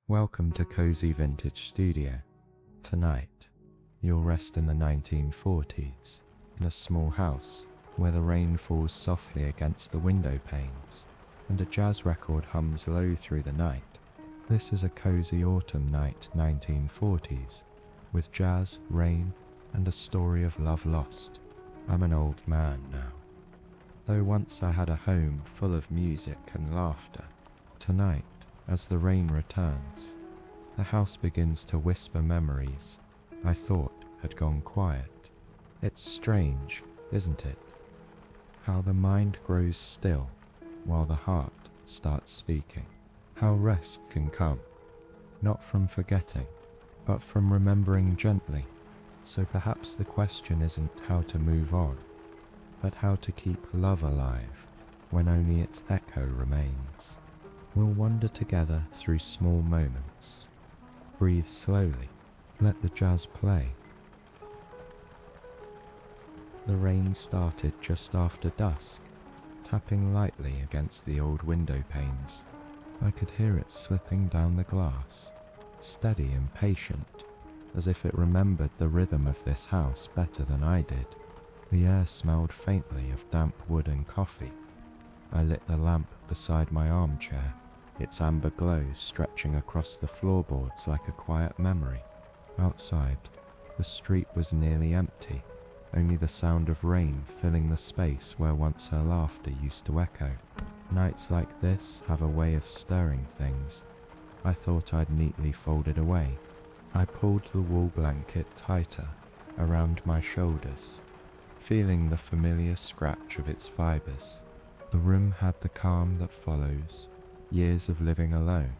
Welcome to Cozy Vintage Studio. Tonight, you'll rest in the 1940s, in a small house where the rain falls softly against the window panes and a jazz record hums low through the night. This is a cozy autumn night 1940s, with jazz, rain, and a story of love lost. I'm an old man now. Though once I had a home full of music and laughter, tonight, as the rain returns, the house begins to whisper memories I thought had gone quiet. It's strange, isn't it? How the mind grows still while the heart starts speaking. How rest can come, not from forgetting, but from remembering gently. So perhaps the question isn't how to move on, but how to keep love alive when only its echo remains. We'll wander together through small moments. Breathe slowly, let the jazz play. The rain started just after dusk, tapping lightly against the old window panes. I could hear it slipping down the glass, steady and patient, as if it remembered the rhythm of this house better than I did. The air smelled faintly of damp wood and coffee. I lit the lamp beside my armchair, its amber glow stretching across the floorboards like a quiet memory. Outside, the street was nearly empty, only the sound of rain filling the space where once her laughter used to echo. Nights like this have a way of stirring things. I thought I'd neatly folded away. I pulled the wool blanket tighter around my shoulders, feeling the familiar scratch of its fibers. The room had the calm that follows years of living alone,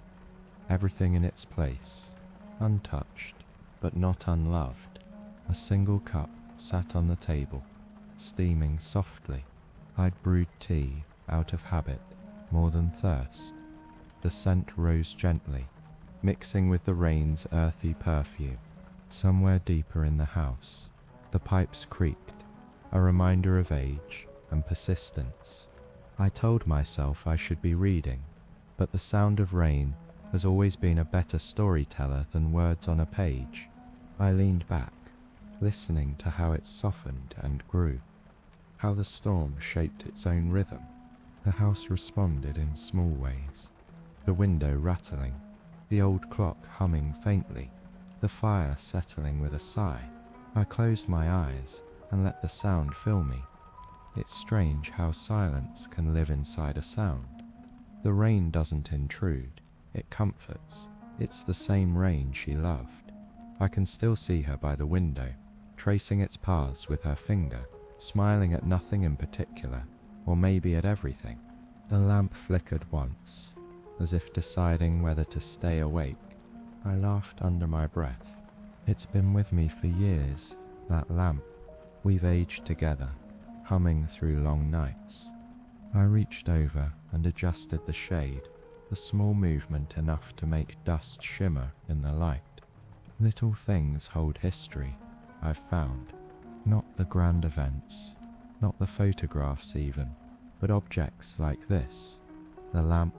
everything in its place, untouched, but not unloved. A single cup sat on the table, steaming softly. I'd brewed tea out of habit, more than thirst. The scent rose gently, mixing with the rain's earthy perfume. Somewhere deeper in the house, the pipes creaked, a reminder of age and persistence. I told myself I should be reading, but the sound of rain has always been a better storyteller than words on a page. I leaned back, listening to how it softened and grew, how the storm shaped its own rhythm. The house responded in small ways, the window rattling, the old clock humming faintly, the fire settling with a sigh. I closed my eyes and let the sound fill me. It's strange how silence can live inside a sound. The rain doesn't intrude, it comforts. It's the same rain she loved. I can still see her by the window, tracing its paths with her finger, smiling at nothing in particular, or maybe at everything. The lamp flickered once, as if deciding whether to stay awake. I laughed under my breath. It's been with me for years, that lamp. We've aged together, humming through long nights. I reached over and adjusted the shade, a small movement enough to make dust shimmer in the light. Little things hold history, I've found. Not the grand events, not the photographs even, but objects like this. The lamp,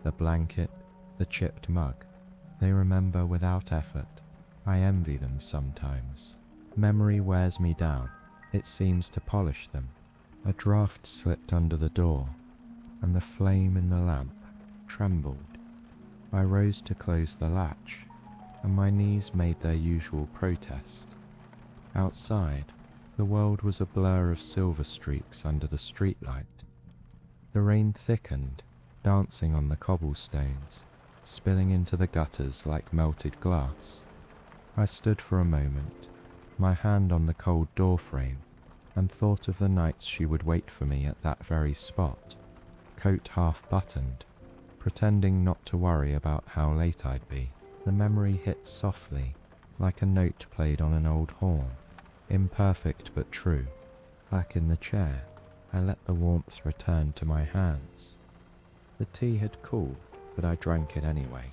the blanket, the chipped mug. They remember without effort. I envy them sometimes. Memory wears me down. It seems to polish them. A draft slipped under the door, and the flame in the lamp trembled. I rose to close the latch, and my knees made their usual protest. Outside, the world was a blur of silver streaks under the streetlight. The rain thickened, dancing on the cobblestones, spilling into the gutters like melted glass. I stood for a moment, my hand on the cold door frame, and thought of the nights she would wait for me at that very spot, coat half buttoned, pretending not to worry about how late I'd be. The memory hit softly, like a note played on an old horn, imperfect but true. Back in the chair, I let the warmth return to my hands. The tea had cooled, but I drank it anyway.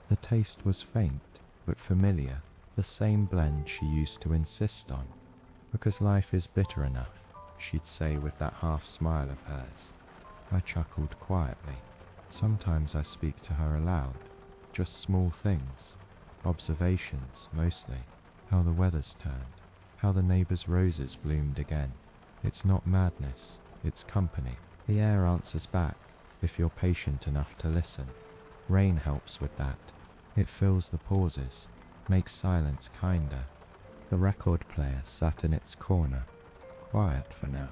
The taste was faint, but familiar, the same blend she used to insist on. Because life is bitter enough, she'd say with that half smile of hers. I chuckled quietly. Sometimes I speak to her aloud, just small things, observations mostly, how the weather's turned, how the neighbour's roses bloomed again. It's not madness, it's company. The air answers back, if you're patient enough to listen. Rain helps with that. It fills the pauses, makes silence kinder. The record player sat in its corner, quiet for now.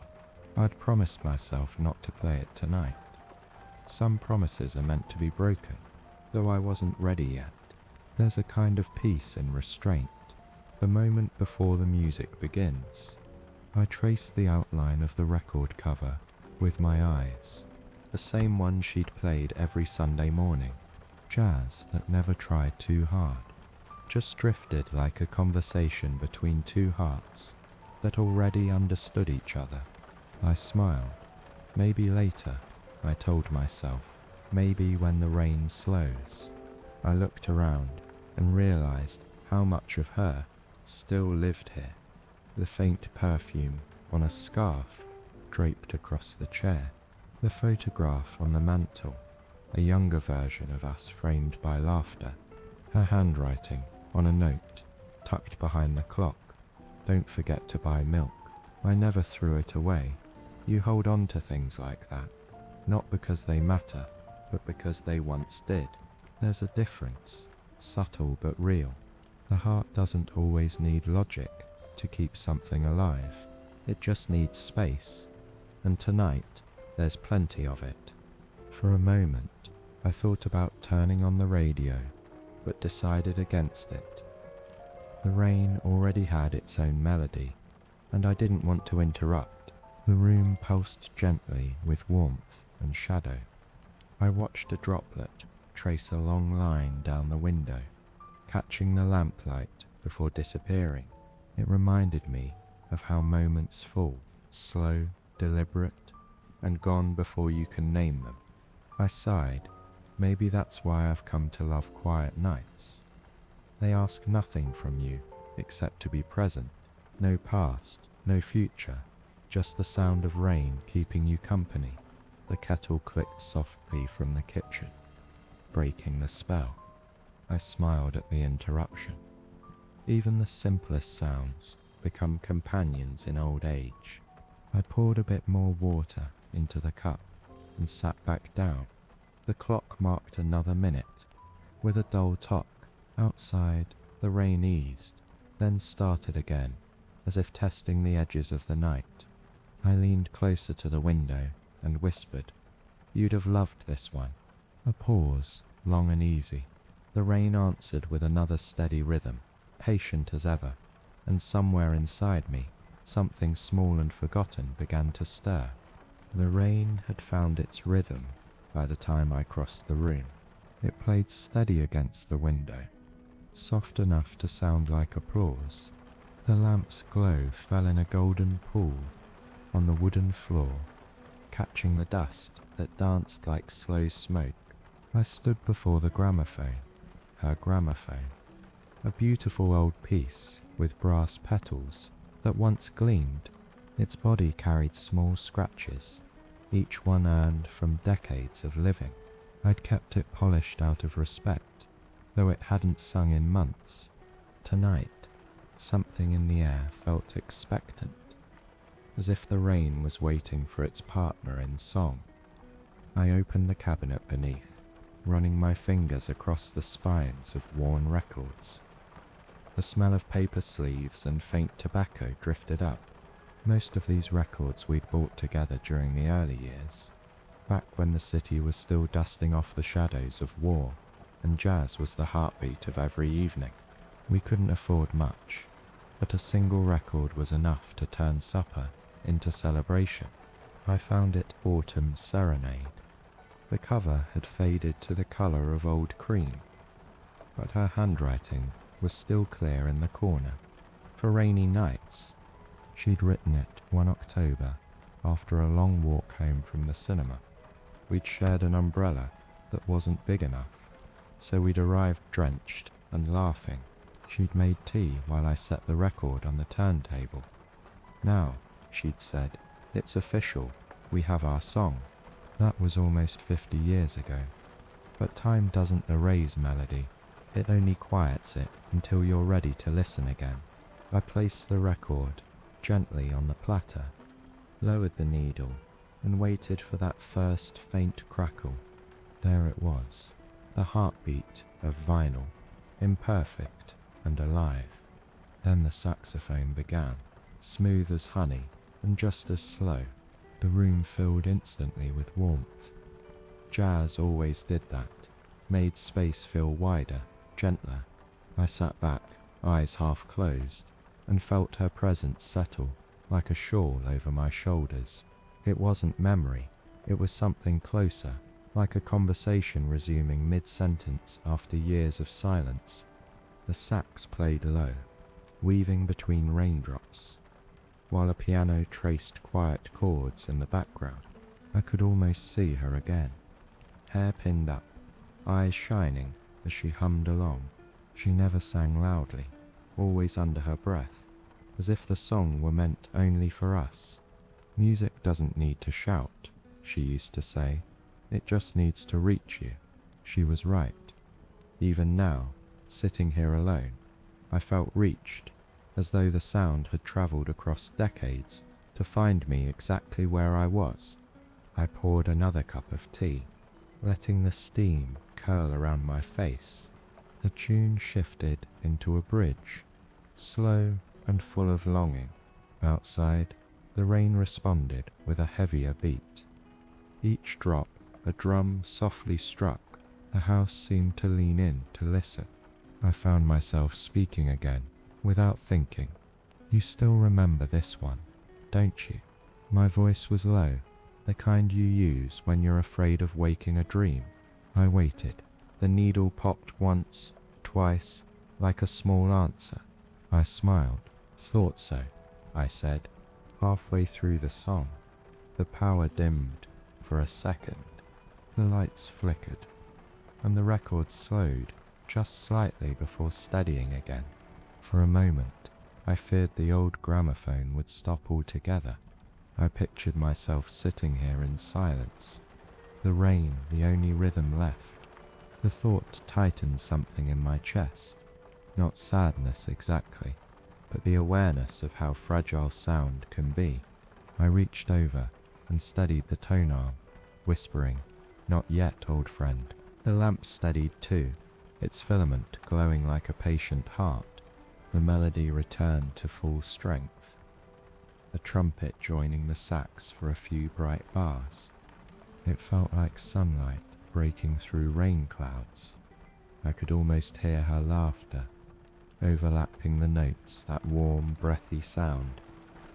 I'd promised myself not to play it tonight. Some promises are meant to be broken, though I wasn't ready yet. There's a kind of peace in restraint, the moment before the music begins. I traced the outline of the record cover with my eyes, the same one she'd played every Sunday morning, jazz that never tried too hard, just drifted like a conversation between two hearts that already understood each other. I smiled. Maybe later, I told myself, maybe when the rain slows. I looked around and realized how much of her still lived here. The faint perfume on a scarf draped across the chair, the photograph on the mantel, a younger version of us framed by laughter, her handwriting on a note tucked behind the clock, "Don't forget to buy milk." I never threw it away. You hold on to things like that, not because they matter, but because they once did. There's a difference, subtle but real. The heart doesn't always need logic to keep something alive. It just needs space, and tonight there's plenty of it. For a moment, I thought about turning on the radio, but decided against it. The rain already had its own melody, and I didn't want to interrupt. The room pulsed gently with warmth and shadow. I watched a droplet trace a long line down the window, catching the lamplight before disappearing. It reminded me of how moments fall, slow, deliberate, and gone before you can name them. I sighed. Maybe that's why I've come to love quiet nights. They ask nothing from you except to be present. No past, no future, just the sound of rain keeping you company. The kettle clicked softly from the kitchen, breaking the spell. I smiled at the interruption. Even the simplest sounds become companions in old age. I poured a bit more water into the cup and sat back down. The clock marked another minute. With a dull tock, outside, the rain eased, then started again, as if testing the edges of the night. I leaned closer to the window and whispered, "You'd have loved this one." A pause, long and easy. The rain answered with another steady rhythm, patient as ever, and somewhere inside me, something small and forgotten began to stir. The rain had found its rhythm by the time I crossed the room. It played steady against the window, soft enough to sound like applause. The lamp's glow fell in a golden pool on the wooden floor, catching the dust that danced like slow smoke. I stood before the gramophone, her gramophone, a beautiful old piece with brass petals that once gleamed. Its body carried small scratches, each one earned from decades of living. I'd kept it polished out of respect, though it hadn't sung in months. Tonight, something in the air felt expectant, as if the rain was waiting for its partner in song. I opened the cabinet beneath, running my fingers across the spines of worn records. The smell of paper sleeves and faint tobacco drifted up. Most of these records we'd bought together during the early years, back when the city was still dusting off the shadows of war, and jazz was the heartbeat of every evening. We couldn't afford much, but a single record was enough to turn supper into celebration. I found it Autumn Serenade. The cover had faded to the colour of old cream, but her handwriting was still clear in the corner. For rainy nights, she'd written it one October after a long walk home from the cinema. We'd shared an umbrella that wasn't big enough, so we'd arrived drenched and laughing. She'd made tea while I set the record on the turntable. "Now," she'd said, "it's official, we have our song." That was almost 50 years ago. But time doesn't erase melody, it only quiets it until you're ready to listen again. I placed the record gently on the platter, lowered the needle, and waited for that first faint crackle. There it was, the heartbeat of vinyl, imperfect and alive. Then the saxophone began, smooth as honey and just as slow. The room filled instantly with warmth. Jazz always did that, made space feel wider, gentler. I sat back, eyes half closed, and felt her presence settle like a shawl over my shoulders. It wasn't memory, it was something closer, like a conversation resuming mid-sentence after years of silence. The sax played low, weaving between raindrops, while a piano traced quiet chords in the background. I could almost see her again, hair pinned up, eyes shining as she hummed along. She never sang loudly, always under her breath, as if the song were meant only for us. Music doesn't need to shout, she used to say. It just needs to reach you. She was right. Even now, sitting here alone, I felt reached, as though the sound had travelled across decades to find me exactly where I was. I poured another cup of tea, letting the steam curl around my face. The tune shifted into a bridge, slow and full of longing. Outside, the rain responded with a heavier beat. Each drop, a drum softly struck. The house seemed to lean in to listen. I found myself speaking again, without thinking. You still remember this one, don't you? My voice was low, the kind you use when you're afraid of waking a dream. I waited. The needle popped once, twice, like a small answer. I smiled. Thought so, I said. Halfway through the song, the power dimmed for a second. The lights flickered, and the record slowed just slightly before steadying again. For a moment, I feared the old gramophone would stop altogether. I pictured myself sitting here in silence, the rain the only rhythm left. The thought tightened something in my chest, not sadness exactly, but the awareness of how fragile sound can be. I reached over and steadied the tone arm, whispering, "Not yet, old friend." The lamp steadied too, its filament glowing like a patient heart. The melody returned to full strength, a trumpet joining the sax for a few bright bars. It felt like sunlight breaking through rain clouds. I could almost hear her laughter, overlapping the notes, that warm, breathy sound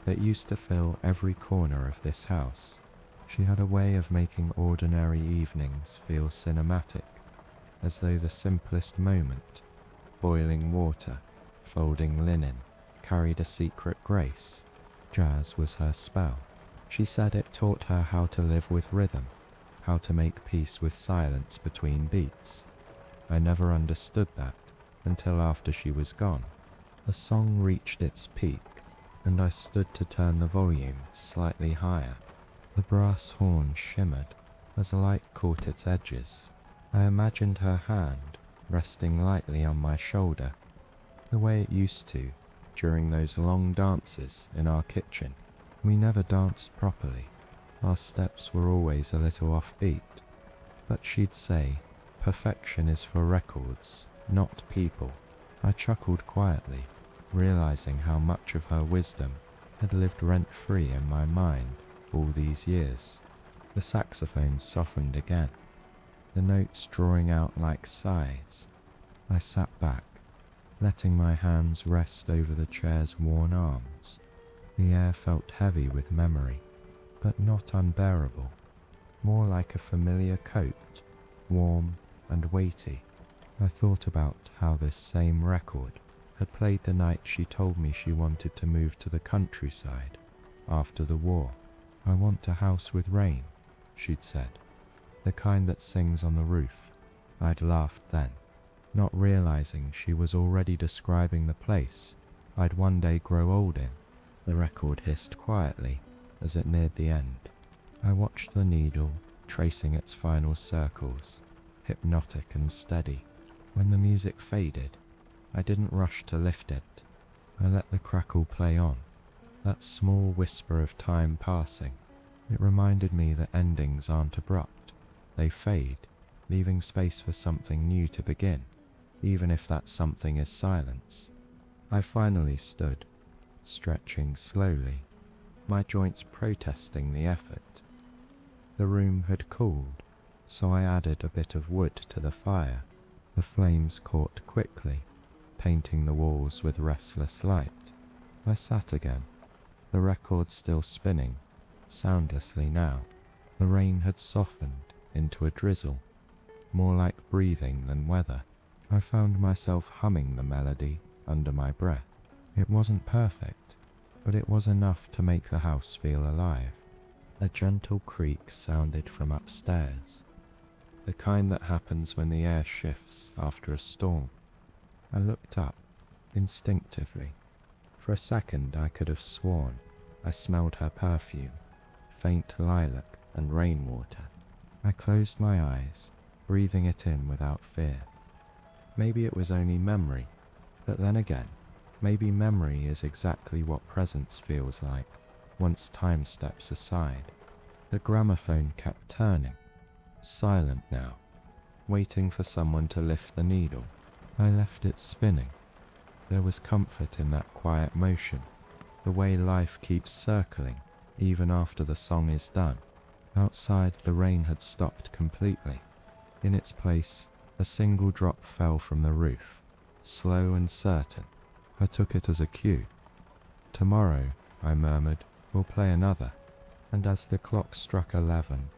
that used to fill every corner of this house. She had a way of making ordinary evenings feel cinematic, as though the simplest moment, boiling water, folding linen, carried a secret grace. Jazz was her spell. She said it taught her how to live with rhythm, how to make peace with silence between beats. I never understood that until after she was gone. The song reached its peak, and I stood to turn the volume slightly higher. The brass horn shimmered as light caught its edges. I imagined her hand resting lightly on my shoulder, the way it used to during those long dances in our kitchen. We never danced properly. Our steps were always a little offbeat, but she'd say, "Perfection is for records, not people." I chuckled quietly, realizing how much of her wisdom had lived rent-free in my mind all these years. The saxophone softened again, the notes drawing out like sighs. I sat back, letting my hands rest over the chair's worn arms. The air felt heavy with memory, but not unbearable, more like a familiar coat, warm and weighty. I thought about how this same record had played the night she told me she wanted to move to the countryside after the war. "I want a house with rain," she'd said, "the kind that sings on the roof." I'd laughed then, not realizing she was already describing the place I'd one day grow old in. The record hissed quietly as it neared the end. I watched the needle tracing its final circles, hypnotic and steady. When the music faded, I didn't rush to lift it. I let the crackle play on, that small whisper of time passing. It reminded me that endings aren't abrupt. They fade, leaving space for something new to begin, even if that something is silence. I finally stood, stretching slowly, my joints protesting the effort. The room had cooled, so I added a bit of wood to the fire. The flames caught quickly, painting the walls with restless light. I sat again, the record still spinning, soundlessly now. The rain had softened into a drizzle, more like breathing than weather. I found myself humming the melody under my breath. It wasn't perfect, but it was enough to make the house feel alive. A gentle creak sounded from upstairs, the kind that happens when the air shifts after a storm. I looked up, instinctively. For a second I could have sworn I smelled her perfume, faint lilac and rainwater. I closed my eyes, breathing it in without fear. Maybe it was only memory, but then again, maybe memory is exactly what presence feels like once time steps aside. The gramophone kept turning, silent now, waiting for someone to lift the needle. I left it spinning. There was comfort in that quiet motion, the way life keeps circling even after the song is done. Outside, the rain had stopped completely. In its place, a single drop fell from the roof, slow and certain. I took it as a cue. "Tomorrow," I murmured, "we'll play another." And as the clock struck 11,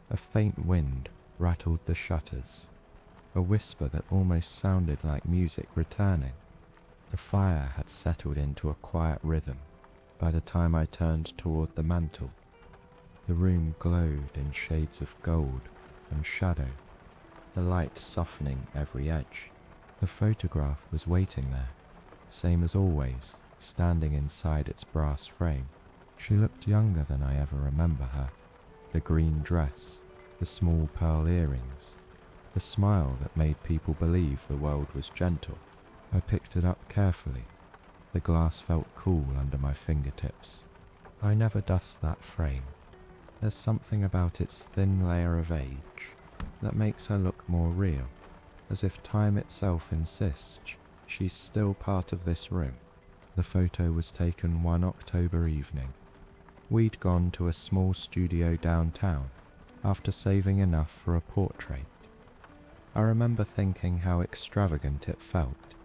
a faint wind rattled the shutters, a whisper that almost sounded like music returning. The fire had settled into a quiet rhythm by the time I turned toward the mantel. The room glowed in shades of gold and shadow, the light softening every edge. The photograph was waiting there, same as always, standing inside its brass frame. She looked younger than I ever remember her. The green dress, the small pearl earrings, the smile that made people believe the world was gentle. I picked it up carefully. The glass felt cool under my fingertips. I never dust that frame. There's something about its thin layer of age that makes her look more real, as if time itself insists she's still part of this room. The photo was taken one October evening. We'd gone to a small studio downtown after saving enough for a portrait. I remember thinking how extravagant it felt,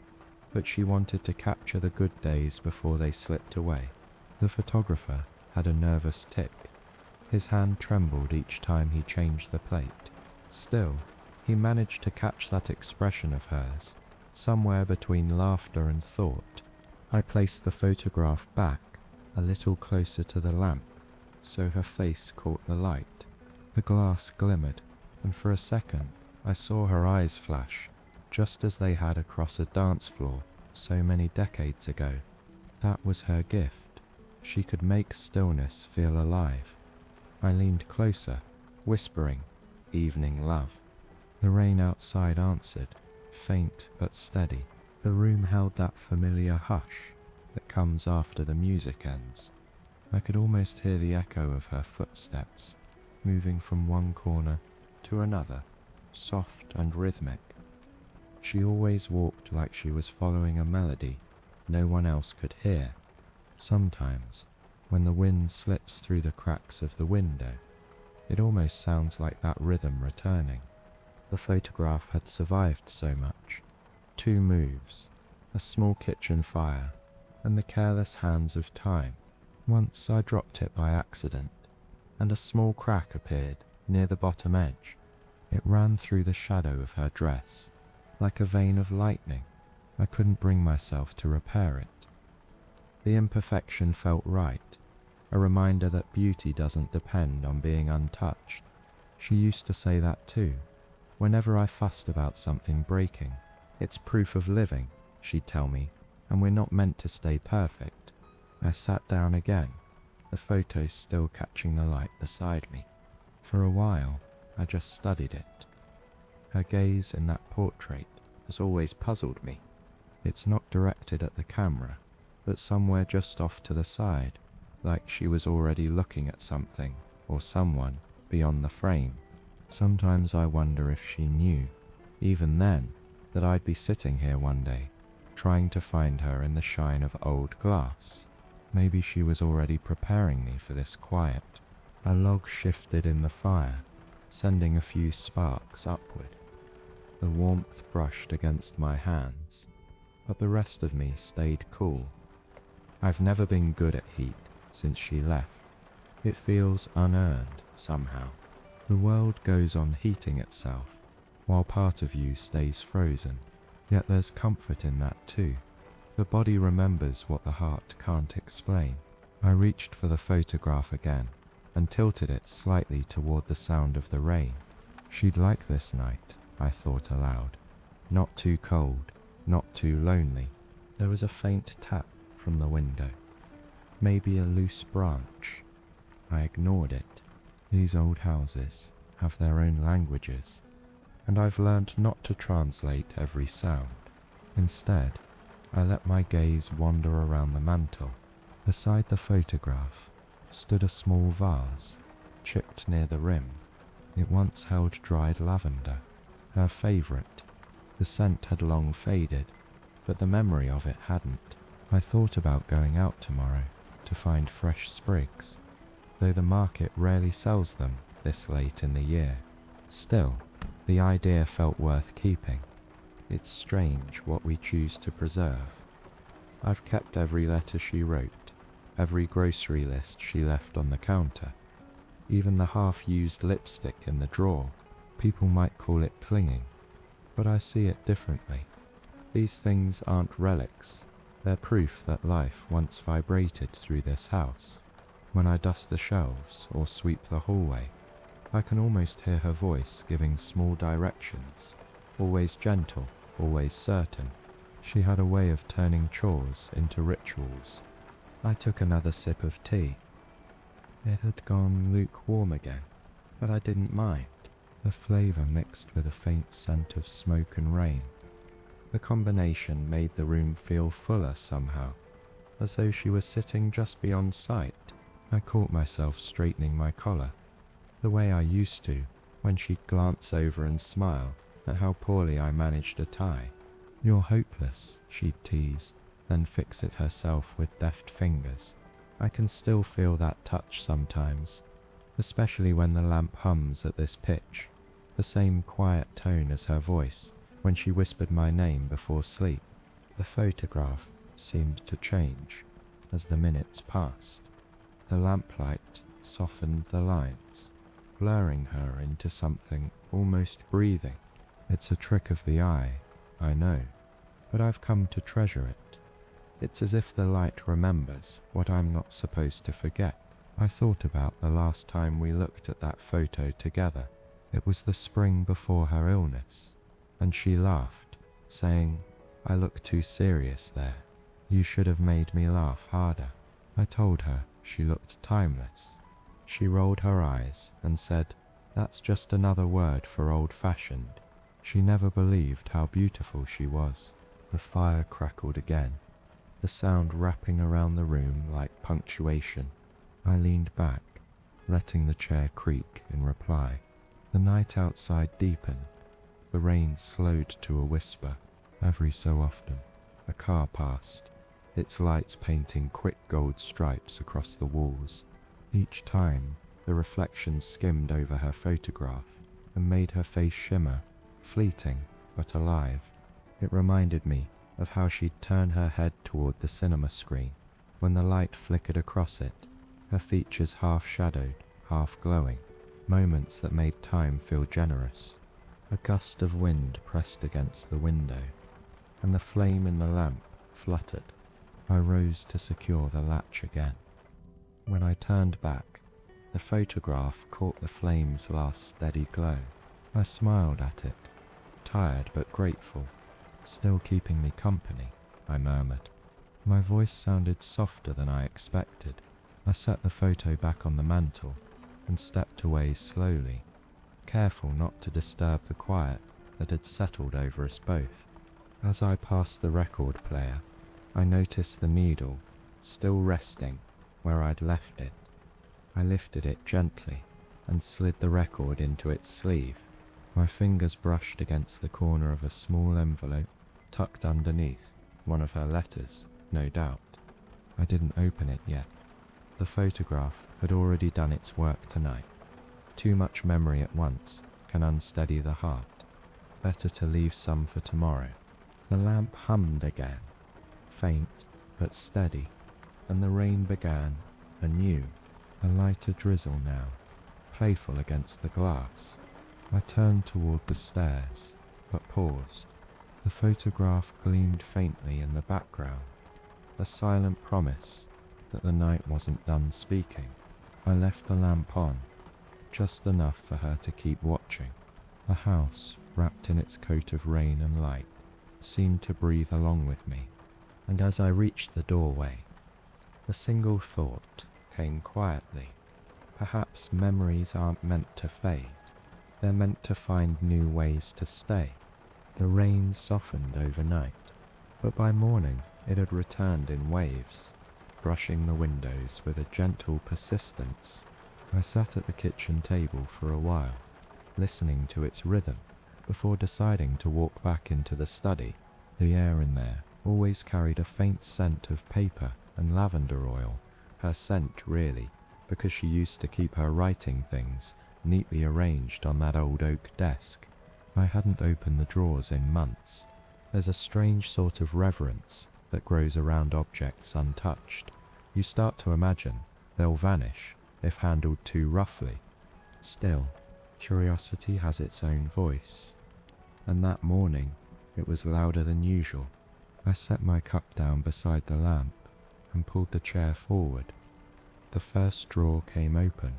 but she wanted to capture the good days before they slipped away. The photographer had a nervous tic. His hand trembled each time he changed the plate. Still, he managed to catch that expression of hers, somewhere between laughter and thought. I placed the photograph back, a little closer to the lamp, so her face caught the light. The glass glimmered, and for a second I saw her eyes flash, just as they had across a dance floor so many decades ago. That was her gift. She could make stillness feel alive. I leaned closer, whispering, "Evening, love." The rain outside answered, faint but steady. The room held that familiar hush that comes after the music ends. I could almost hear the echo of her footsteps, moving from one corner to another, soft and rhythmic. She always walked like she was following a melody no one else could hear. Sometimes, when the wind slips through the cracks of the window, it almost sounds like that rhythm returning. The photograph had survived so much. 2 moves, a small kitchen fire, and the careless hands of time. Once I dropped it by accident, and a small crack appeared near the bottom edge. It ran through the shadow of her dress, like a vein of lightning. I couldn't bring myself to repair it. The imperfection felt right, a reminder that beauty doesn't depend on being untouched. She used to say that too. Whenever I fussed about something breaking, "It's proof of living," she'd tell me, "and we're not meant to stay perfect." I sat down again, the photo still catching the light beside me. For a while, I just studied it. Her gaze in that portrait has always puzzled me. It's not directed at the camera, but somewhere just off to the side, like she was already looking at something or someone beyond the frame. Sometimes I wonder if she knew, even then, that I'd be sitting here one day, trying to find her in the shine of old glass. Maybe she was already preparing me for this quiet. A log shifted in the fire, sending a few sparks upward. The warmth brushed against my hands, but the rest of me stayed cool. I've never been good at heat since she left. It feels unearned somehow. The world goes on heating itself, while part of you stays frozen. Yet there's comfort in that too. The body remembers what the heart can't explain. I reached for the photograph again and tilted it slightly toward the sound of the rain. She'd like this night, I thought aloud. Not too cold, not too lonely. There was a faint tap from the window. Maybe a loose branch. I ignored it. These old houses have their own languages, and I've learned not to translate every sound. Instead, I let my gaze wander around the mantel. Beside the photograph stood a small vase, chipped near the rim. It once held dried lavender, her favourite. The scent had long faded, but the memory of it hadn't. I thought about going out tomorrow to find fresh sprigs, though the market rarely sells them this late in the year. Still, the idea felt worth keeping. It's strange what we choose to preserve. I've kept every letter she wrote, every grocery list she left on the counter, even the half-used lipstick in the drawer. People might call it clinging, but I see it differently. These things aren't relics. They're proof that life once vibrated through this house. When I dust the shelves or sweep the hallway, I can almost hear her voice giving small directions, always gentle, always certain. She had a way of turning chores into rituals. I took another sip of tea. It had gone lukewarm again, but I didn't mind. The flavour mixed with a faint scent of smoke and rain. The combination made the room feel fuller somehow, as though she was sitting just beyond sight. I caught myself straightening my collar, the way I used to when she'd glance over and smile at how poorly I managed a tie. "You're hopeless," she'd tease, then fix it herself with deft fingers. I can still feel that touch sometimes, especially when the lamp hums at this pitch, the same quiet tone as her voice when she whispered my name before sleep. The photograph seemed to change as the minutes passed. The lamplight softened the lines, blurring her into something almost breathing. It's a trick of the eye, I know, but I've come to treasure it. It's as if the light remembers what I'm not supposed to forget. I thought about the last time we looked at that photo together. It was the spring before her illness, and she laughed, saying, "I look too serious there. You should have made me laugh harder." I told her she looked timeless. She rolled her eyes and said, "That's just another word for old-fashioned." She never believed how beautiful she was. The fire crackled again, the sound wrapping around the room like punctuation. I leaned back, letting the chair creak in reply. The night outside deepened. The rain slowed to a whisper. Every so often, a car passed, its lights painting quick gold stripes across the walls. Each time, the reflection skimmed over her photograph and made her face shimmer, fleeting but alive. It reminded me of how she'd turn her head toward the cinema screen when the light flickered across it, her features half shadowed, half glowing, moments that made time feel generous. A gust of wind pressed against the window, and the flame in the lamp fluttered. I rose to secure the latch again. When I turned back, the photograph caught the flame's last steady glow. I smiled at it, tired but grateful. "Still keeping me company," I murmured. My voice sounded softer than I expected. I set the photo back on the mantel and stepped away slowly, careful not to disturb the quiet. that had settled over us both. As I passed the record player, I noticed the needle still resting where I'd left it. I lifted it gently and slid the record into its sleeve. My fingers brushed against the corner of a small envelope tucked underneath, one of her letters, no doubt. I didn't open it yet. The photograph had already done its work tonight. Too much memory at once can unsteady the heart. Better to leave some for tomorrow. The lamp hummed again, faint but steady, and the rain began anew, a lighter drizzle now, playful against the glass. I turned toward the stairs, but paused. The photograph gleamed faintly in the background, a silent promise that the night wasn't done speaking. I left the lamp on, just enough for her to keep watching. The house, wrapped in its coat of rain and light, seemed to breathe along with me, and as I reached the doorway, a single thought came quietly. Perhaps memories aren't meant to fade. They're meant to find new ways to stay. The rain softened overnight, but by morning it had returned in waves, brushing the windows with a gentle persistence. I sat at the kitchen table for a while, listening to its rhythm, before deciding to walk back into the study. The air in there always carried a faint scent of paper and lavender oil, her scent really, because she used to keep her writing things neatly arranged on that old oak desk. I hadn't opened the drawers in months. There's a strange sort of reverence that grows around objects untouched. You start to imagine they'll vanish if handled too roughly. Still, curiosity has its own voice, and that morning it was louder than usual. I set my cup down beside the lamp and pulled the chair forward. The first drawer came open,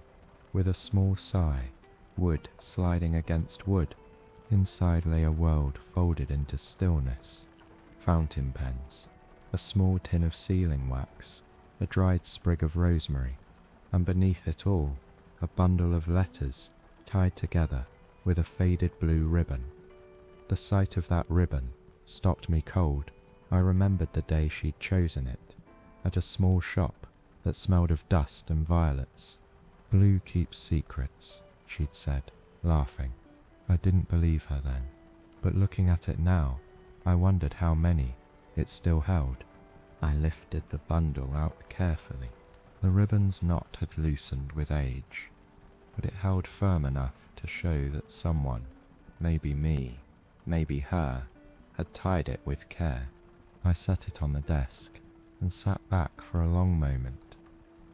with a small sigh, wood sliding against wood. Inside lay a world folded into stillness. Fountain pens, a small tin of sealing wax, a dried sprig of rosemary, and beneath it all, a bundle of letters tied together with a faded blue ribbon. The sight of that ribbon stopped me cold. I remembered the day she'd chosen it, at a small shop that smelled of dust and violets. "Blue keeps secrets," she'd said, laughing. I didn't believe her then, but looking at it now, I wondered how many it still held. I lifted the bundle out carefully. The ribbon's knot had loosened with age, but it held firm enough to show that someone, maybe me, maybe her, had tied it with care. I set it on the desk and sat back for a long moment,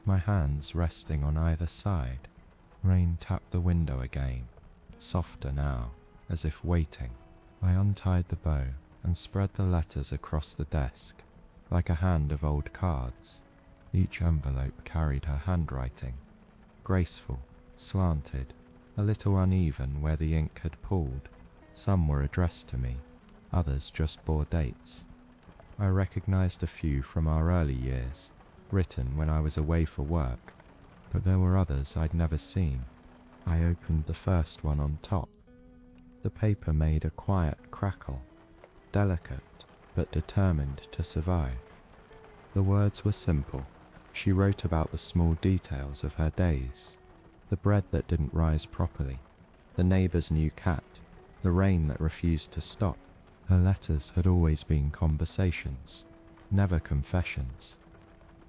my hands resting on either side. Rain tapped the window again, softer now, as if waiting. I untied the bow and spread the letters across the desk, like a hand of old cards. Each envelope carried her handwriting, graceful, slanted, a little uneven where the ink had pooled. Some were addressed to me, others just bore dates. I recognized a few from our early years, written when I was away for work, but there were others I'd never seen. I opened the first one on top. The paper made a quiet crackle, delicate but determined to survive. The words were simple. She wrote about the small details of her days, the bread that didn't rise properly, the neighbour's new cat, the rain that refused to stop. Her letters had always been conversations, never confessions.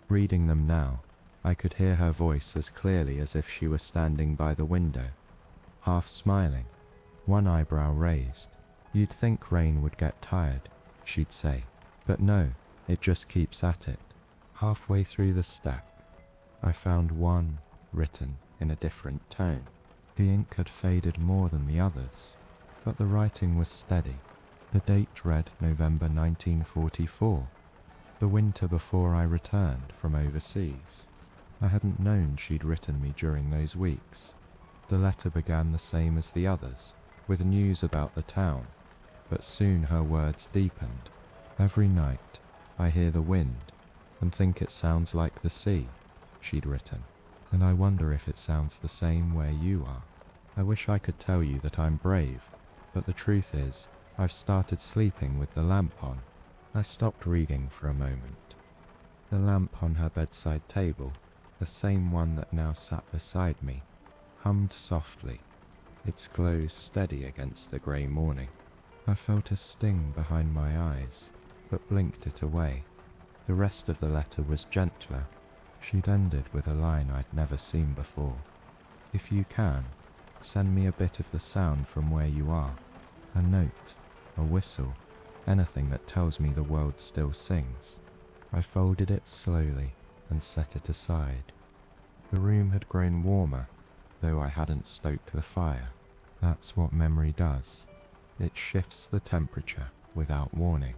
Reading them now, I could hear her voice as clearly as if she were standing by the window, half smiling, one eyebrow raised. "You'd think rain would get tired," she'd say, "but no, it just keeps at it." Halfway through the stack, I found one written in a different tone. The ink had faded more than the others, but the writing was steady. The date read November 1944, the winter before I returned from overseas. I hadn't known she'd written me during those weeks. The letter began the same as the others, with news about the town, but soon her words deepened. "Every night I hear the wind and think it sounds like the sea," she'd written, "and I wonder if it sounds the same where you are. I wish I could tell you that I'm brave, but the truth is, I've started sleeping with the lamp on. I stopped reading for a moment. The lamp on her bedside table, the same one that now sat beside me, hummed softly, its glow steady against the grey morning. I felt a sting behind my eyes, but blinked it away. The rest of the letter was gentler. She'd ended with a line I'd never seen before. If you can, send me a bit of the sound from where you are. A note, a whistle, anything that tells me the world still sings. I folded it slowly and set it aside. The room had grown warmer, though I hadn't stoked the fire. That's what memory does. It shifts the temperature without warning.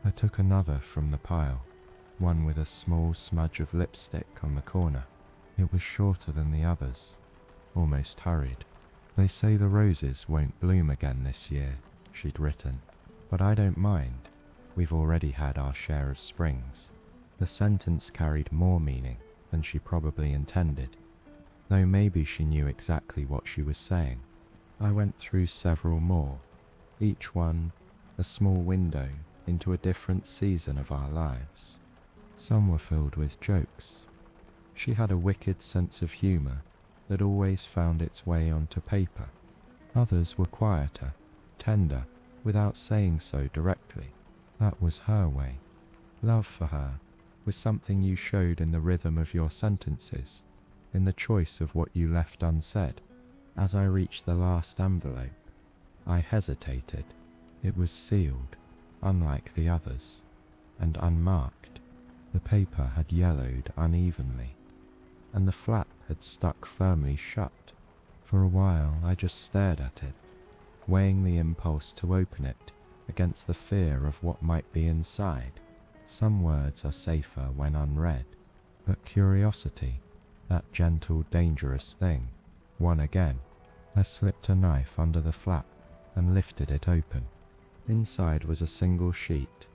I took another from the pile, one with a small smudge of lipstick on the corner. It was shorter than the others, almost hurried. They say the roses won't bloom again this year, she'd written, but I don't mind. We've already had our share of springs. The sentence carried more meaning than she probably intended, though maybe she knew exactly what she was saying. I went through several more, each one a small window into a different season of our lives. Some were filled with jokes. She had a wicked sense of humour that always found its way onto paper. Others were quieter, tender, without saying so directly. That was her way. Love for her was something you showed in the rhythm of your sentences, in the choice of what you left unsaid. As I reached the last envelope, I hesitated. It was sealed, unlike the others, and unmarked. The paper had yellowed unevenly, and the flap had stuck firmly shut. For a while I just stared at it, weighing the impulse to open it against the fear of what might be inside. Some words are safer when unread, but curiosity, that gentle, dangerous thing, won again. I slipped a knife under the flap and lifted it open. Inside was a single sheet,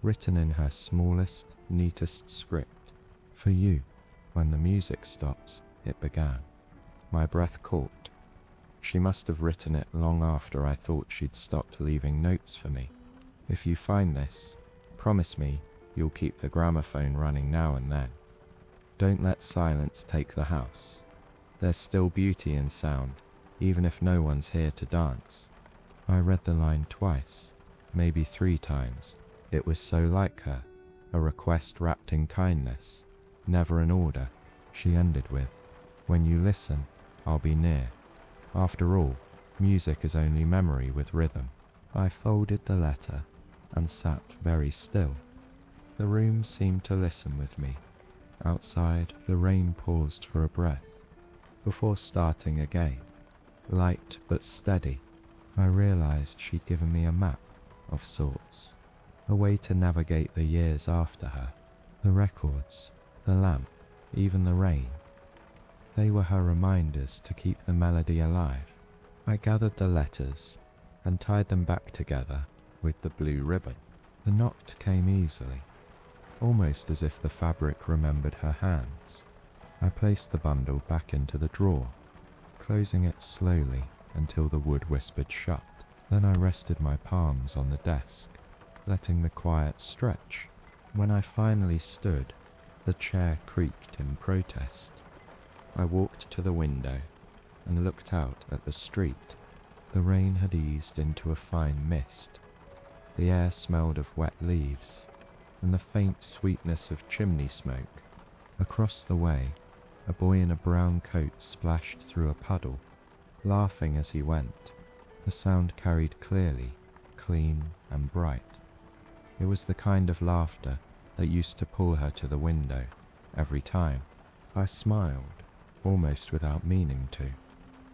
written in her smallest, neatest script. For you, when the music stops, it began. My breath caught. She must have written it long after I thought she'd stopped leaving notes for me. If you find this, promise me you'll keep the gramophone running now and then. Don't let silence take the house. There's still beauty in sound, even if no one's here to dance. I read the line twice, maybe 3 times. It was so like her, a request wrapped in kindness, never an order. She ended with, "When you listen, I'll be near." After all, music is only memory with rhythm. I folded the letter and sat very still. The room seemed to listen with me. Outside, the rain paused for a breath, before starting again, light but steady. I realized she'd given me a map of sorts, a way to navigate the years after her. The records, the lamp, even the rain. They were her reminders to keep the melody alive. I gathered the letters and tied them back together with the blue ribbon. The knot came easily, almost as if the fabric remembered her hands. I placed the bundle back into the drawer, closing it slowly until the wood whispered shut. Then I rested my palms on the desk, letting the quiet stretch. When I finally stood, the chair creaked in protest. I walked to the window and looked out at the street. The rain had eased into a fine mist. The air smelled of wet leaves and the faint sweetness of chimney smoke. Across the way, a boy in a brown coat splashed through a puddle, laughing as he went. The sound carried clearly, clean and bright. It was the kind of laughter that used to pull her to the window every time. I smiled, almost without meaning to.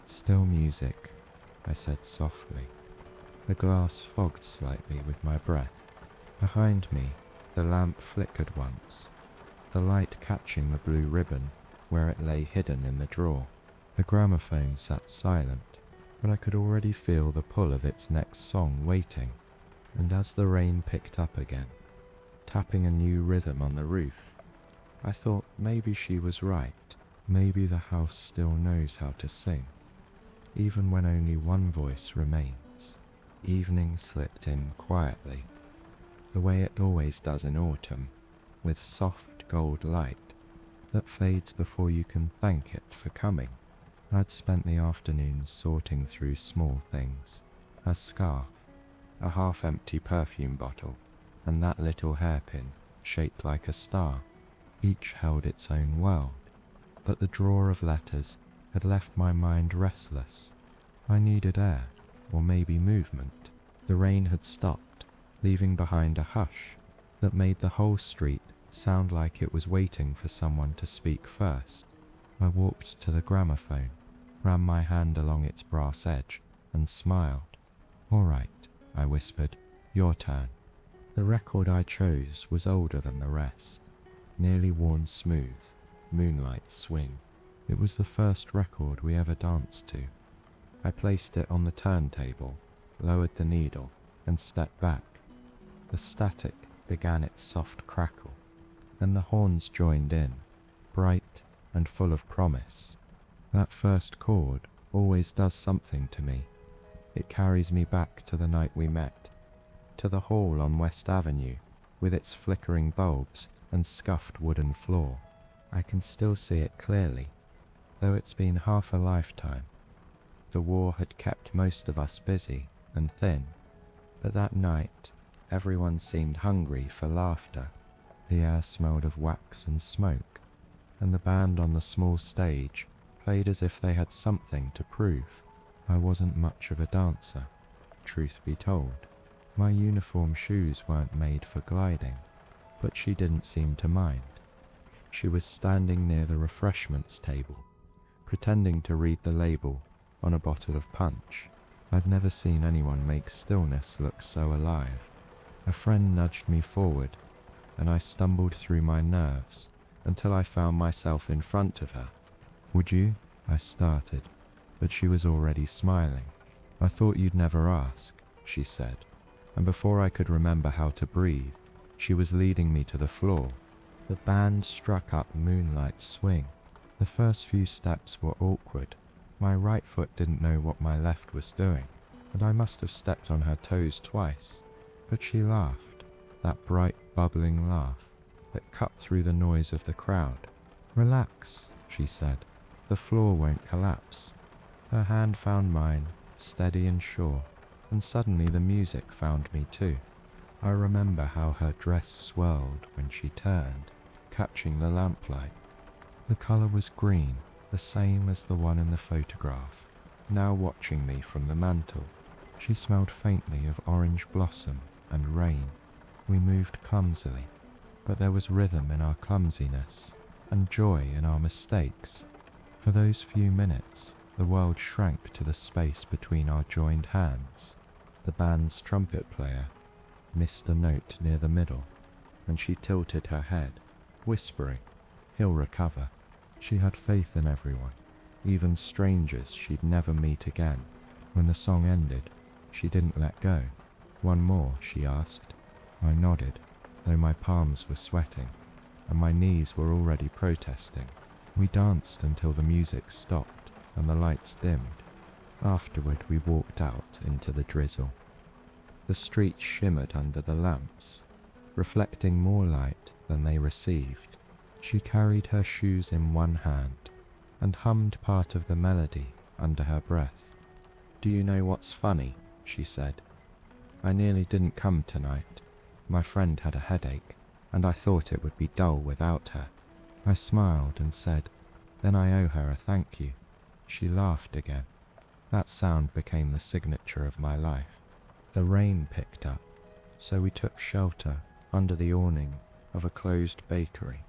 "Still music," I said softly. The glass fogged slightly with my breath. Behind me, the lamp flickered once, the light catching the blue ribbon where it lay hidden in the drawer. The gramophone sat silent, but I could already feel the pull of its next song waiting. And as the rain picked up again, tapping a new rhythm on the roof, I thought maybe she was right. Maybe the house still knows how to sing, even when only one voice remains. Evening slipped in quietly, the way it always does in autumn, with soft gold light that fades before you can thank it for coming. I'd spent the afternoon sorting through small things, a scarf, a half-empty perfume bottle, and that little hairpin shaped like a star. Each held its own world, but the drawer of letters had left my mind restless. I needed air, or maybe movement. The rain had stopped, leaving behind a hush that made the whole street sound like it was waiting for someone to speak first. I walked to the gramophone, ran my hand along its brass edge, and smiled. "All right," I whispered, "your turn." The record I chose was older than the rest, nearly worn smooth, Moonlight Swing. It was the first record we ever danced to. I placed it on the turntable, lowered the needle, and stepped back. The static began its soft crackle, and the horns joined in, bright and full of promise. That first chord always does something to me. It carries me back to the night we met, to the hall on West Avenue, with its flickering bulbs and scuffed wooden floor. I can still see it clearly, though it's been half a lifetime. The war had kept most of us busy and thin, but that night everyone seemed hungry for laughter. The air smelled of wax and smoke, and the band on the small stage played as if they had something to prove. I wasn't much of a dancer, truth be told. My uniform shoes weren't made for gliding, but she didn't seem to mind. She was standing near the refreshments table, pretending to read the label on a bottle of punch. I'd never seen anyone make stillness look so alive. A friend nudged me forward, and I stumbled through my nerves until I found myself in front of her. "Would you?" I started, but she was already smiling. "I thought you'd never ask," she said, and before I could remember how to breathe, she was leading me to the floor. The band struck up Moonlight Swing. The first few steps were awkward. My right foot didn't know what my left was doing, and I must have stepped on her toes twice. But she laughed, that bright, bubbling laugh that cut through the noise of the crowd. "Relax," she said. "The floor won't collapse." Her hand found mine, steady and sure, and suddenly the music found me too. I remember how her dress swirled when she turned, catching the lamplight. The colour was green, the same as the one in the photograph, now watching me from the mantel. She smelled faintly of orange blossom and rain. We moved clumsily, but there was rhythm in our clumsiness, and joy in our mistakes. For those few minutes, the world shrank to the space between our joined hands. The band's trumpet player missed a note near the middle, and she tilted her head, whispering, "He'll recover." She had faith in everyone, even strangers she'd never meet again. When the song ended, she didn't let go. "One more?" she asked. I nodded, though my palms were sweating, and my knees were already protesting. We danced until the music stopped and the lights dimmed. Afterward, we walked out into the drizzle. The streets shimmered under the lamps, reflecting more light than they received. She carried her shoes in one hand and hummed part of the melody under her breath. "Do you know what's funny?" she said. "I nearly didn't come tonight. My friend had a headache, and I thought it would be dull without her." I smiled and said, "Then I owe her a thank you." She laughed again. That sound became the signature of my life. The rain picked up, so we took shelter under the awning of a closed bakery.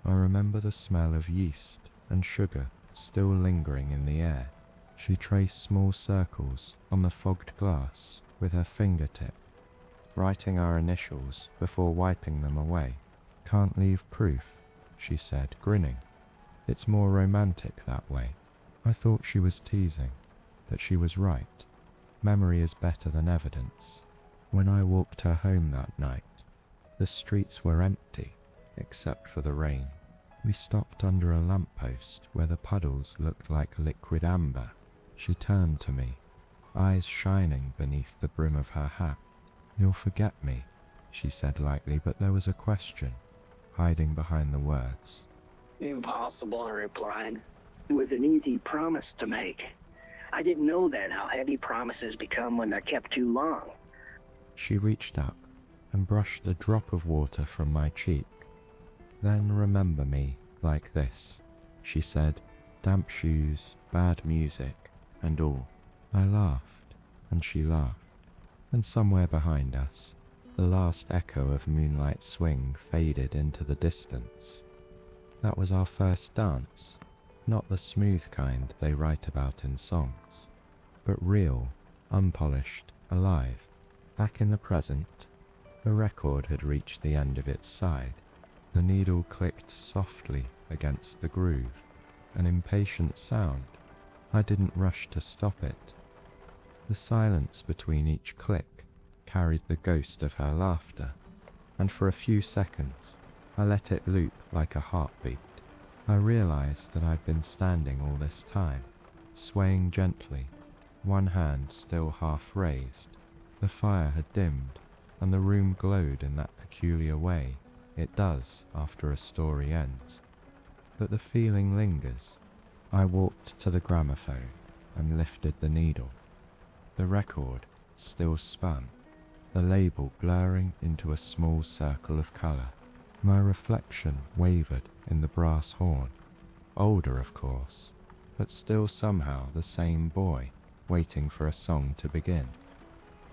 I remember the smell of yeast and sugar still lingering in the air. She traced small circles on the fogged glass with her fingertip, writing our initials before wiping them away. "Can't leave proof," she said, grinning. "It's more romantic that way." I thought she was teasing, but she was right. Memory is better than evidence. When I walked her home that night, the streets were empty, except for the rain. We stopped under a lamppost where the puddles looked like liquid amber. She turned to me. eyes shining beneath the brim of her hat. "You'll forget me," she said lightly, but there was a question hiding behind the words. Impossible, I replied. It was an easy promise to make. I didn't know then how heavy promises become when they're kept too long. She reached up and brushed a drop of water from my cheek. "Then remember me like this," she said, damp shoes, bad music, and all. I laughed, and she laughed, and somewhere behind us, the last echo of Moonlight Swing faded into the distance. That was our first dance, not the smooth kind they write about in songs, but real, unpolished, alive. Back in the present, the record had reached the end of its side. The needle clicked softly against the groove, an impatient sound. I didn't rush to stop it. The silence between each click carried the ghost of her laughter, and for a few seconds I let it loop like a heartbeat. I realized that I'd been standing all this time, swaying gently, one hand still half raised. The fire had dimmed, and the room glowed in that peculiar way it does after a story ends. But the feeling lingers. I walked to the gramophone and lifted the needle. The record still spun, the label blurring into a small circle of colour. My reflection wavered in the brass horn. Older, of course, but still somehow the same boy, waiting for a song to begin.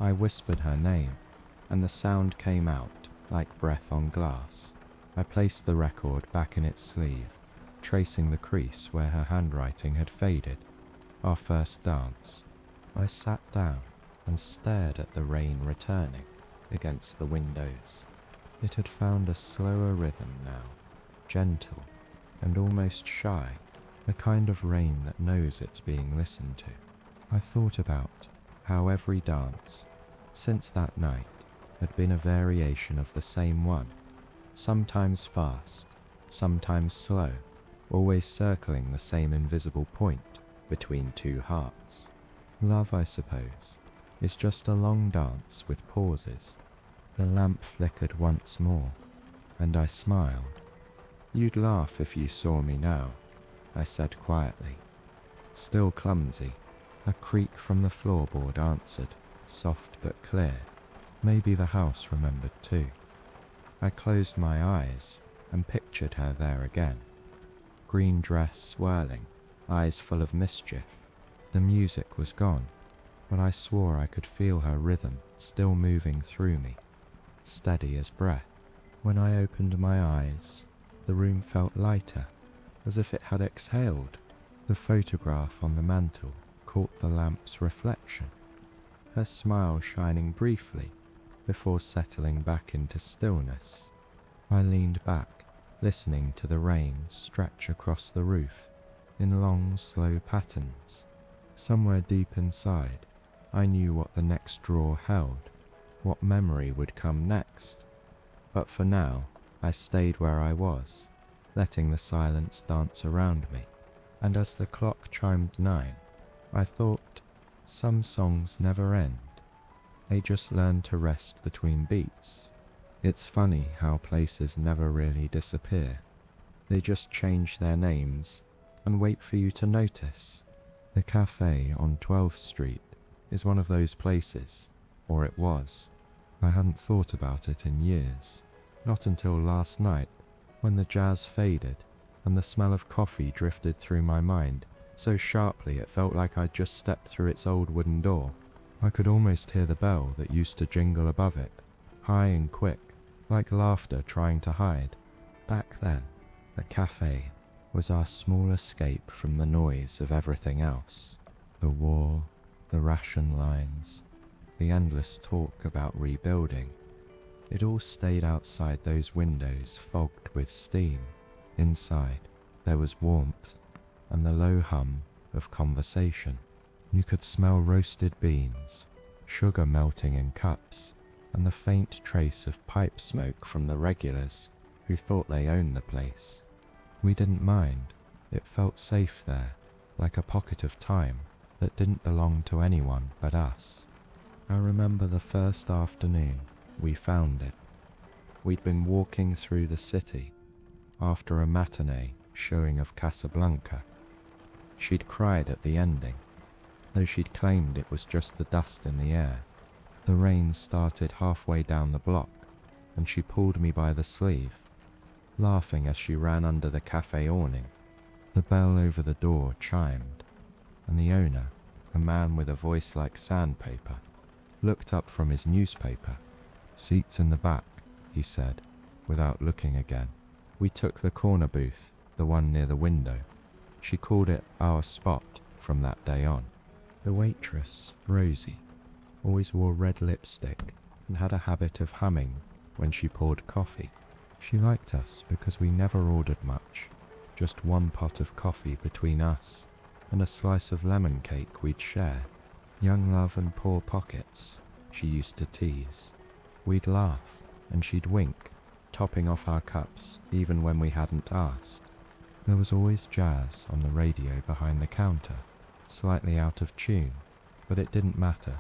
I whispered her name, and the sound came out like breath on glass. I placed the record back in its sleeve, tracing the crease where her handwriting had faded. Our first dance. I sat down and stared at the rain returning against the windows. It had found a slower rhythm now, gentle and almost shy, the kind of rain that knows it's being listened to. I thought about how every dance, since that night, had been a variation of the same one, sometimes fast, sometimes slow, always circling the same invisible point between two hearts. Love, I suppose, is just a long dance with pauses. The lamp flickered once more, and I smiled. "You'd laugh if you saw me now," I said quietly. Still clumsy, a creak from the floorboard answered, soft but clear. Maybe the house remembered too. I closed my eyes and pictured her there again. Green dress swirling, eyes full of mischief. The music was gone, but I swore I could feel her rhythm still moving through me, steady as breath. When I opened my eyes, the room felt lighter, as if it had exhaled. The photograph on the mantel caught the lamp's reflection, her smile shining briefly before settling back into stillness. I leaned back, listening to the rain stretch across the roof in long, slow patterns. Somewhere deep inside, I knew what the next drawer held, what memory would come next. But for now, I stayed where I was, letting the silence dance around me. And as the clock chimed 9, I thought, some songs never end. They just learn to rest between beats. It's funny how places never really disappear. They just change their names and wait for you to notice. The cafe on 12th Street is one of those places, or it was. I hadn't thought about it in years, not until last night, when the jazz faded and the smell of coffee drifted through my mind so sharply it felt like I'd just stepped through its old wooden door. I could almost hear the bell that used to jingle above it, high and quick, like laughter trying to hide. Back then, the cafe was our small escape from the noise of everything else. The war, the ration lines, the endless talk about rebuilding. It all stayed outside those windows fogged with steam. Inside, there was warmth and the low hum of conversation. You could smell roasted beans, sugar melting in cups, and the faint trace of pipe smoke from the regulars who thought they owned the place. We didn't mind. It felt safe there, like a pocket of time. that didn't belong to anyone but us. I remember the first afternoon we found it. We'd been walking through the city after a matinee showing of Casablanca. She'd cried at the ending, though she'd claimed it was just the dust in the air. The rain started halfway down the block, and she pulled me by the sleeve, laughing as she ran under the cafe awning. The bell over the door chimed, and the owner, a man with a voice like sandpaper, looked up from his newspaper. "Seats in the back," he said, without looking again. We took the corner booth, the one near the window. She called it our spot from that day on. The waitress, Rosie, always wore red lipstick and had a habit of humming when she poured coffee. She liked us because we never ordered much, just one pot of coffee between us and a slice of lemon cake we'd share. Young love and poor pockets, she used to tease. We'd laugh and she'd wink, topping off our cups even when we hadn't asked. There was always jazz on the radio behind the counter, slightly out of tune, but it didn't matter.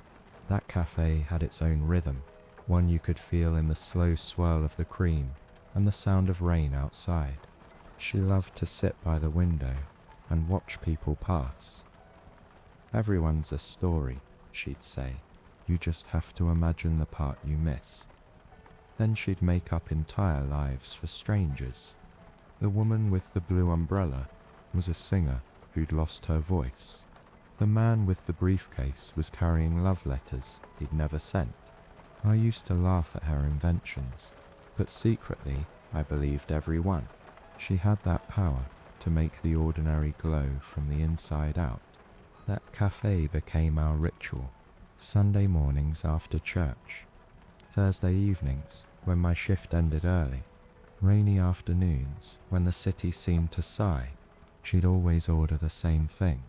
That cafe had its own rhythm, one you could feel in the slow swirl of the cream and the sound of rain outside. She loved to sit by the window and watch people pass. "Everyone's a story," she'd say. "You just have to imagine the part you missed." Then she'd make up entire lives for strangers. The woman with the blue umbrella was a singer who'd lost her voice. The man with the briefcase was carrying love letters he'd never sent. I used to laugh at her inventions, but secretly I believed every one. She had that power to make the ordinary glow from the inside out. That cafe became our ritual. Sunday mornings after church, Thursday evenings when my shift ended early, rainy afternoons when the city seemed to sigh. She'd always order the same thing: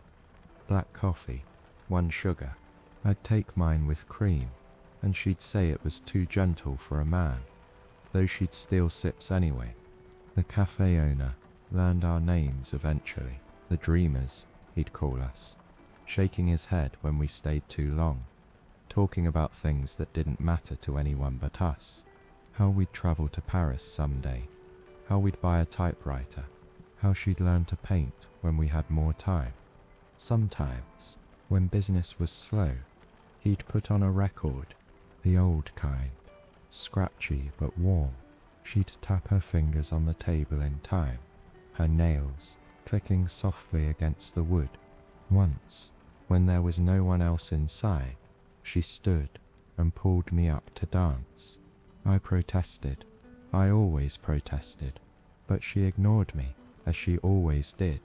black coffee, 1 sugar. I'd take mine with cream, and she'd say it was too gentle for a man, though she'd steal sips anyway. The cafe owner learned our names eventually, the dreamers, he'd call us, shaking his head when we stayed too long, talking about things that didn't matter to anyone but us. How we'd travel to Paris someday, how we'd buy a typewriter, how she'd learn to paint when we had more time. Sometimes, when business was slow, he'd put on a record, the old kind, scratchy but warm. She'd tap her fingers on the table in time, her nails clicking softly against the wood. Once, when there was no one else inside, she stood and pulled me up to dance. I protested. I always protested, but she ignored me, as she always did.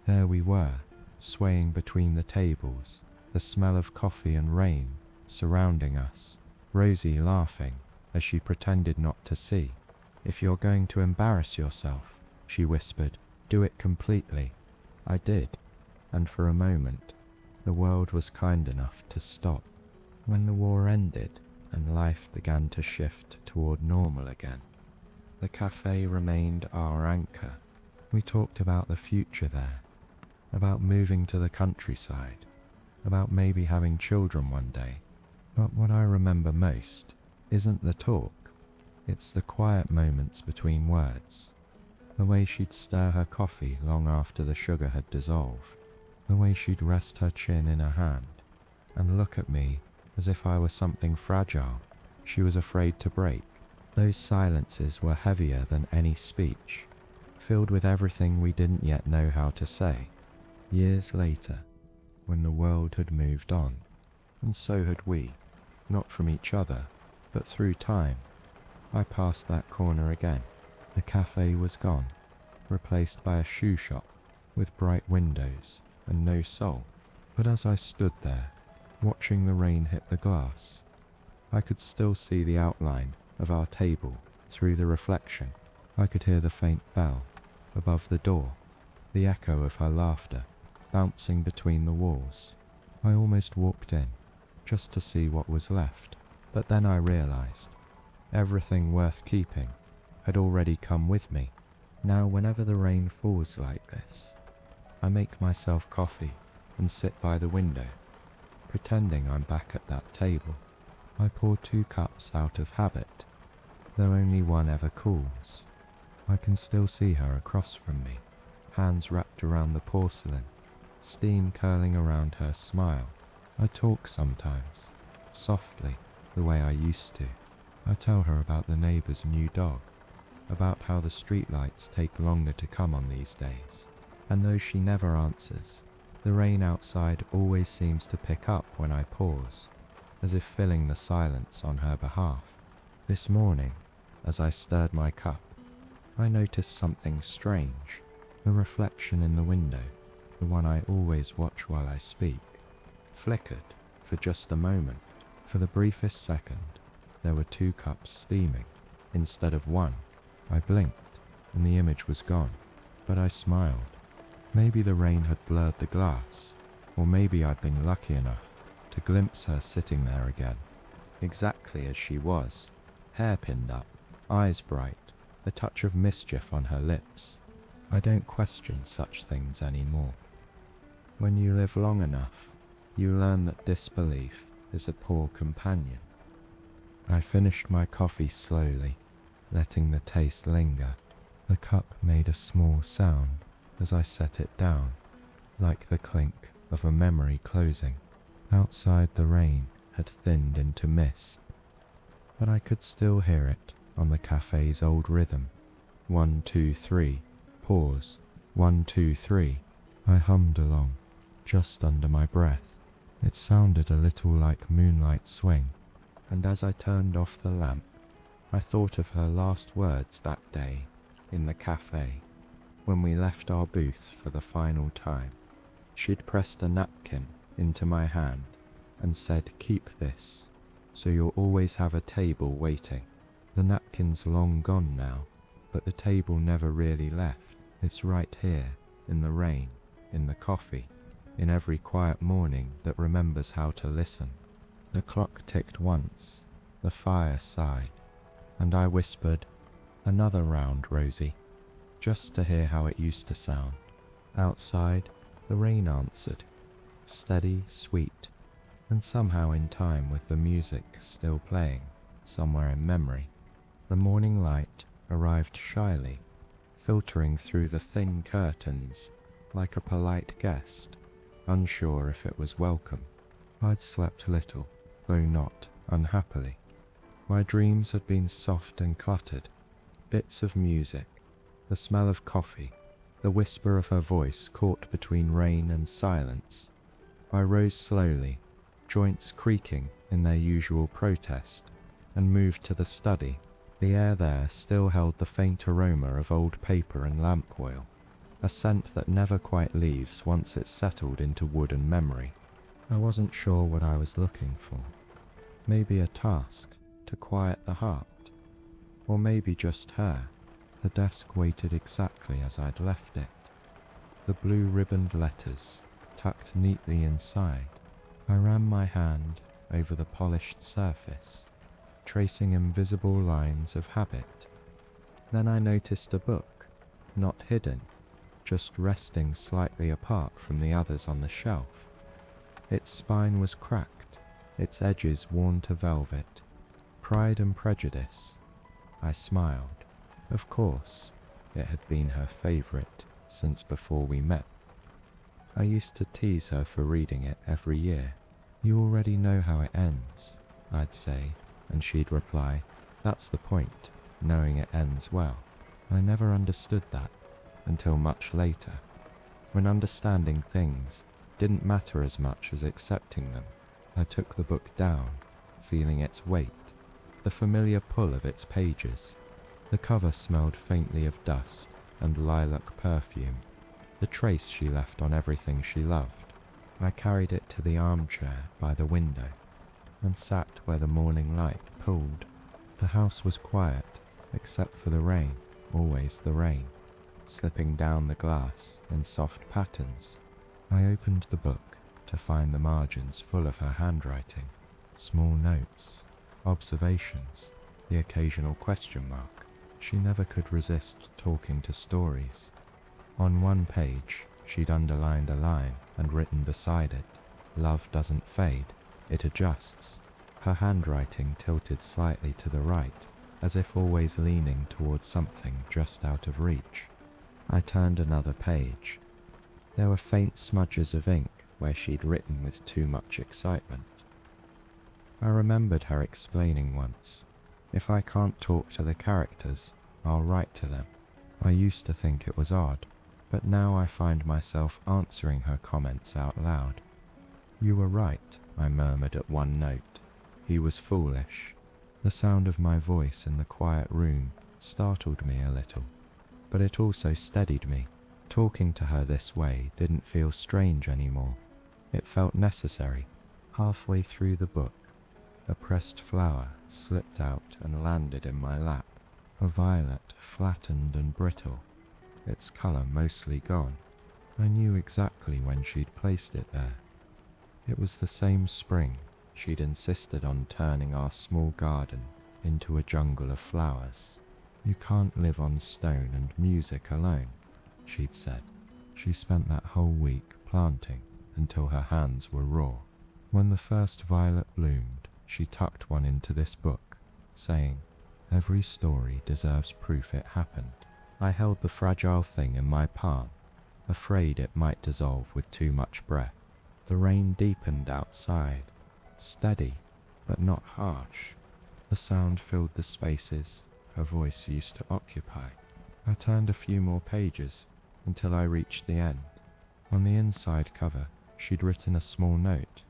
There we were, swaying between the tables, the smell of coffee and rain surrounding us, Rosie laughing as she pretended not to see. "If you're going to embarrass yourself," she whispered, "do it completely." I did, and for a moment, the world was kind enough to stop. When the war ended and life began to shift toward normal again, the cafe remained our anchor. We talked about the future there, about moving to the countryside, about maybe having children one day. But what I remember most isn't the talk, it's the quiet moments between words. The way she'd stir her coffee long after the sugar had dissolved, the way she'd rest her chin in her hand and look at me as if I was something fragile she was afraid to break. Those silences were heavier than any speech, filled with everything we didn't yet know how to say. Years later, when the world had moved on, and so had we, not from each other, but through time, I passed that corner again. The cafe was gone, replaced by a shoe shop with bright windows and no soul. But as I stood there, watching the rain hit the glass, I could still see the outline of our table through the reflection. I could hear the faint bell above the door, the echo of her laughter bouncing between the walls. I almost walked in, just to see what was left, but then I realized everything worth keeping had already come with me. Now whenever the rain falls like this, I make myself coffee and sit by the window, pretending I'm back at that table. I pour 2 cups out of habit, though only one ever cools. I can still see her across from me, hands wrapped around the porcelain, steam curling around her smile. I talk sometimes, softly, the way I used to. I tell her about the neighbour's new dog, about how the streetlights take longer to come on these days. And though she never answers, the rain outside always seems to pick up when I pause, as if filling the silence on her behalf. This morning, as I stirred my cup, I noticed something strange. The reflection in the window, the one I always watch while I speak, flickered for just a moment. For the briefest second, there were 2 cups steaming instead of 1. I blinked, and the image was gone, but I smiled. Maybe the rain had blurred the glass, or maybe I'd been lucky enough to glimpse her sitting there again, exactly as she was, hair pinned up, eyes bright, a touch of mischief on her lips. I don't question such things anymore. When you live long enough, you learn that disbelief is a poor companion. I finished my coffee slowly, letting the taste linger. The cup made a small sound as I set it down, like the clink of a memory closing. Outside, the rain had thinned into mist, but I could still hear it on the cafe's old rhythm. 1, 2, 3, pause. 1, 2, 3. I hummed along, just under my breath. It sounded a little like Moonlight Swing, and as I turned off the lamp, I thought of her last words that day in the cafe, when we left our booth for the final time. She'd pressed a napkin into my hand and said, "Keep this, so you'll always have a table waiting." The napkin's long gone now, but the table never really left. It's right here, in the rain, in the coffee, in every quiet morning that remembers how to listen. The clock ticked once, the fire sighed, and I whispered, "Another round, Rosie," just to hear how it used to sound. Outside, the rain answered, steady, sweet, and somehow in time with the music still playing somewhere in memory. The morning light arrived shyly, filtering through the thin curtains like a polite guest, unsure if it was welcome. I'd slept little, though not unhappily. My dreams had been soft and cluttered, bits of music, the smell of coffee, the whisper of her voice caught between rain and silence. I rose slowly, joints creaking in their usual protest, and moved to the study. The air there still held the faint aroma of old paper and lamp oil, a scent that never quite leaves once it's settled into wood and memory. I wasn't sure what I was looking for. Maybe a task to quiet the heart, or maybe just her. The desk waited exactly as I'd left it, the blue ribboned letters tucked neatly inside. I ran my hand over the polished surface, tracing invisible lines of habit. Then I noticed a book, not hidden, just resting slightly apart from the others on the shelf. Its spine was cracked, its edges worn to velvet. Pride and Prejudice. I smiled. Of course, it had been her favourite since before we met. I used to tease her for reading it every year. "You already know how it ends," I'd say, and she'd reply, "That's the point, knowing it ends well." I never understood that until much later, when understanding things didn't matter as much as accepting them. I took the book down, feeling its weight, the familiar pull of its pages. The cover smelled faintly of dust and lilac perfume, the trace she left on everything she loved. I carried it to the armchair by the window and sat where the morning light pulled. The house was quiet, except for the rain, always the rain, slipping down the glass in soft patterns. I opened the book to find the margins full of her handwriting, small notes, observations, the occasional question mark. She never could resist talking to stories. On one page, She'd underlined a line and written beside it, "Love doesn't fade, it adjusts." Her handwriting tilted slightly to the right, as if always leaning towards something just out of reach. I turned another page. There were faint smudges of ink where she'd written with too much excitement. I remembered her explaining once, "If I can't talk to the characters, I'll write to them." I used to think it was odd, but now I find myself answering her comments out loud. "You were right," I murmured at one note. "He was foolish." The sound of my voice in the quiet room startled me a little, but it also steadied me. Talking to her this way didn't feel strange anymore. It felt necessary. Halfway through the book, a pressed flower slipped out and landed in my lap. A violet, flattened and brittle, its colour mostly gone. I knew exactly when she'd placed it there. It was the same spring she'd insisted on turning our small garden into a jungle of flowers. "You can't live on stone and music alone," she'd said. She spent that whole week planting until her hands were raw. When the first violet bloomed, she tucked one into this book, saying, "Every story deserves proof it happened." I held the fragile thing in my palm, afraid it might dissolve with too much breath. The rain deepened outside, steady, but not harsh. The sound filled the spaces her voice used to occupy. I turned a few more pages until I reached the end. On the inside cover, she'd written a small note,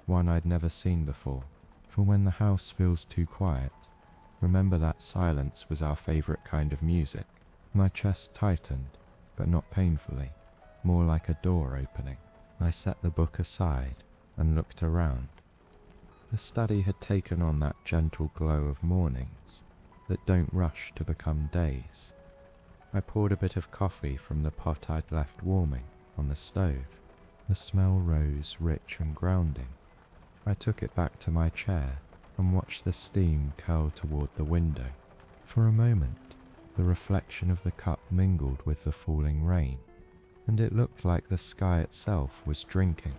one I'd never seen before. "For when the house feels too quiet, remember that silence was our favorite kind of music." My chest tightened, but not painfully, more like a door opening. I set the book aside and looked around. The study had taken on that gentle glow of mornings that don't rush to become days. I poured a bit of coffee from the pot I'd left warming on the stove. The smell rose rich and grounding. I took it back to my chair and watched the steam curl toward the window. For a moment, the reflection of the cup mingled with the falling rain, and it looked like the sky itself was drinking.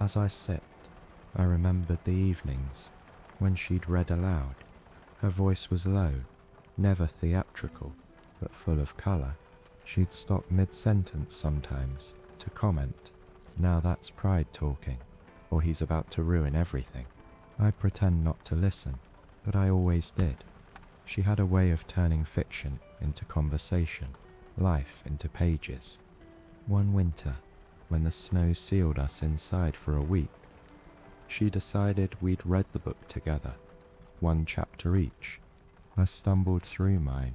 As I sipped, I remembered the evenings when she'd read aloud. Her voice was low, never theatrical, but full of colour. She'd stop mid-sentence sometimes to comment, "Now that's pride talking," or "He's about to ruin everything." I'd pretend not to listen, but I always did. She had a way of turning fiction into conversation, life into pages. One winter, when the snow sealed us inside for a week, she decided we'd read the book together, one chapter each. I stumbled through mine,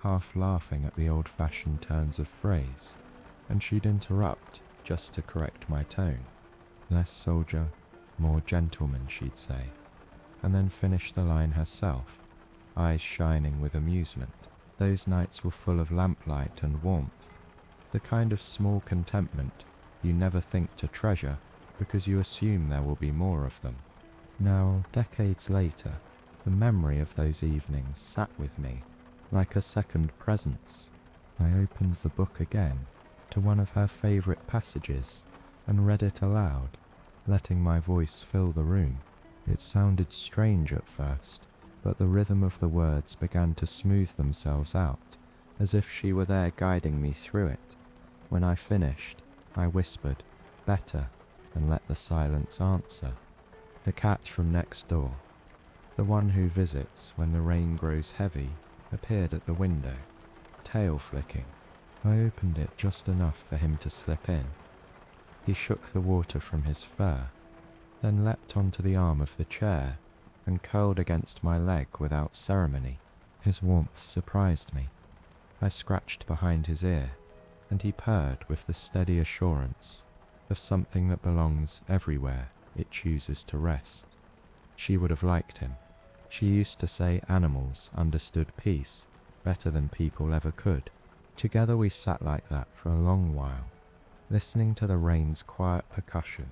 half laughing at the old-fashioned turns of phrase, and she'd interrupt just to correct my tone. "Less soldier, more gentleman," she'd say, and then finish the line herself, eyes shining with amusement. Those nights were full of lamplight and warmth, the kind of small contentment you never think to treasure because you assume there will be more of them. Now, decades later, the memory of those evenings sat with me like a second presence. I opened the book again to one of her favourite passages and read it aloud, letting my voice fill the room. It sounded strange at first, but the rhythm of the words began to smooth themselves out, as if she were there guiding me through it. When I finished, I whispered, "Better," and let the silence answer. The cat from next door, the one who visits when the rain grows heavy, appeared at the window, tail flicking. I opened it just enough for him to slip in. He shook the water from his fur, then leapt onto the arm of the chair and curled against my leg without ceremony. His warmth surprised me. I scratched behind his ear, and he purred with the steady assurance of something that belongs everywhere it chooses to rest. She would have liked him. She used to say animals understood peace better than people ever could. Together we sat like that for a long while, listening to the rain's quiet percussion.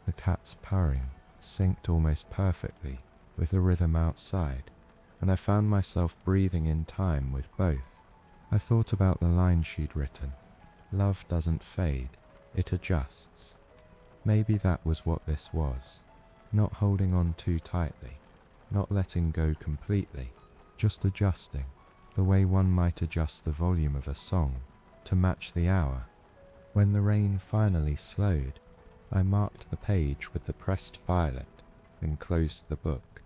The cat's purring synced almost perfectly with the rhythm outside, and I found myself breathing in time with both. I thought about the line she'd written, "Love doesn't fade, It adjusts. Maybe that was what this was. Not holding on too tightly, not letting go completely, just adjusting, the way one might adjust the volume of a song to match the hour. When the rain finally slowed, I marked the page with the pressed violet and closed the book.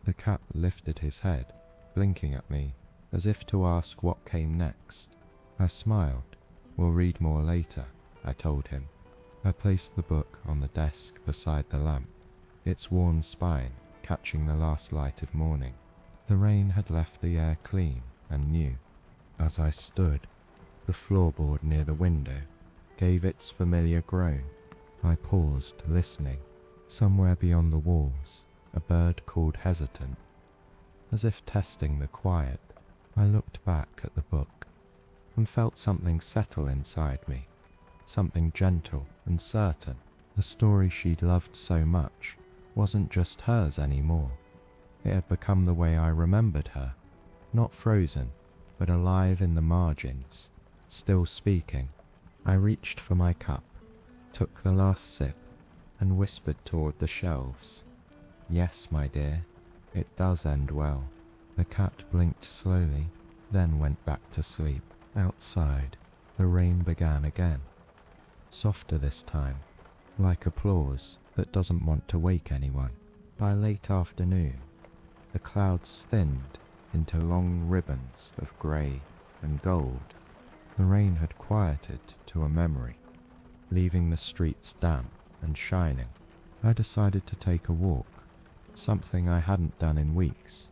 The cat lifted his head, blinking at me, as if to ask what came next. I smiled. We'll read more later, I told him. I placed the book on the desk beside the lamp, its worn spine catching the last light of morning. The rain had left the air clean and new. As I stood, the floorboard near the window gave its familiar groan. I paused, listening. Somewhere beyond the walls, a bird called hesitant. As if testing the quiet, I looked back at the book and felt something settle inside me, something gentle and certain. The story she'd loved so much wasn't just hers anymore. It had become the way I remembered her, not frozen, but alive in the margins, still speaking. I reached for my cup, took the last sip, and whispered toward the shelves. Yes, my dear, it does end well. The cat blinked slowly, then went back to sleep. Outside, the rain began again. Softer this time, like applause that doesn't want to wake anyone. By late afternoon, the clouds thinned into long ribbons of grey and gold. The rain had quieted to a memory, leaving the streets damp and shining. I decided to take a walk, something I hadn't done in weeks.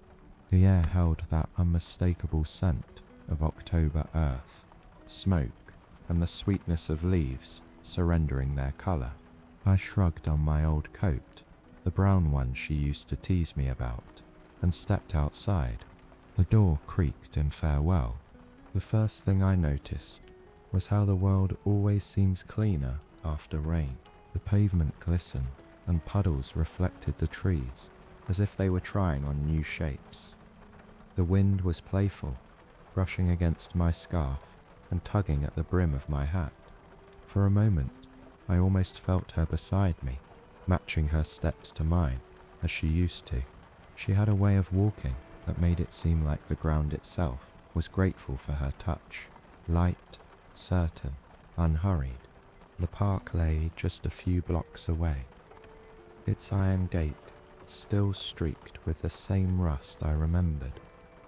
The air held that unmistakable scent of October earth, smoke, and the sweetness of leaves surrendering their colour. I shrugged on my old coat, the brown one she used to tease me about, and stepped outside. The door creaked in farewell. The first thing I noticed was how the world always seems cleaner after rain. The pavement glistened, and puddles reflected the trees as if they were trying on new shapes. The wind was playful, brushing against my scarf and tugging at the brim of my hat. For a moment, I almost felt her beside me, matching her steps to mine, as she used to. She had a way of walking that made it seem like the ground itself was grateful for her touch, light, certain, unhurried. The park lay just a few blocks away, its iron gate still streaked with the same rust I remembered.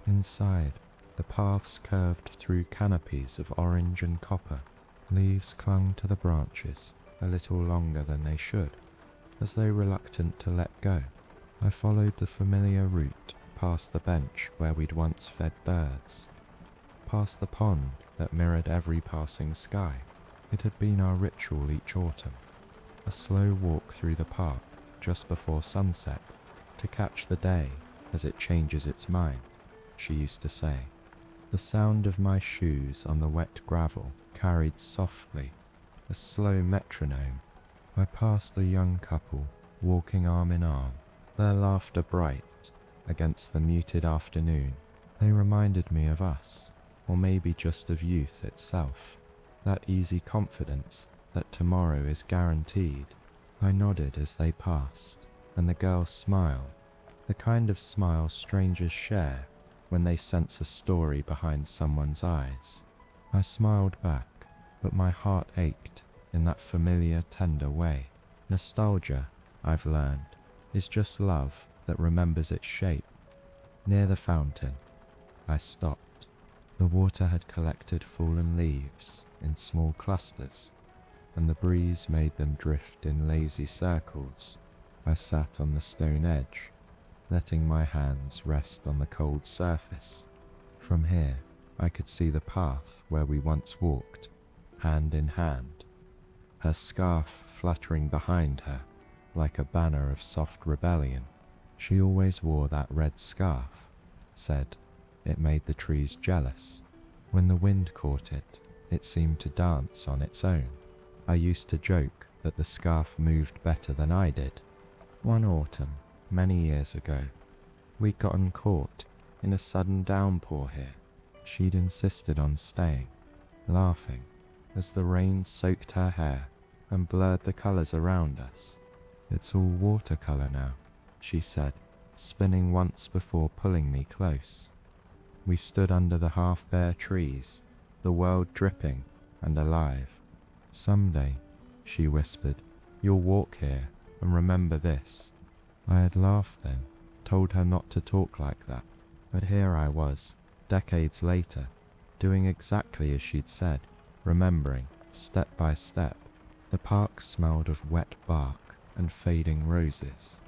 Inside, the paths curved through canopies of orange and copper. Leaves clung to the branches a little longer than they should, as though reluctant to let go. I followed the familiar route past the bench where we'd once fed birds, past the pond that mirrored every passing sky. It had been our ritual each autumn, a slow walk through the park just before sunset to catch the day as it changes its mind, she used to say. The sound of my shoes on the wet gravel carried softly, a slow metronome. I passed a young couple walking arm in arm, their laughter bright against the muted afternoon. They reminded me of us, or maybe just of youth itself, that easy confidence that tomorrow is guaranteed. I nodded as they passed, and the girl smiled, the kind of smile strangers share when they sense a story behind someone's eyes. I smiled back, but my heart ached in that familiar, tender way. Nostalgia, I've learned, is just love that remembers its shape. Near the fountain, I stopped. The water had collected fallen leaves in small clusters, and the breeze made them drift in lazy circles. I sat on the stone edge, letting my hands rest on the cold surface. From here, I could see the path where we once walked, hand in hand, her scarf fluttering behind her like a banner of soft rebellion. She always wore that red scarf, said it made the trees jealous. When the wind caught it, it seemed to dance on its own. I used to joke that the scarf moved better than I did. One autumn, many years ago, we'd gotten caught in a sudden downpour here. She'd insisted on staying, laughing as the rain soaked her hair and blurred the colours around us. "It's all watercolour now," she said, spinning once before pulling me close. We stood under the half-bare trees, the world dripping and alive. "Someday," she whispered, "you'll walk here and remember this." I had laughed then, told her not to talk like that, but here I was, decades later, doing exactly as she'd said, remembering, step by step. The park smelled of wet bark and fading roses.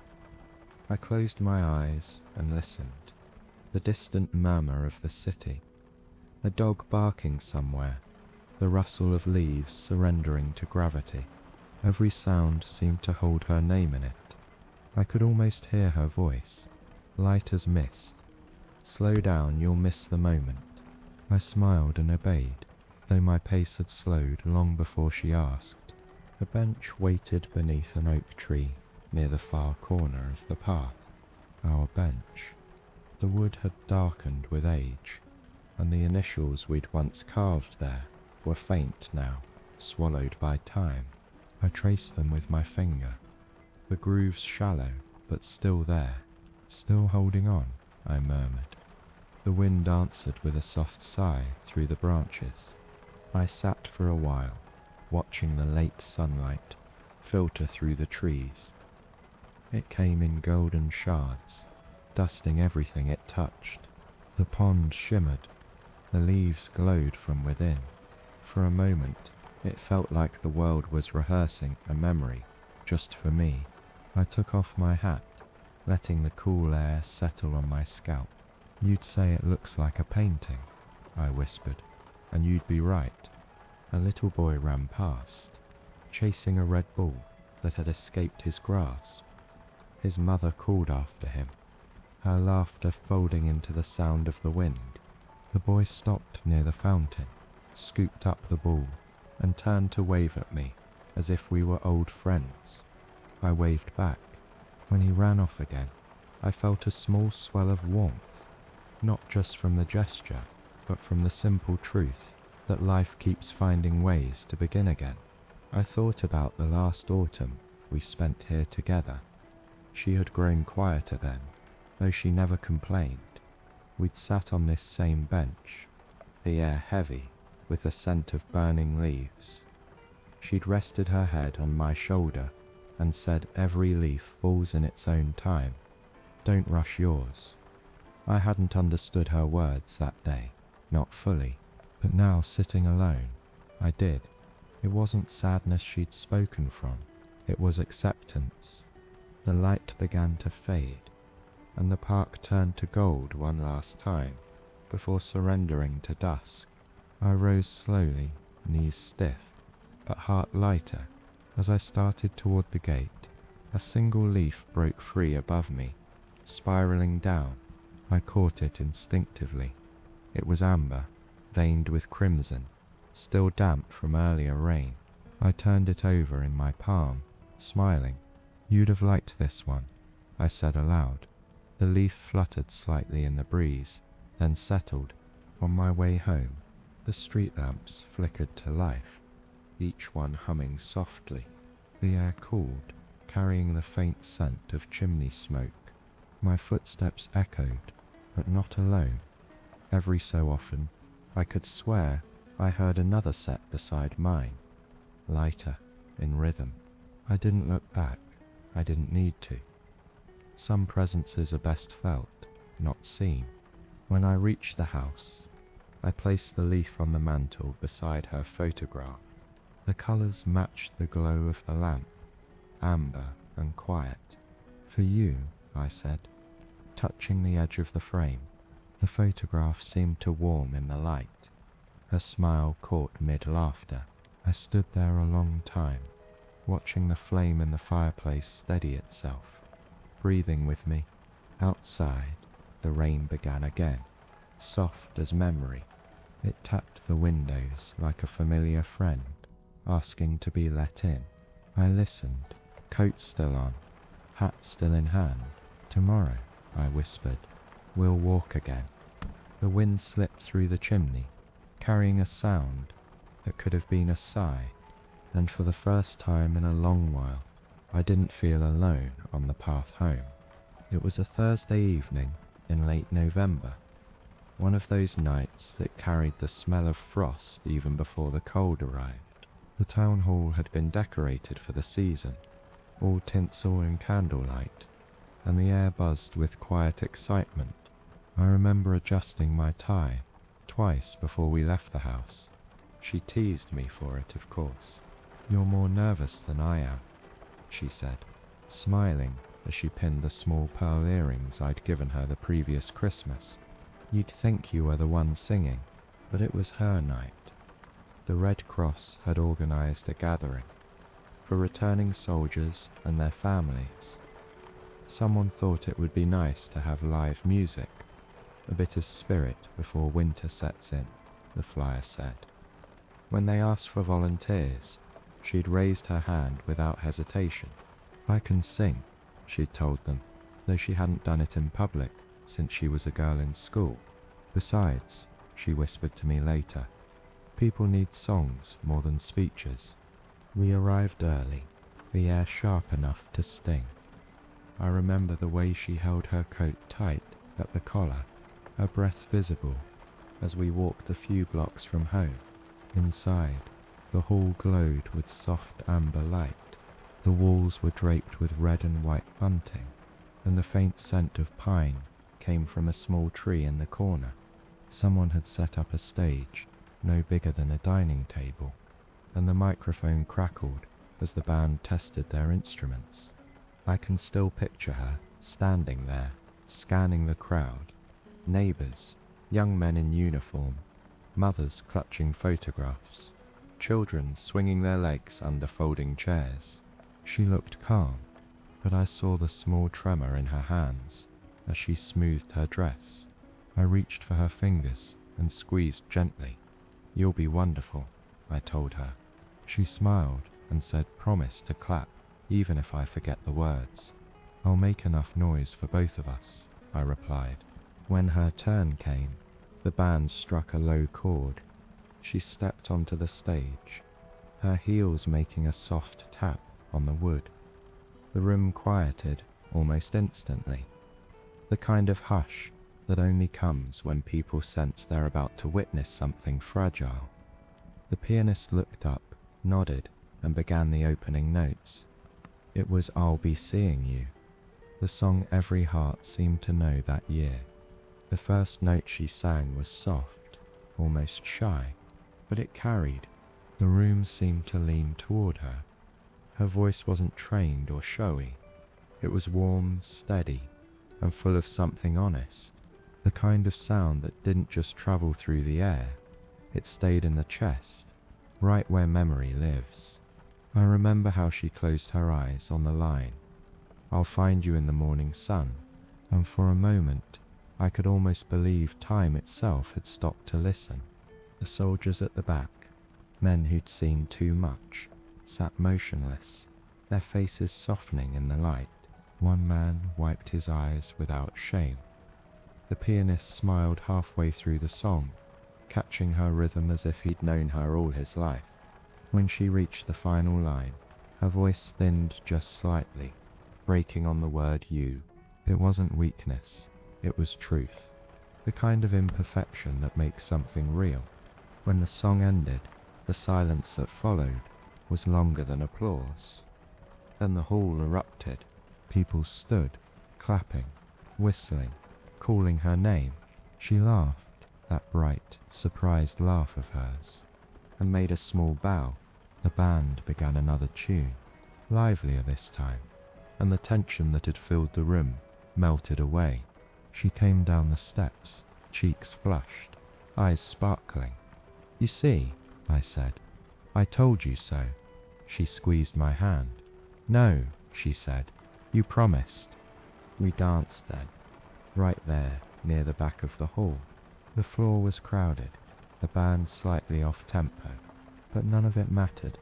I closed my eyes and listened. The distant murmur of the city, a dog barking somewhere, the rustle of leaves surrendering to gravity. Every sound seemed to hold her name in it. I could almost hear her voice, light as mist. "Slow down, you'll miss the moment." I smiled and obeyed, though my pace had slowed long before she asked. A bench waited beneath an oak tree near the far corner of the path. Our bench. The wood had darkened with age, and the initials we'd once carved there were faint now, swallowed by time. I traced them with my finger. The grooves shallow, but still there. "Still holding on," I murmured. The wind answered with a soft sigh through the branches. I sat for a while, watching the late sunlight filter through the trees. It came in golden shards, dusting everything it touched. The pond shimmered. The leaves glowed from within. For a moment, it felt like the world was rehearsing a memory just for me. I took off my hat, letting the cool air settle on my scalp. "You'd say it looks like a painting," I whispered, "and you'd be right." A little boy ran past, chasing a red ball that had escaped his grasp. His mother called after him, her laughter folding into the sound of the wind. The boy stopped near the fountain, scooped up the ball, and turned to wave at me as if we were old friends. I waved back. When he ran off again, I felt a small swell of warmth, not just from the gesture, but from the simple truth that life keeps finding ways to begin again. I thought about the last autumn we spent here together. She had grown quieter then, though she never complained. We'd sat on this same bench, the air heavy with the scent of burning leaves. She'd rested her head on my shoulder and said every leaf falls in its own time. Don't rush yours. I hadn't understood her words that day, not fully, but now sitting alone, I did. It wasn't sadness she'd spoken from, it was acceptance. The light began to fade, and the park turned to gold one last time, before surrendering to dusk. I rose slowly, knees stiff, but heart lighter. As I started toward the gate, a single leaf broke free above me, spiraling down. I caught it instinctively. It was amber, veined with crimson, still damp from earlier rain. I turned it over in my palm, smiling. "You'd have liked this one," I said aloud. The leaf fluttered slightly in the breeze, then settled. On my way home, the street lamps flickered to life, each one humming softly. The air cooled, carrying the faint scent of chimney smoke. My footsteps echoed, but not alone. Every so often, I could swear I heard another set beside mine, lighter, in rhythm. I didn't look back. I didn't need to. Some presences are best felt, not seen. When I reached the house, I placed the leaf on the mantel beside her photograph. The colours matched the glow of the lamp, amber and quiet. "For you," I said, touching the edge of the frame. The photograph seemed to warm in the light. Her smile caught mid-laughter. I stood there a long time, watching the flame in the fireplace steady itself, breathing with me. Outside, the rain began again, soft as memory. It tapped the windows like a familiar friend, asking to be let in. I listened, coat still on, hat still in hand. "Tomorrow," I whispered, "we'll walk again." The wind slipped through the chimney, carrying a sound that could have been a sigh. and for the first time in a long while, I didn't feel alone on the path home. It was a Thursday evening in late November, one of those nights that carried the smell of frost even before the cold arrived. The town hall had been decorated for the season, all tinsel and candlelight, and the air buzzed with quiet excitement. I remember adjusting my tie twice before we left the house. She teased me for it, of course. "You're more nervous than I am," she said, smiling as she pinned the small pearl earrings I'd given her the previous Christmas. "You'd think you were the one singing, but it was her night." The Red Cross had organized a gathering for returning soldiers and their families. Someone thought it would be nice to have live music, a bit of spirit before winter sets in, the flyer said. When they asked for volunteers, she'd raised her hand without hesitation. "I can sing," she'd told them, though she hadn't done it in public since she was a girl in school. "Besides," she whispered to me later, "people need songs more than speeches." We arrived early, the air sharp enough to sting. I remember the way she held her coat tight at the collar, her breath visible, as we walked a few blocks from home. Inside, the hall glowed with soft amber light. The walls were draped with red and white bunting, and the faint scent of pine came from a small tree in the corner. Someone had set up a stage, no bigger than a dining table, and the microphone crackled as the band tested their instruments. I can still picture her standing there, scanning the crowd. Neighbors, young men in uniform, mothers clutching photographs, children swinging their legs under folding chairs. She looked calm, but I saw the small tremor in her hands as she smoothed her dress. I reached for her fingers and squeezed gently. "You'll be wonderful," I told her. She smiled and said, "Promise to clap, even if I forget the words." "I'll make enough noise for both of us," I replied. When her turn came, the band struck a low chord. She stepped onto the stage, her heels making a soft tap on the wood. The room quieted almost instantly, the kind of hush that only comes when people sense they're about to witness something fragile. The pianist looked up, nodded, and began the opening notes. It was "I'll Be Seeing You," the song every heart seemed to know that year. The first note she sang was soft, almost shy, but it carried. The room seemed to lean toward her. Her voice wasn't trained or showy. It was warm, steady, and full of something honest. The kind of sound that didn't just travel through the air, it stayed in the chest, right where memory lives. I remember how she closed her eyes on the line, "I'll find you in the morning sun," and for a moment, I could almost believe time itself had stopped to listen. The soldiers at the back, men who'd seen too much, sat motionless, their faces softening in the light. One man wiped his eyes without shame. The pianist smiled halfway through the song, catching her rhythm as if he'd known her all his life. When she reached the final line, her voice thinned just slightly, breaking on the word "you." It wasn't weakness, it was truth, the kind of imperfection that makes something real. When the song ended, the silence that followed was longer than applause. Then the hall erupted. People stood, clapping, whistling, calling her name. She laughed, that bright, surprised laugh of hers, and made a small bow. The band began another tune, livelier this time, and the tension that had filled the room melted away. She came down the steps, cheeks flushed, eyes sparkling. "You see," I said, "I told you so." She squeezed my hand. "No," she said, "you promised." We danced then, right there near the back of the hall. The floor was crowded, the band slightly off tempo, but none of it mattered.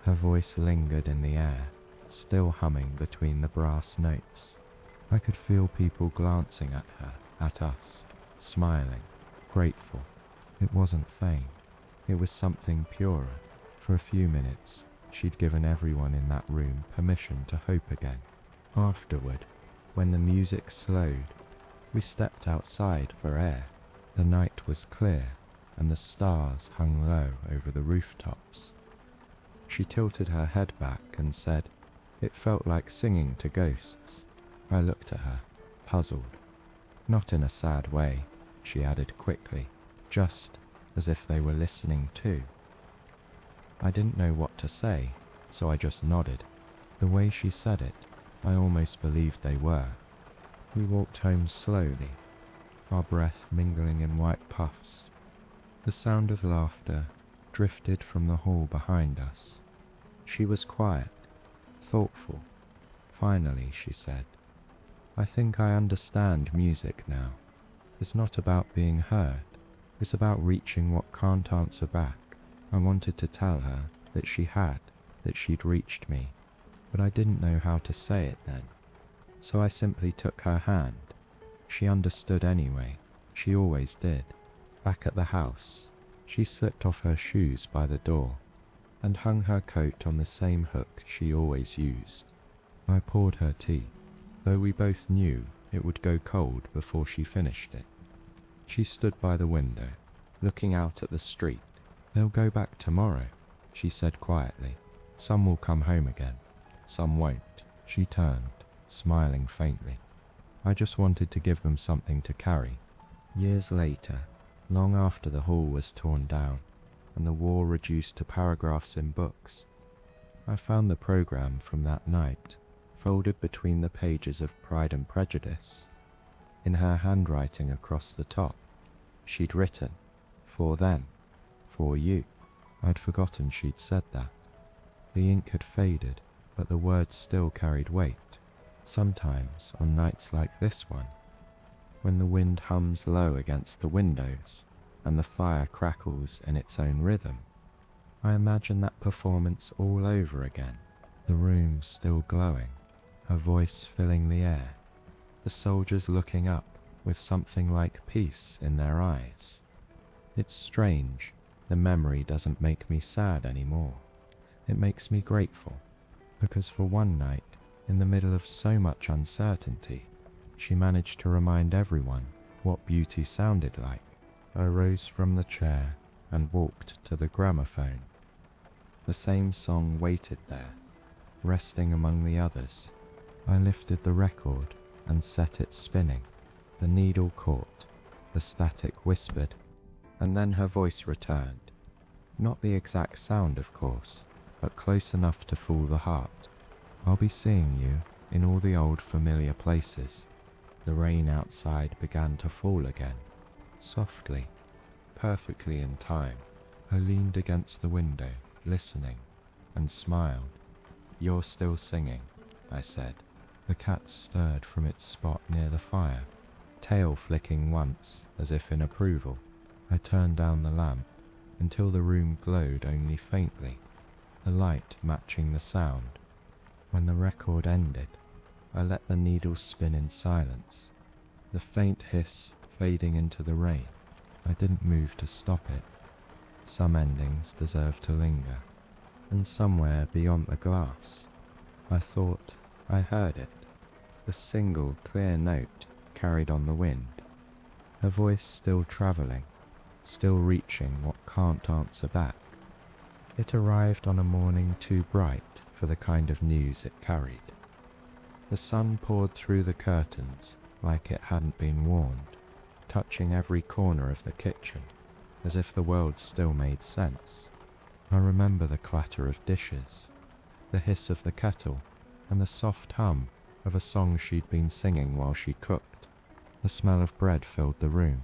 Her voice lingered in the air, still humming between the brass notes. I could feel people glancing at her, at us, smiling, grateful. It wasn't fame, it was something purer. For a few minutes, She'd given everyone in that room permission to hope again. Afterward, when the music slowed, we stepped outside for air. The night was clear, and the stars hung low over the rooftops. She tilted her head back and said, "It felt like singing to ghosts." I looked at her, puzzled. "Not in a sad way," she added quickly, "just as if they were listening too." I didn't know what to say, so I just nodded. The way she said it, I almost believed they were. We walked home slowly, our breath mingling in white puffs. The sound of laughter drifted from the hall behind us. She was quiet, thoughtful. Finally, she said, "I think I understand music now. It's not about being heard. It's about reaching what can't answer back." I wanted to tell her that she had, that she'd reached me, but I didn't know how to say it then. So I simply took her hand. She understood anyway. She always did. Back at the house, she slipped off her shoes by the door and hung her coat on the same hook she always used. I poured her tea, though we both knew it would go cold before she finished it. She stood by the window, looking out at the street. "They'll go back tomorrow," she said quietly. "Some will come home again, some won't." She turned, smiling faintly. I just wanted to give them something to carry. Years later, long after the hall was torn down and the war reduced to paragraphs in books, I found the program from that night folded between the pages of Pride and Prejudice. In her handwriting across the top, she'd written, "For them, for you." I'd forgotten she'd said that. The ink had faded, but the words still carried weight. Sometimes, on nights like this one, when the wind hums low against the windows and the fire crackles in its own rhythm, I imagine that performance all over again, the room still glowing, her voice filling the air, the soldiers looking up with something like peace in their eyes. It's strange, the memory doesn't make me sad anymore. It makes me grateful, because for one night, in the middle of so much uncertainty, she managed to remind everyone what beauty sounded like. I rose from the chair and walked to the gramophone. The same song waited there, resting among the others. I lifted the record and set it spinning. The needle caught, the static whispered, and then her voice returned. Not the exact sound, of course, but close enough to fool the heart. "I'll be seeing you in all the old familiar places." The rain outside began to fall again, softly, perfectly in time. I leaned against the window, listening, and smiled. "You're still singing," I said. The cat stirred from its spot near the fire, tail flicking once as if in approval. I turned down the lamp until the room glowed only faintly, the light matching the sound. When the record ended, I let the needle spin in silence, the faint hiss fading into the rain. I didn't move to stop it. Some endings deserve to linger, and somewhere beyond the glass, I thought I heard it, the single clear note carried on the wind, her voice still travelling, still reaching what can't answer back. It arrived on a morning too bright for the kind of news it carried. The sun poured through the curtains like it hadn't been warned, touching every corner of the kitchen, as if the world still made sense. I remember the clatter of dishes, the hiss of the kettle, and the soft hum of a song she'd been singing while she cooked. The smell of bread filled the room.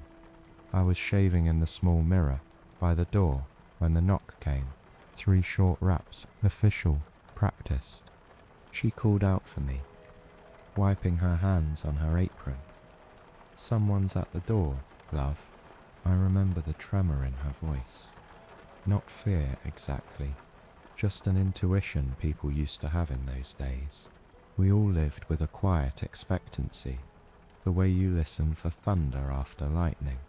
I was shaving in the small mirror by the door when the knock came. 3 short raps, official, practiced. She called out for me, wiping her hands on her apron. "Someone's at the door, love." I remember the tremor in her voice. Not fear exactly, just an intuition people used to have in those days. We all lived with a quiet expectancy, the way you listen for thunder after lightning.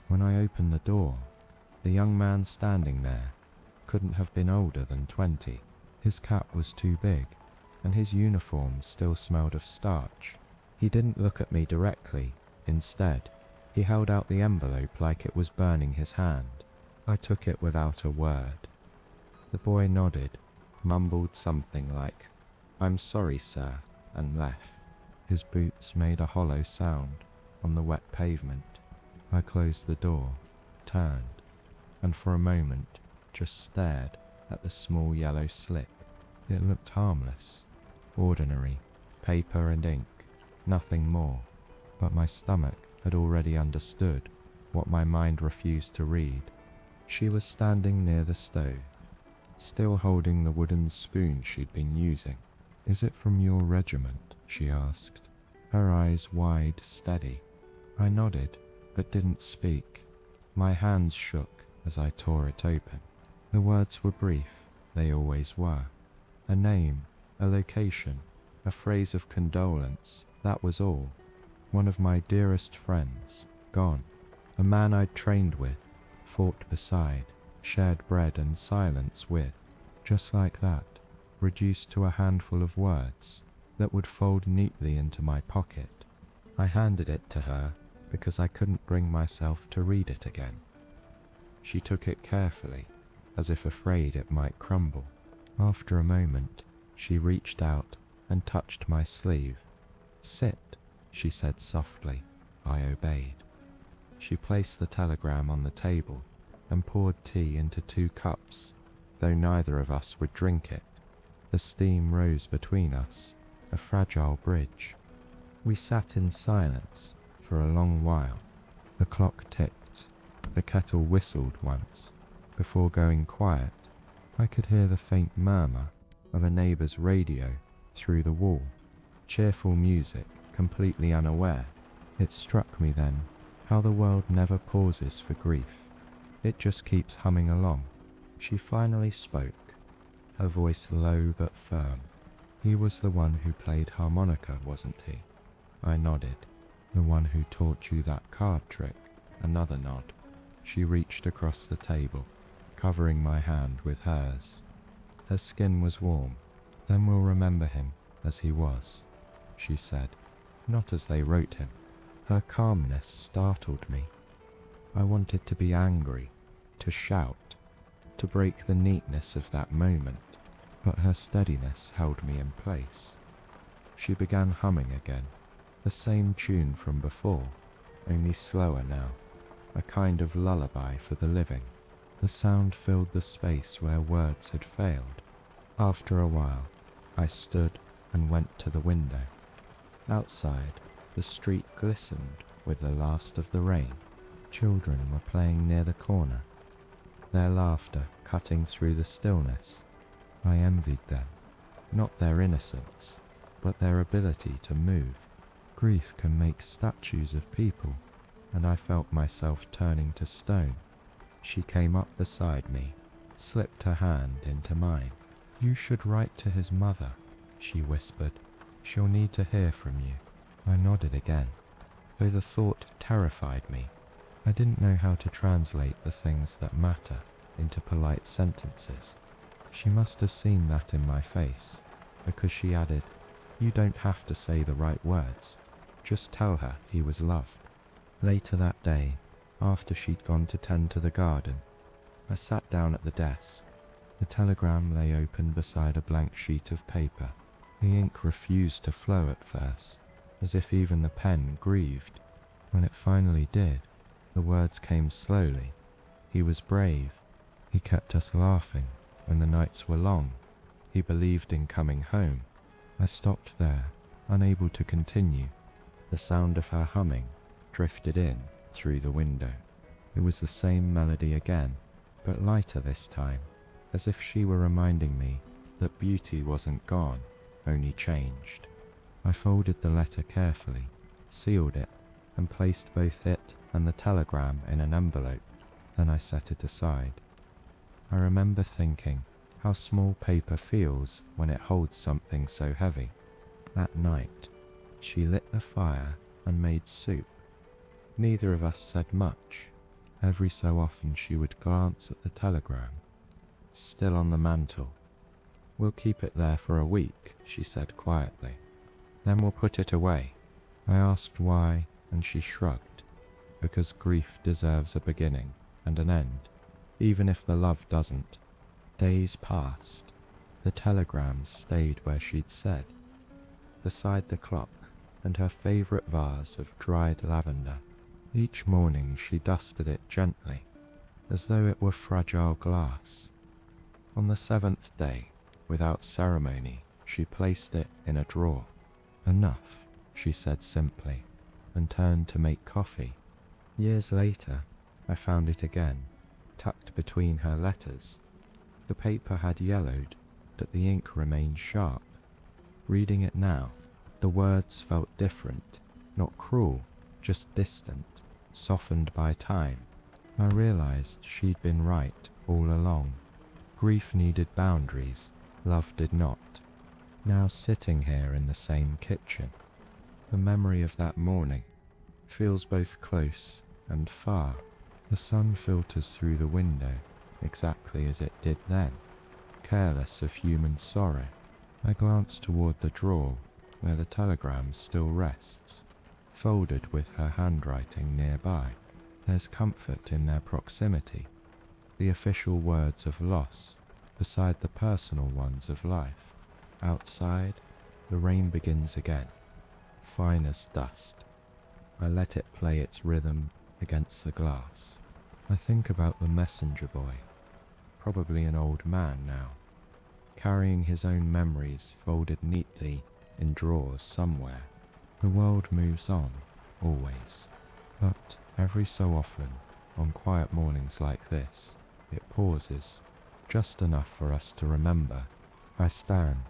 When I opened the door, the young man standing there couldn't have been older than 20. His cap was too big, and his uniform still smelled of starch. He didn't look at me directly. Instead, he held out the envelope like it was burning his hand. I took it without a word. The boy nodded, mumbled something like, "I'm sorry, sir," and left. His boots made a hollow sound on the wet pavement. I closed the door, turned, and for a moment just stared at the small yellow slip. It looked harmless, ordinary, paper and ink, nothing more, but my stomach had already understood what my mind refused to read. She was standing near the stove, still holding the wooden spoon she'd been using. "Is it from your regiment?" she asked, her eyes wide, steady. I nodded, but didn't speak. My hands shook as I tore it open. The words were brief, they always were. A name, a location, a phrase of condolence, that was all. One of my dearest friends, gone. A man I'd trained with, fought beside, shared bread and silence with. Just like that, reduced to a handful of words that would fold neatly into my pocket. I handed it to her because I couldn't bring myself to read it again. She took it carefully, as if afraid it might crumble. After a moment, she reached out and touched my sleeve. "Sit," she said softly. I obeyed. She placed the telegram on the table and poured tea into 2 cups, though neither of us would drink it. The steam rose between us, a fragile bridge. We sat in silence for a long while. The clock ticked. The kettle whistled once. Before going quiet, I could hear the faint murmur of a neighbour's radio through the wall. Cheerful music, completely unaware. It struck me then how the world never pauses for grief. It just keeps humming along. She finally spoke, her voice low but firm. "He was the one who played harmonica, wasn't he?" I nodded. "The one who taught you that card trick?" Another nod. She reached across the table, covering my hand with hers. Her skin was warm. "Then we'll remember him as he was," she said, "not as they wrote him." Her calmness startled me. I wanted to be angry, to shout, to break the neatness of that moment, but her steadiness held me in place. She began humming again, the same tune from before, only slower now, a kind of lullaby for the living. The sound filled the space where words had failed. After a while, I stood and went to the window. Outside, the street glistened with the last of the rain. Children were playing near the corner, their laughter cutting through the stillness. I envied them, not their innocence, but their ability to move. Grief can make statues of people, and I felt myself turning to stone. She came up beside me, slipped her hand into mine. "You should write to his mother," she whispered. "She'll need to hear from you." I nodded again, though the thought terrified me. I didn't know how to translate the things that matter into polite sentences. She must have seen that in my face, because she added, "You don't have to say the right words. Just tell her he was loved." Later that day, after she'd gone to tend to the garden, I sat down at the desk. The telegram lay open beside a blank sheet of paper. The ink refused to flow at first, as if even the pen grieved. When it finally did, the words came slowly. "He was brave. He kept us laughing when the nights were long. He believed in coming home." I stopped there, unable to continue. The sound of her humming drifted in through the window. It was the same melody again, but lighter this time, as if she were reminding me that beauty wasn't gone, only changed. I folded the letter carefully, sealed it, and placed both it and the telegram in an envelope. Then I set it aside. I remember thinking how small paper feels when it holds something so heavy. That night, she lit the fire and made soup. Neither of us said much. Every so often she would glance at the telegram, still on the mantel. "We'll keep it there for a week," she said quietly. "Then we'll put it away." I asked why, and she shrugged. Because grief deserves a beginning and an end, even if the love doesn't. Days passed. The telegrams stayed where she'd said, beside the clock and her favourite vase of dried lavender. Each morning she dusted it gently, as though it were fragile glass. On the 7th day, without ceremony, she placed it in a drawer. "Enough," she said simply, and turned to make coffee. Years later, I found it again, tucked between her letters. The paper had yellowed, but the ink remained sharp. Reading it now, the words felt different, not cruel, just distant, softened by time. I realized she'd been right all along. Grief needed boundaries, love did not. Now sitting here in the same kitchen, the memory of that morning feels both close and far. The sun filters through the window exactly as it did then, careless of human sorrow. I glance toward the drawer where the telegram still rests, folded with her handwriting nearby. There's comfort in their proximity, the official words of loss beside the personal ones of life. Outside, the rain begins again, fine as dust. I let it play its rhythm against the glass. I think about the messenger boy, probably an old man now, carrying his own memories folded neatly in drawers somewhere. The world moves on, always, but every so often, on quiet mornings like this, it pauses, just enough for us to remember. I stand,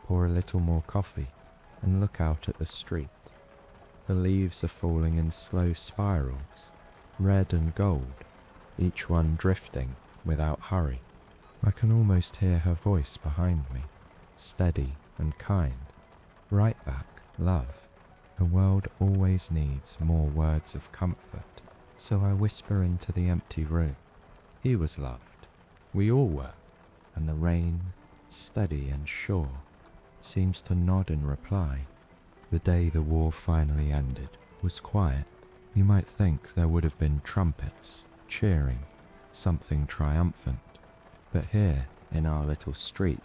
pour a little more coffee, and look out at the street. The leaves are falling in slow spirals, red and gold, each one drifting without hurry. I can almost hear her voice behind me, steady and kind. Right back, love. The world always needs more words of comfort, so I whisper into the empty room. He was loved. We all were. And the rain, steady and sure, seems to nod in reply. The day the war finally ended was quiet. You might think there would have been trumpets, cheering, something triumphant. But here, in our little street,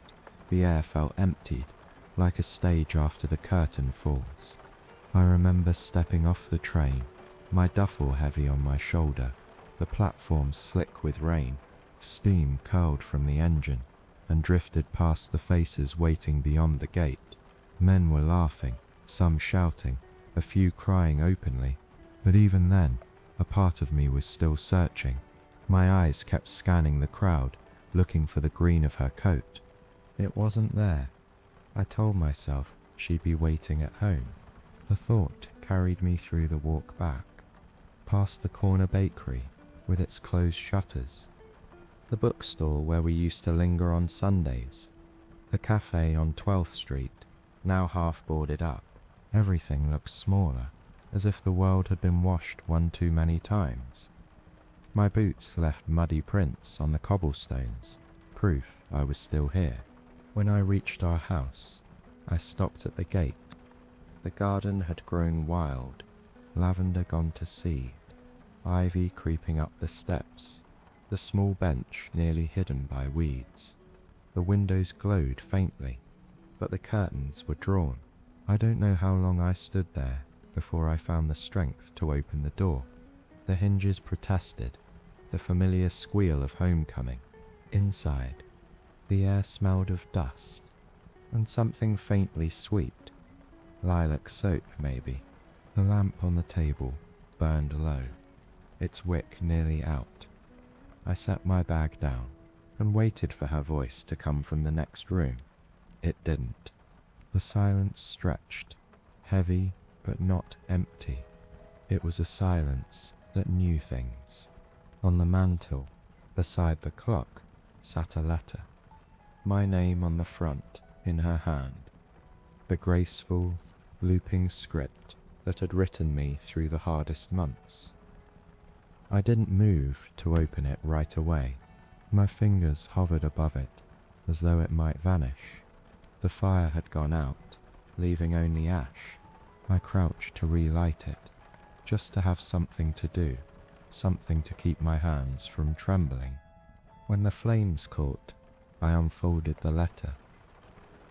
the air felt emptied, like a stage after the curtain falls. I remember stepping off the train, my duffel heavy on my shoulder, the platform slick with rain. Steam curled from the engine and drifted past the faces waiting beyond the gate. Men were laughing, some shouting, a few crying openly. But even then, a part of me was still searching. My eyes kept scanning the crowd, looking for the green of her coat. It wasn't there. I told myself she'd be waiting at home. The thought carried me through the walk back, past the corner bakery with its closed shutters, the bookstore where we used to linger on Sundays, the cafe on 12th Street, now half boarded up. Everything looked smaller, as if the world had been washed one too many times. My boots left muddy prints on the cobblestones, proof I was still here. When I reached our house, I stopped at the gate. The garden had grown wild, lavender gone to seed, ivy creeping up the steps, the small bench nearly hidden by weeds. The windows glowed faintly, but the curtains were drawn. I don't know how long I stood there before I found the strength to open the door. The hinges protested, the familiar squeal of homecoming. Inside, the air smelled of dust and something faintly sweet, lilac soap maybe. The lamp on the table burned low, its wick nearly out. I set my bag down and waited for her voice to come from the next room. It didn't. The silence stretched, heavy but not empty. It was a silence that knew things. On the mantel, beside the clock, sat a letter. My name on the front, in her hand. The graceful, looping script that had written me through the hardest months. I didn't move to open it right away. My fingers hovered above it, as though it might vanish. The fire had gone out, leaving only ash. I crouched to relight it, just to have something to do, something to keep my hands from trembling. When the flames caught, I unfolded the letter.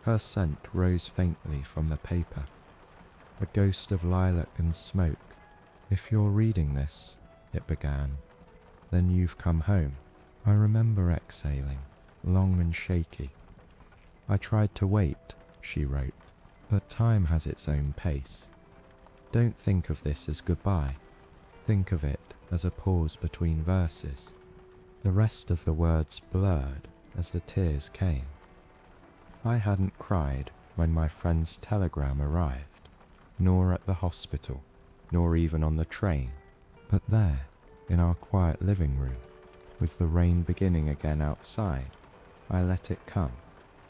Her scent rose faintly from the paper, a ghost of lilac and smoke. "If you're reading this," it began, "then you've come home." I remember exhaling, long and shaky. "I tried to wait," she wrote, "but time has its own pace. Don't think of this as goodbye. Think of it as a pause between verses." The rest of the words blurred as the tears came. I hadn't cried when my friend's telegram arrived, nor at the hospital, nor even on the train, but there, in our quiet living room, with the rain beginning again outside, I let it come.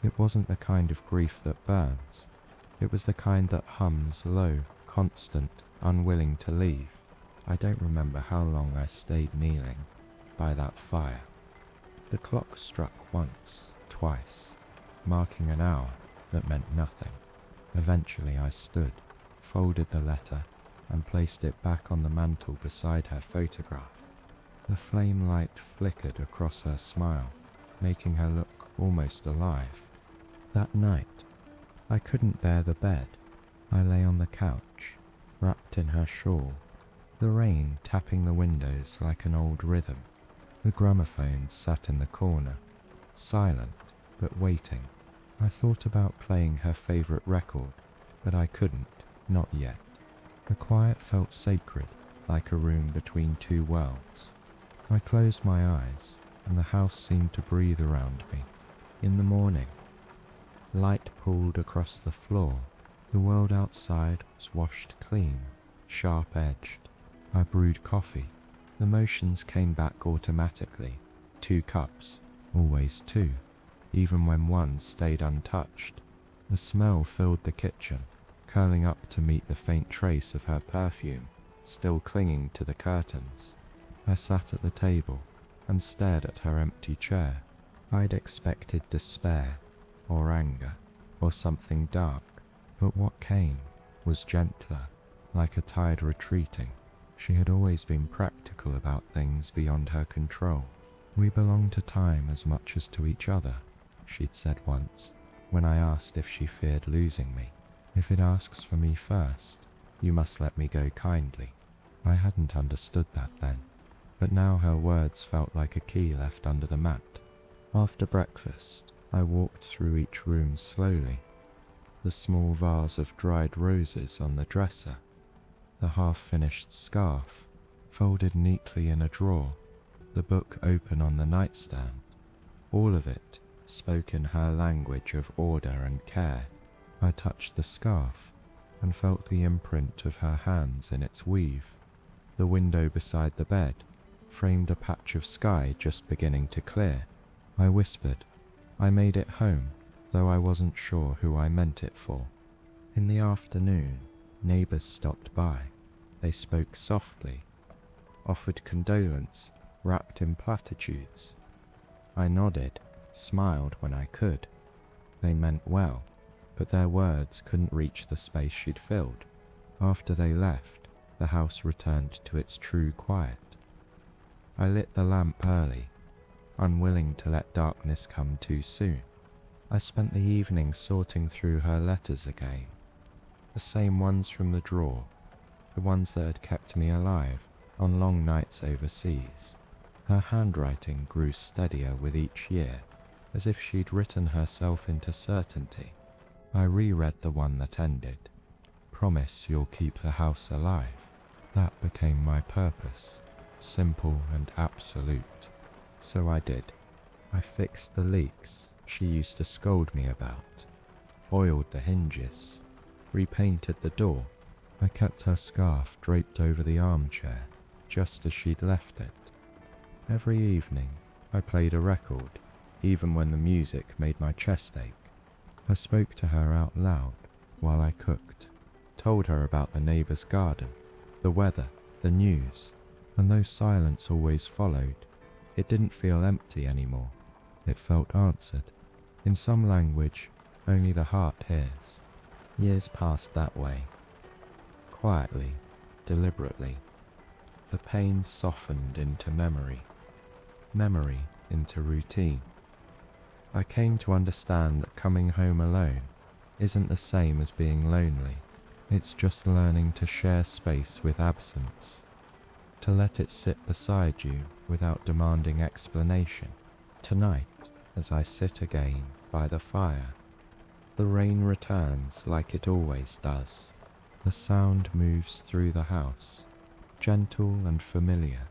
It wasn't the kind of grief that burns. It was the kind that hums low, constant, unwilling to leave. I don't remember how long I stayed kneeling by that fire. The clock struck once, twice, marking an hour that meant nothing. Eventually I stood, folded the letter, and placed it back on the mantel beside her photograph. The flame light flickered across her smile, making her look almost alive. That night, I couldn't bear the bed. I lay on the couch, wrapped in her shawl, the rain tapping the windows like an old rhythm. The gramophone sat in the corner, silent but waiting. I thought about playing her favourite record, but I couldn't, not yet. The quiet felt sacred, like a room between two worlds. I closed my eyes, and the house seemed to breathe around me. In the morning, light pooled across the floor. The world outside was washed clean, sharp-edged. I brewed coffee. The motions came back automatically. 2 cups, always 2, even when one stayed untouched. The smell filled the kitchen, curling up to meet the faint trace of her perfume, still clinging to the curtains. I sat at the table and stared at her empty chair. I'd expected despair, or anger, or something dark, but what came was gentler, like a tide retreating. She had always been practical about things beyond her control. "We belong to time as much as to each other," she'd said once, when I asked if she feared losing me. "If it asks for me first, you must let me go kindly." I hadn't understood that then, but now her words felt like a key left under the mat. After breakfast, I walked through each room slowly. The small vase of dried roses on the dresser, the half-finished scarf, folded neatly in a drawer, the book open on the nightstand. All of it spoke in her language of order and care. I touched the scarf and felt the imprint of her hands in its weave. The window beside the bed framed a patch of sky just beginning to clear. I whispered, I made it home, though I wasn't sure who I meant it for. In the afternoon, neighbours stopped by. They spoke softly, offered condolence wrapped in platitudes. I nodded, smiled when I could. They meant well, but their words couldn't reach the space she'd filled. After they left, the house returned to its true quiet. I lit the lamp early, unwilling to let darkness come too soon. I spent the evening sorting through her letters again, the same ones from the drawer, the ones that had kept me alive on long nights overseas. Her handwriting grew steadier with each year, as if she'd written herself into certainty. I reread the one that ended, "Promise you'll keep the house alive." That became my purpose, simple and absolute. So I did. I fixed the leaks she used to scold me about, oiled the hinges, repainted the door. I kept her scarf draped over the armchair, just as she'd left it. Every evening, I played a record, even when the music made my chest ache. I spoke to her out loud while I cooked, told her about the neighbour's garden, the weather, the news, and though silence always followed, it didn't feel empty anymore. It felt answered. in some language only the heart hears. Years passed that way, quietly, deliberately. The pain softened into memory, memory into routine. I came to understand that coming home alone isn't the same as being lonely. It's just learning to share space with absence, to let it sit beside you without demanding explanation. Tonight, as I sit again by the fire, the rain returns like it always does. The sound moves through the house, gentle and familiar.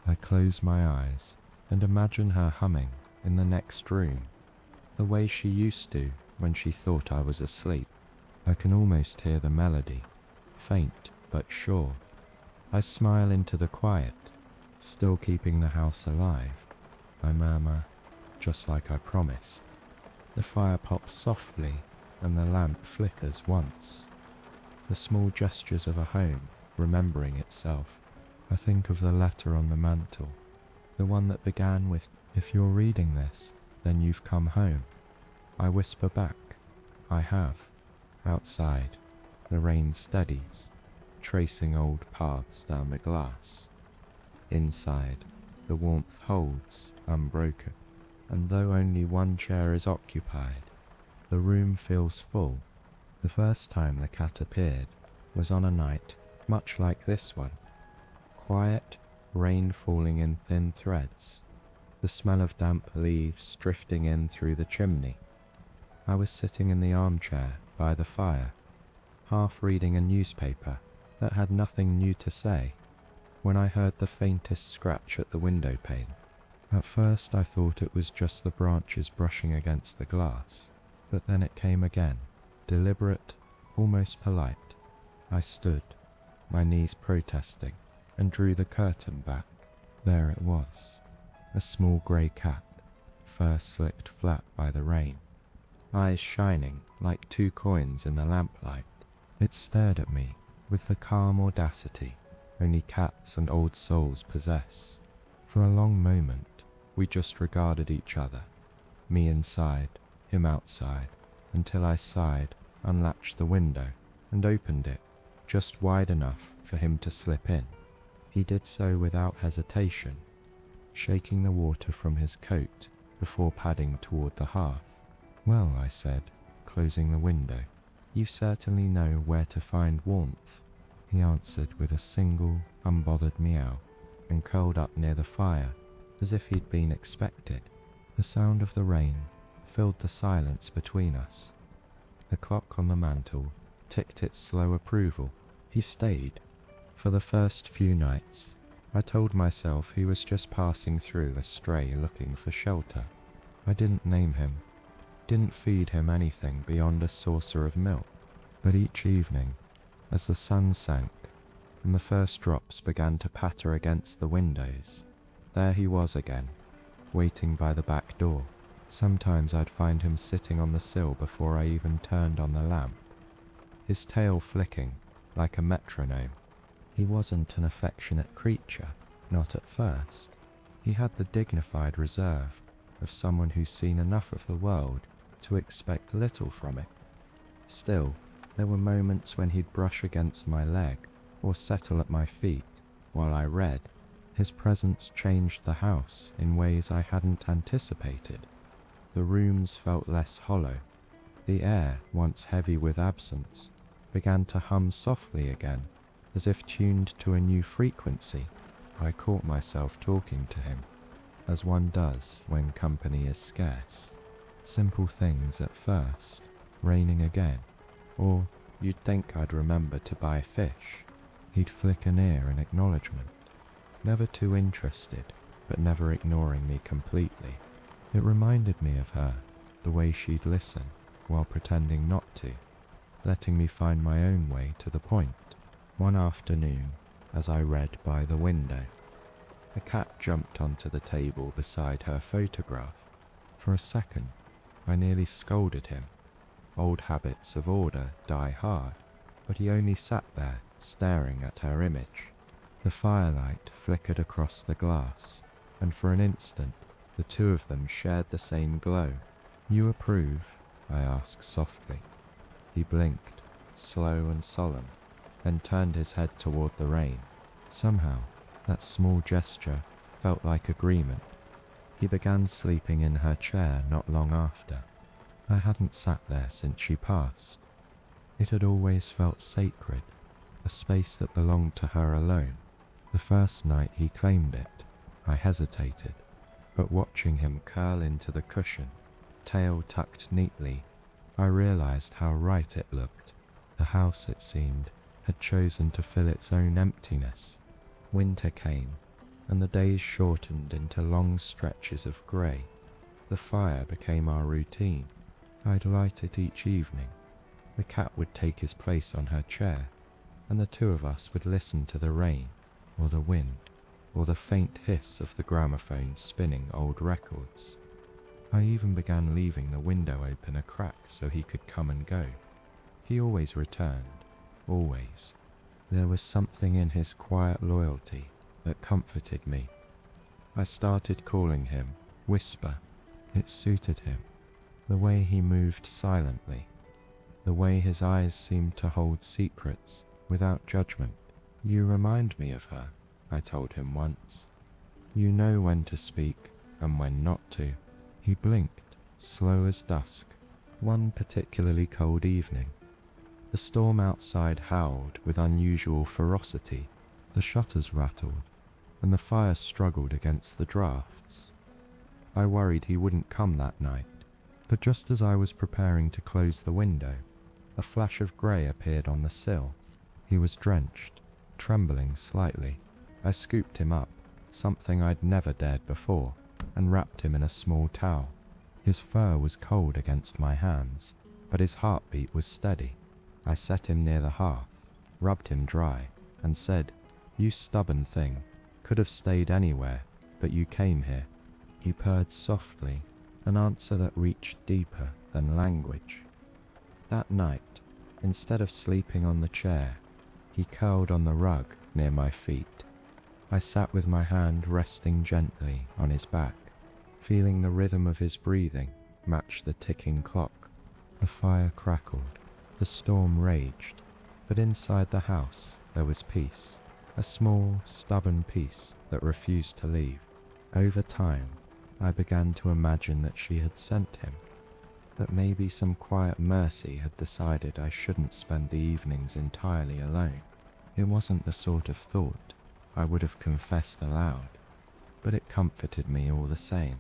I close my eyes and imagine her humming in the next room, the way she used to when she thought I was asleep. I can almost hear the melody, faint but sure. I smile into the quiet, still keeping the house alive. I murmur, just like I promised. The fire pops softly and the lamp flickers once. The small gestures of a home remembering itself. I think of the letter on the mantel, the one that began with, "If you're reading this, then you've come home." I whisper back, "I have." Outside, the rain steadies, tracing old paths down the glass. Inside, the warmth holds, unbroken, and though only one chair is occupied, the room feels full. The first time the cat appeared was on a night much like this one. Quiet, rain falling in thin threads, the smell of damp leaves drifting in through the chimney. I was sitting in the armchair by the fire, half reading a newspaper that had nothing new to say, when I heard the faintest scratch at the window pane. At first I thought it was just the branches brushing against the glass, but then it came again, deliberate, almost polite. I stood, my knees protesting, and drew the curtain back. There it was, a small grey cat, fur slicked flat by the rain, eyes shining like two coins in the lamplight. It stared at me with the calm audacity only cats and old souls possess. For a long moment, we just regarded each other, me inside, him outside, until I sighed, unlatched the window, and opened it, just wide enough for him to slip in. He did so without hesitation, shaking the water from his coat before padding toward the hearth. "Well," I said, closing the window, "you certainly know where to find warmth." He answered with a single, unbothered meow, and curled up near the fire, as if he'd been expected. The sound of the rain filled the silence between us. The clock on the mantel ticked its slow approval. He stayed. For the first few nights, I told myself he was just passing through a stray looking for shelter. I didn't name him, didn't feed him anything beyond a saucer of milk. But each evening, as the sun sank and the first drops began to patter against the windows, there he was again, waiting by the back door. Sometimes I'd find him sitting on the sill before I even turned on the lamp, his tail flicking like a metronome. He wasn't an affectionate creature, not at first. He had the dignified reserve of someone who's seen enough of the world to expect little from it. Still, there were moments when he'd brush against my leg or settle at my feet while I read. His presence changed the house in ways I hadn't anticipated. The rooms felt less hollow. The air, once heavy with absence, began to hum softly again, as if tuned to a new frequency. I caught myself talking to him, as one does when company is scarce. Simple things at first, raining again, or you'd think I'd remember to buy fish. He'd flick an ear in acknowledgement, never too interested, but never ignoring me completely. It reminded me of her, the way she'd listen, while pretending not to, letting me find my own way to the point. One afternoon, as I read by the window, a cat jumped onto the table beside her photograph. For a second, I nearly scolded him. Old habits of order die hard, but he only sat there, staring at her image. The firelight flickered across the glass, and for an instant, the two of them shared the same glow. You approve? I asked softly. He blinked, slow and solemn, then turned his head toward the rain. Somehow, that small gesture felt like agreement. He began sleeping in her chair not long after. I hadn't sat there since she passed. It had always felt sacred, a space that belonged to her alone. The first night he claimed it, I hesitated, but watching him curl into the cushion, tail tucked neatly, I realized how right it looked. The house, it seemed, had chosen to fill its own emptiness. Winter came, and the days shortened into long stretches of grey. The fire became our routine. I'd light it each evening. The cat would take his place on her chair, and the two of us would listen to the rain, or the wind, or the faint hiss of the gramophone spinning old records. I even began leaving the window open a crack so he could come and go. He always returned, always. There was something in his quiet loyalty that comforted me. I started calling him Whisper. It suited him. The way he moved silently, the way his eyes seemed to hold secrets without judgment. You remind me of her, I told him once. You know when to speak and when not to. He blinked, slow as dusk, one particularly cold evening. The storm outside howled with unusual ferocity. The shutters rattled, and the fire struggled against the drafts. I worried he wouldn't come that night, but just as I was preparing to close the window, a flash of grey appeared on the sill. He was drenched, trembling slightly. I scooped him up, something I'd never dared before, and wrapped him in a small towel. His fur was cold against my hands, but his heartbeat was steady. I set him near the hearth, rubbed him dry, and said, "You stubborn thing, could have stayed anywhere, but you came here." He purred softly, an answer that reached deeper than language. That night, instead of sleeping on the chair, he curled on the rug near my feet. I sat with my hand resting gently on his back, feeling the rhythm of his breathing match the ticking clock. The fire crackled, the storm raged, but inside the house there was peace, a small, stubborn peace that refused to leave. Over time, I began to imagine that she had sent him, that maybe some quiet mercy had decided I shouldn't spend the evenings entirely alone. It wasn't the sort of thought I would have confessed aloud, but it comforted me all the same.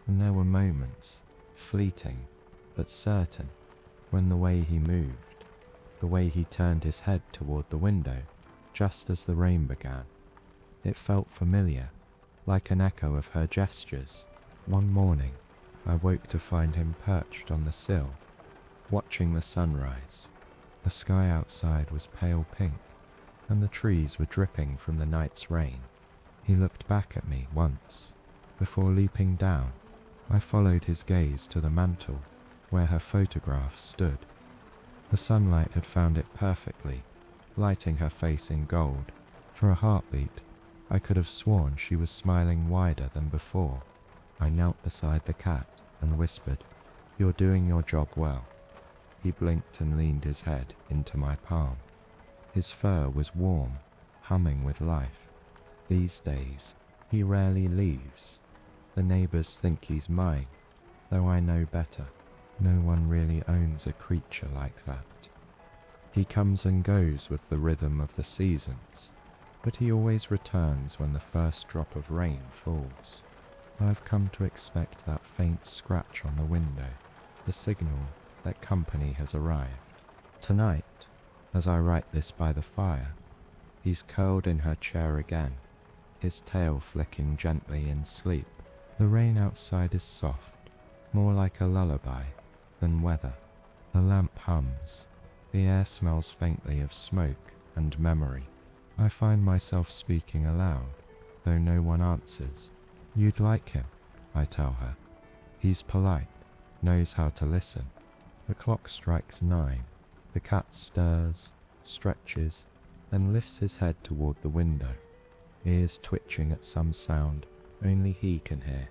And there were moments, fleeting but certain, when the way he moved, the way he turned his head toward the window, just as the rain began, it felt familiar, like an echo of her gestures. One morning, I woke to find him perched on the sill, watching the sunrise. The sky outside was pale pink, and the trees were dripping from the night's rain. He looked back at me once, before leaping down. I followed his gaze to the mantel, where her photograph stood. The sunlight had found it perfectly, lighting her face in gold. For a heartbeat, I could have sworn she was smiling wider than before. I knelt beside the cat and whispered, "You're doing your job well." He blinked and leaned his head into my palm. His fur was warm, humming with life. These days, he rarely leaves. The neighbors think he's mine, though I know better. No one really owns a creature like that. He comes and goes with the rhythm of the seasons, but he always returns when the first drop of rain falls. I've come to expect that faint scratch on the window, the signal that company has arrived. Tonight, as I write this by the fire, he's curled in her chair again, his tail flicking gently in sleep. The rain outside is soft, more like a lullaby than weather. The lamp hums, the air smells faintly of smoke and memory. I find myself speaking aloud, though no one answers. "You'd like him," I tell her. "He's polite, knows how to listen." The clock strikes 9. The cat stirs, stretches, then lifts his head toward the window, ears twitching at some sound only he can hear.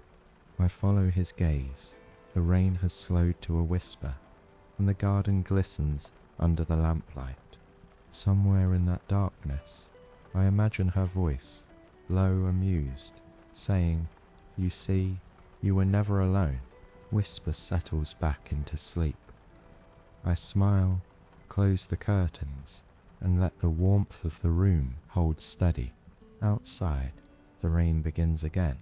I follow his gaze, The rain has slowed to a whisper, and the garden glistens under the lamplight. Somewhere in that darkness, I imagine her voice, low, amused, saying, "You see, you were never alone." Whisper settles back into sleep. I smile, close the curtains, and let the warmth of the room hold steady. Outside, the rain begins again,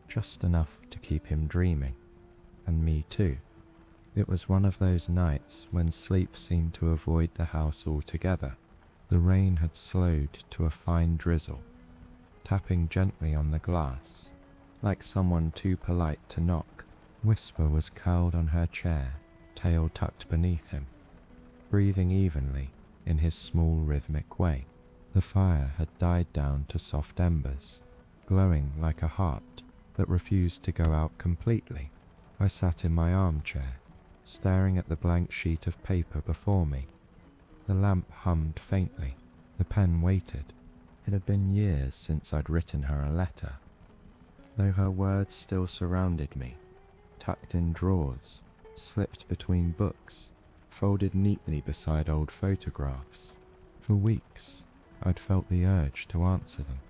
just enough to keep him dreaming, and me too. It was one of those nights when sleep seemed to avoid the house altogether. The rain had slowed to a fine drizzle, tapping gently on the glass, like someone too polite to knock. Whisper was curled on her chair, tail tucked beneath him, breathing evenly in his small rhythmic way. The fire had died down to soft embers, glowing like a heart that refused to go out completely. I sat in my armchair, staring at the blank sheet of paper before me. The lamp hummed faintly. The pen waited. It had been years since I'd written her a letter, though her words still surrounded me, tucked in drawers, slipped between books, folded neatly beside old photographs. For weeks, I'd felt the urge to answer them,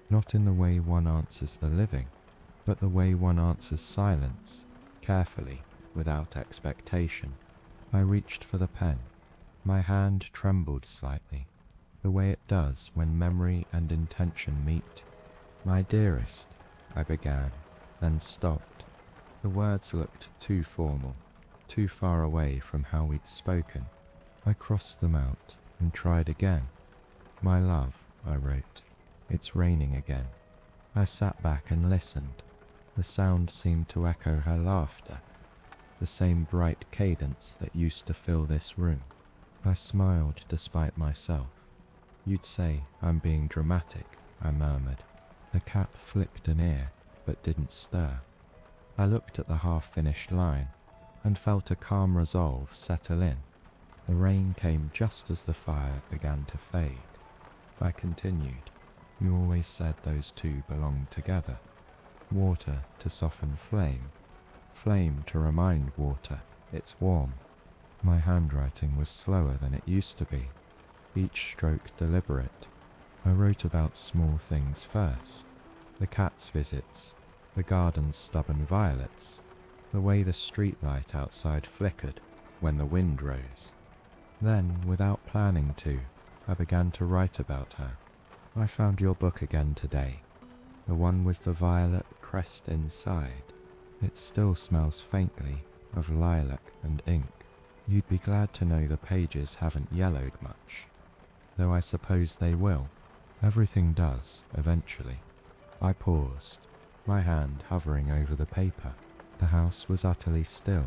not in the way one answers the living, but the way one answers silence, carefully, without expectation. I reached for the pen. My hand trembled slightly, the way it does when memory and intention meet. "My dearest," I began, then stopped. The words looked too formal, too far away from how we'd spoken. I crossed them out and tried again. "My love," I wrote, "it's raining again." I sat back and listened. The sound seemed to echo her laughter, the same bright cadence that used to fill this room. I smiled despite myself. "You'd say I'm being dramatic," I murmured. The cat flicked an ear, but didn't stir. I looked at the half-finished line, and felt a calm resolve settle in. The rain came just as the fire began to fade. I continued, "You always said those two belonged together. Water to soften flame, flame to remind water it's warm." My handwriting was slower than it used to be, each stroke deliberate. I wrote about small things first, the cat's visits, the garden's stubborn violets, the way the streetlight outside flickered when the wind rose. Then, without planning to, I began to write about her. "I found your book again today, the one with the violet pressed inside. It still smells faintly of lilac and ink. You'd be glad to know the pages haven't yellowed much, though I suppose they will. Everything does, eventually." I paused, my hand hovering over the paper. The house was utterly still,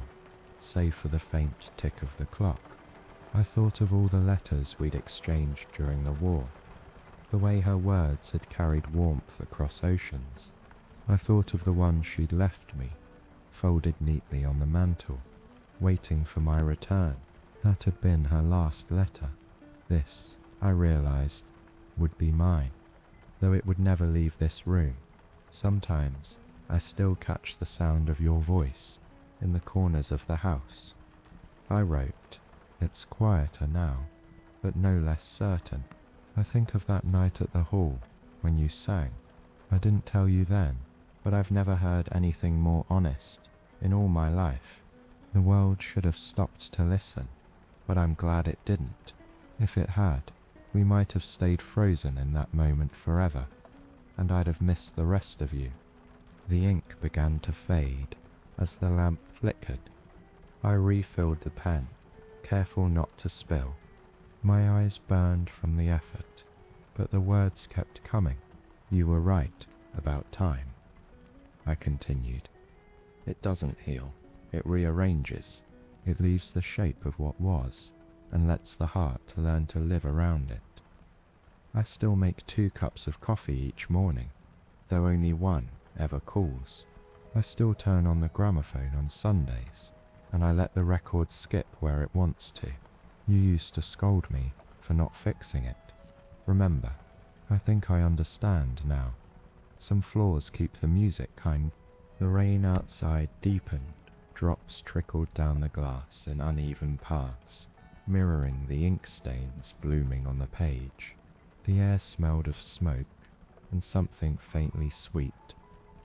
save for the faint tick of the clock. I thought of all the letters we'd exchanged during the war, the way her words had carried warmth across oceans. I thought of the one she'd left me, folded neatly on the mantel, waiting for my return. That had been her last letter. This, I realized, would be mine, though it would never leave this room. Sometimes I still catch the sound of your voice in the corners of the house. I wrote, "It's quieter now, but no less certain. I think of that night at the hall when you sang. I didn't tell you then, but I've never heard anything more honest in all my life. The world should have stopped to listen, but I'm glad it didn't. If it had, we might have stayed frozen in that moment forever, and I'd have missed the rest of you." The ink began to fade as the lamp flickered. I refilled the pen, careful not to spill. My eyes burned from the effort, but the words kept coming. "You were right about time," I continued. "It doesn't heal, it rearranges. It leaves the shape of what was, and lets the heart learn to live around it. I still make 2 cups of coffee each morning, though only one ever cools. I still turn on the gramophone on Sundays, and I let the record skip where it wants to. You used to scold me for not fixing it. Remember, I think I understand now. Some flaws keep the music kind." The rain outside deepened, Drops trickled down the glass in uneven paths, mirroring the ink stains blooming on the page. The air smelled of smoke and something faintly sweet,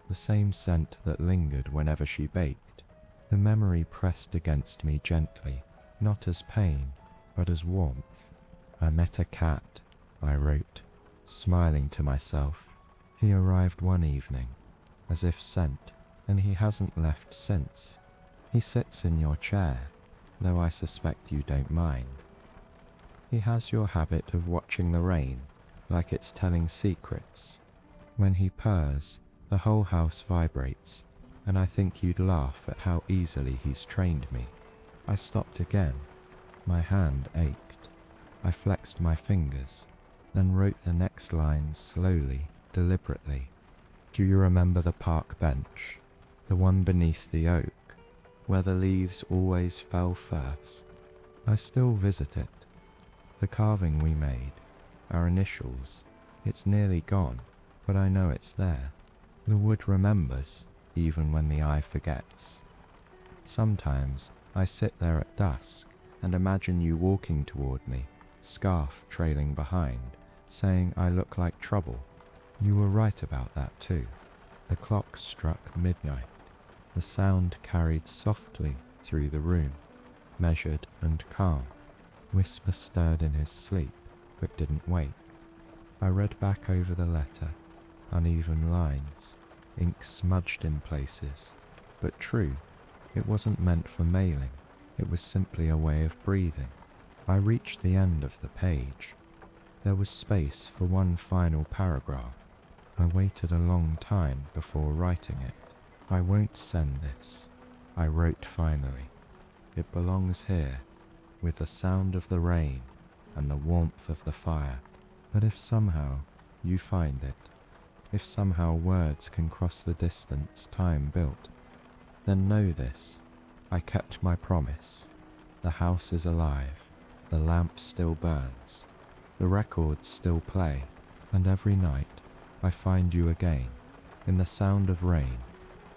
the same scent that lingered whenever she baked. The memory pressed against me gently, not as pain, but as warmth. I met a cat, I wrote, smiling to myself. He arrived one evening, as if sent, and he hasn't left since. He sits in your chair, though I suspect you don't mind. He has your habit of watching the rain, like it's telling secrets. When he purrs, the whole house vibrates, and I think you'd laugh at how easily he's trained me. I stopped again. My hand ached. I flexed my fingers, then wrote the next lines slowly, deliberately. Do you remember the park bench, the one beneath the oak, where the leaves always fell first? I still visit it. The carving we made, our initials, it's nearly gone, but I know it's there. The wood remembers, even when the eye forgets. Sometimes I sit there at dusk and imagine you walking toward me, scarf trailing behind, saying I look like trouble. You were right about that too. The clock struck midnight. The sound carried softly through the room, measured and calm. Whisper stirred in his sleep, but didn't wake. I read back over the letter, uneven lines, ink smudged in places, but true. It wasn't meant for mailing, it was simply a way of breathing. I reached the end of the page. There was space for one final paragraph. I waited a long time before writing it. I won't send this, I wrote finally. It belongs here, with the sound of the rain and the warmth of the fire. But if somehow you find it, if somehow words can cross the distance time built, then know this, I kept my promise. The house is alive, the lamp still burns, the records still play, and every night I find you again, in the sound of rain,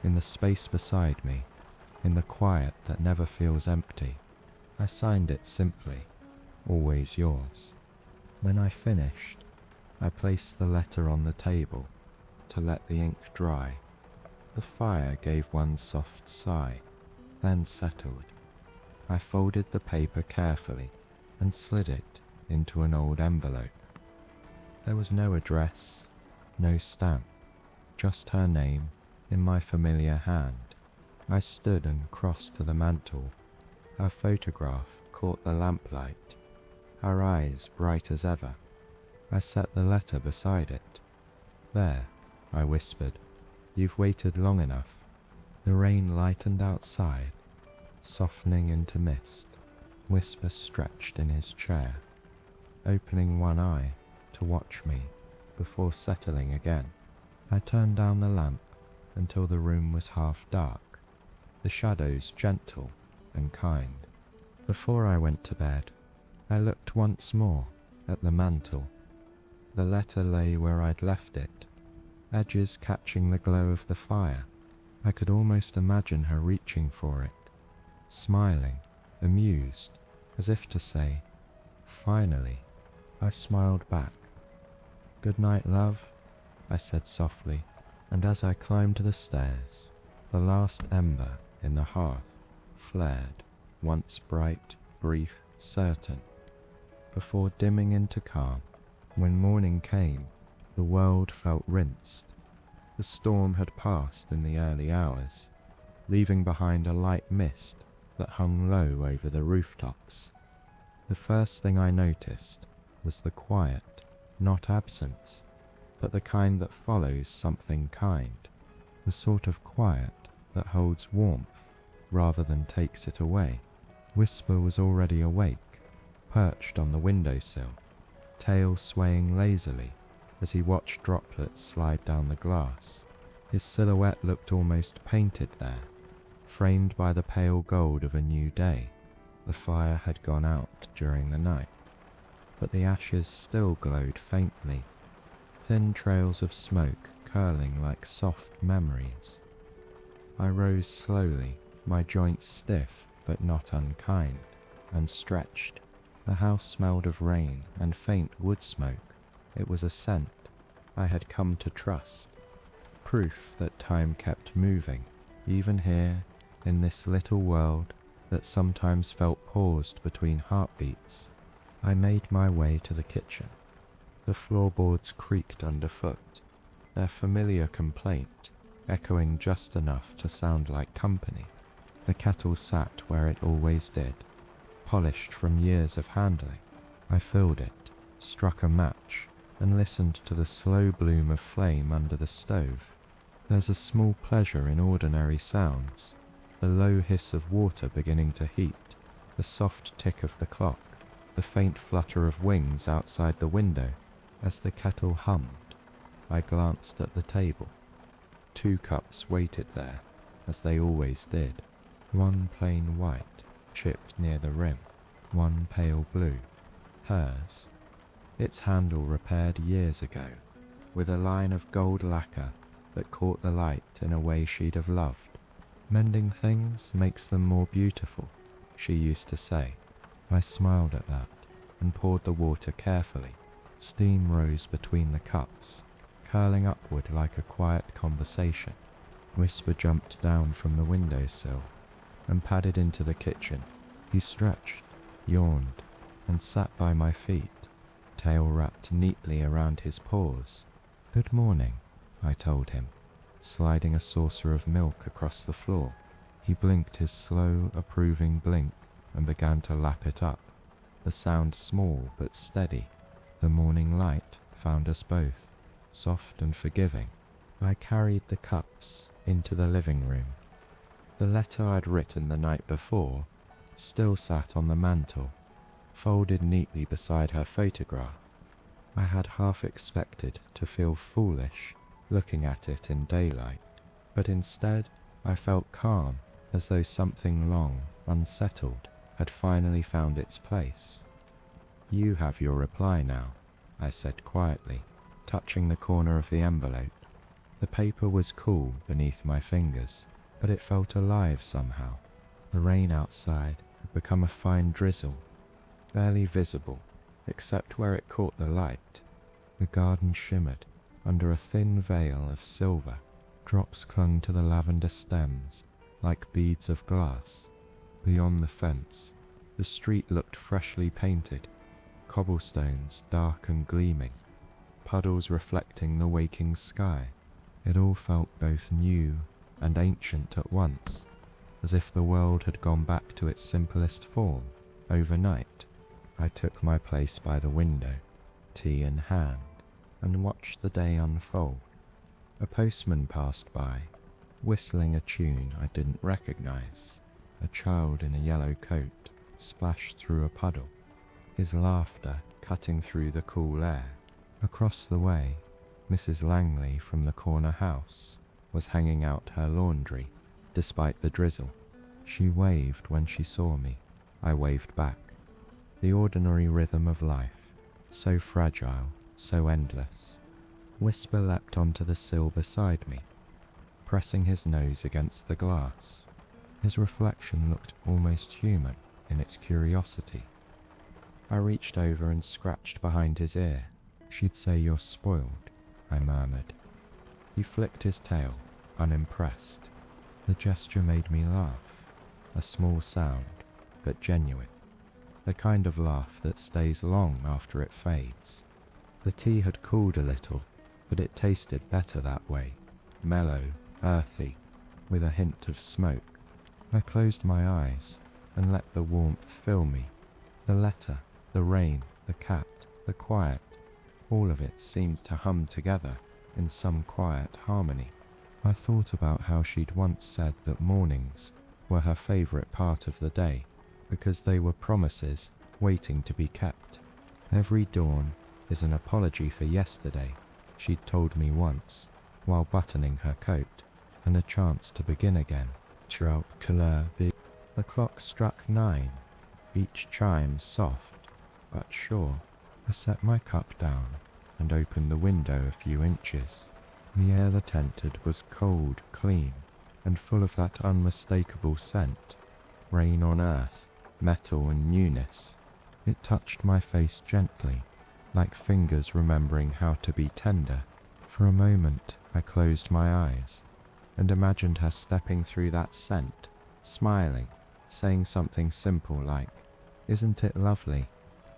in the space beside me, in the quiet that never feels empty. I signed it simply, always yours. When I finished, I placed the letter on the table to let the ink dry. The fire gave one soft sigh, then settled. I folded the paper carefully and slid it into an old envelope. There was no address, no stamp, just her name in my familiar hand. I stood and crossed to the mantel. Her photograph caught the lamplight, her eyes bright as ever. I set the letter beside it. There, I whispered, you've waited long enough. The rain lightened outside, softening into mist. Whisper stretched in his chair, opening one eye to watch me before settling again. I turned down the lamp until the room was half dark, the shadows gentle and kind. Before I went to bed, I looked once more at the mantel. The letter lay where I'd left it, edges catching the glow of the fire. I could almost imagine her reaching for it, smiling, amused, as if to say, finally. I smiled back. Good night, love, I said softly, and as I climbed the stairs, the last ember in the hearth flared, once bright, brief, certain, before dimming into calm. When morning came, the world felt rinsed. The storm had passed in the early hours, leaving behind a light mist that hung low over the rooftops. The first thing I noticed was the quiet, not absence, but the kind that follows something kind, the sort of quiet that holds warmth rather than takes it away. Whisper was already awake, perched on the windowsill, tail swaying lazily as he watched droplets slide down the glass. His silhouette looked almost painted there, framed by the pale gold of a new day. The fire had gone out during the night, but the ashes still glowed faintly, thin trails of smoke curling like soft memories. I rose slowly, my joints stiff but not unkind, and stretched. The house smelled of rain and faint wood smoke. It was a scent I had come to trust. Proof that time kept moving, even here, in this little world that sometimes felt paused between heartbeats. I made my way to the kitchen. The floorboards creaked underfoot, their familiar complaint echoing just enough to sound like company. The kettle sat where it always did, polished from years of handling. I filled it, struck a match, and listened to the slow bloom of flame under the stove. There's a small pleasure in ordinary sounds, the low hiss of water beginning to heat, the soft tick of the clock, the faint flutter of wings outside the window as the kettle hummed. I glanced at the table. 2 cups waited there, as they always did. One plain white, chipped near the rim, one pale blue, hers. Its handle repaired years ago, with a line of gold lacquer that caught the light in a way she'd have loved. Mending things makes them more beautiful, she used to say. I smiled at that and poured the water carefully. Steam rose between the cups, curling upward like a quiet conversation. Whisper jumped down from the windowsill and padded into the kitchen. He stretched, yawned, and sat by my feet, tail wrapped neatly around his paws. "Good morning," I told him, sliding a saucer of milk across the floor. He blinked his slow, approving blink and began to lap it up, the sound small but steady. The morning light found us both, soft and forgiving. I carried the cups into the living room. The letter I'd written the night before still sat on the mantel, folded neatly beside her photograph. I had half expected to feel foolish looking at it in daylight, but instead I felt calm, as though something long unsettled had finally found its place. "You have your reply now," I said quietly, touching the corner of the envelope. The paper was cool beneath my fingers, but it felt alive somehow. The rain outside had become a fine drizzle, barely visible except where it caught the light. The garden shimmered under a thin veil of silver. Drops clung to the lavender stems like beads of glass. Beyond the fence, the street looked freshly painted, cobblestones dark and gleaming, puddles reflecting the waking sky. It all felt both new and ancient at once, as if the world had gone back to its simplest form overnight. I took my place by the window, tea in hand, and watched the day unfold. A postman passed by, whistling a tune I didn't recognize. A child in a yellow coat splashed through a puddle, his laughter cutting through the cool air. Across the way, Mrs. Langley from the corner house was hanging out her laundry, despite the drizzle. She waved when she saw me. I waved back. The ordinary rhythm of life, so fragile, so endless. Whisper leapt onto the sill beside me, pressing his nose against the glass. His reflection looked almost human in its curiosity. I reached over and scratched behind his ear. "She'd say you're spoiled," I murmured. He flicked his tail, unimpressed. The gesture made me laugh, a small sound, but genuine. The kind of laugh that stays long after it fades. The tea had cooled a little, but it tasted better that way, mellow, earthy, with a hint of smoke. I closed my eyes and let the warmth fill me. The letter, the rain, the cat, the quiet, all of it seemed to hum together in some quiet harmony. I thought about how she'd once said that mornings were her favourite part of the day, because they were promises waiting to be kept. Every dawn is an apology for yesterday, she'd told me once, while buttoning her coat, and a chance to begin again. Throughout couleur be. The clock struck 9, each chime soft, but sure. I set my cup down and opened the window a few inches. The air that entered was cold, clean, and full of that unmistakable scent, rain on earth, metal and newness. It touched my face gently, like fingers remembering how to be tender. For a moment I closed my eyes and imagined her stepping through that scent, smiling, saying something simple like, "Isn't it lovely?"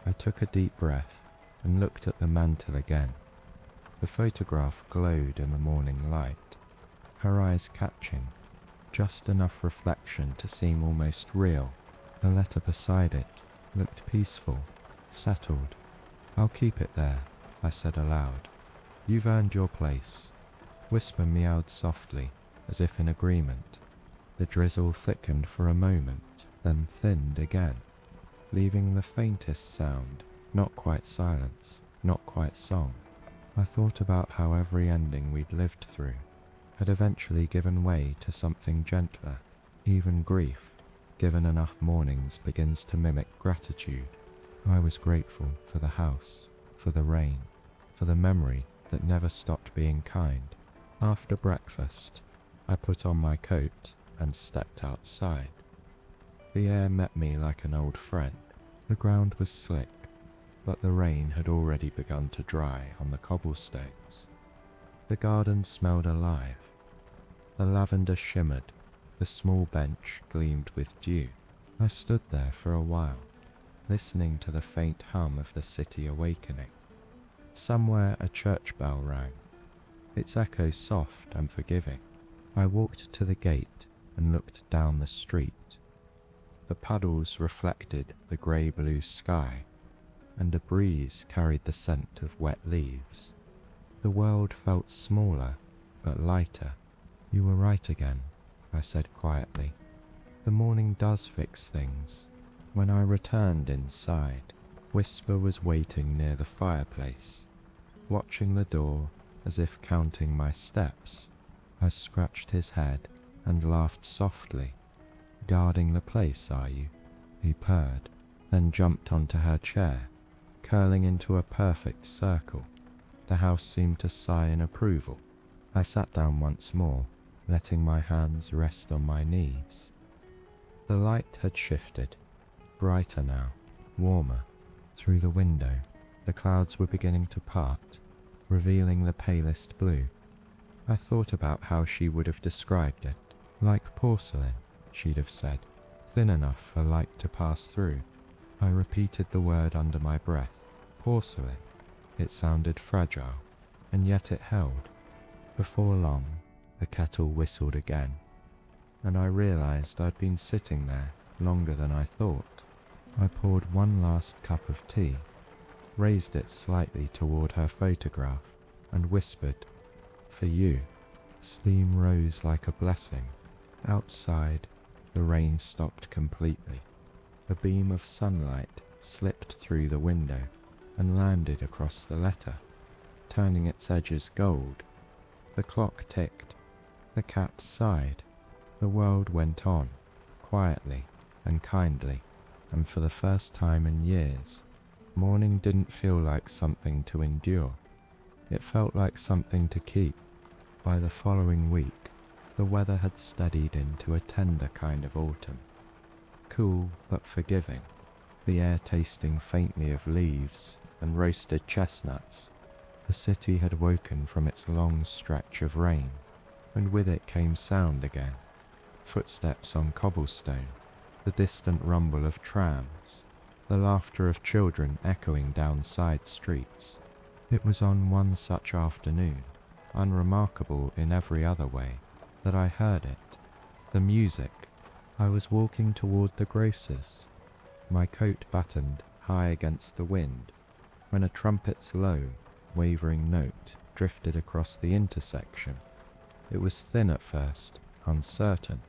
I took a deep breath and looked at the mantel again. The photograph glowed in the morning light, her eyes catching just enough reflection to seem almost real. The letter beside it looked peaceful, settled. "I'll keep it there," I said aloud. "You've earned your place." Whisper meowed softly, as if in agreement. The drizzle thickened for a moment, then thinned again, leaving the faintest sound, not quite silence, not quite song. I thought about how every ending we'd lived through had eventually given way to something gentler. Even grief, given enough mornings, begins to mimic gratitude. I was grateful for the house, for the rain, for the memory that never stopped being kind. After breakfast, I put on my coat and stepped outside. The air met me like an old friend. The ground was slick, but the rain had already begun to dry on the cobblestones. The garden smelled alive. The lavender shimmered, the small bench gleamed with dew. I stood there for a while, listening to the faint hum of the city awakening. Somewhere a church bell rang, its echo soft and forgiving. I walked to the gate and looked down the street. The puddles reflected the grey-blue sky, and a breeze carried the scent of wet leaves. The world felt smaller, but lighter. "You were right again," I said quietly. "The morning does fix things." When I returned inside, Whisper was waiting near the fireplace, watching the door as if counting my steps. I scratched his head and laughed softly. "Guarding the place, are you?" he purred, then jumped onto her chair, curling into a perfect circle. The house seemed to sigh in approval. I sat down once more, letting my hands rest on my knees. The light had shifted, brighter now, warmer. Through the window, the clouds were beginning to part, revealing the palest blue. I thought about how she would have described it. Like porcelain, she'd have said, thin enough for light to pass through. I repeated the word under my breath. Porcelain. It sounded fragile, and yet it held. Before long, the kettle whistled again, and I realized I'd been sitting there longer than I thought. I poured one last cup of tea, raised it slightly toward her photograph, and whispered, "For you." Steam rose like a blessing. Outside, the rain stopped completely. A beam of sunlight slipped through the window and landed across the letter, turning its edges gold. The clock ticked. The cat sighed. The world went on, quietly and kindly, and for the first time in years, morning didn't feel like something to endure. It felt like something to keep. By the following week, the weather had steadied into a tender kind of autumn, cool but forgiving, the air tasting faintly of leaves and roasted chestnuts. The city had woken from its long stretch of rain, and with it came sound again. Footsteps on cobblestone, the distant rumble of trams, the laughter of children echoing down side streets. It was on one such afternoon, unremarkable in every other way, that I heard it. The music. I was walking toward the grocer's, my coat buttoned high against the wind, when a trumpet's low, wavering note drifted across the intersection. It was thin at first, uncertain,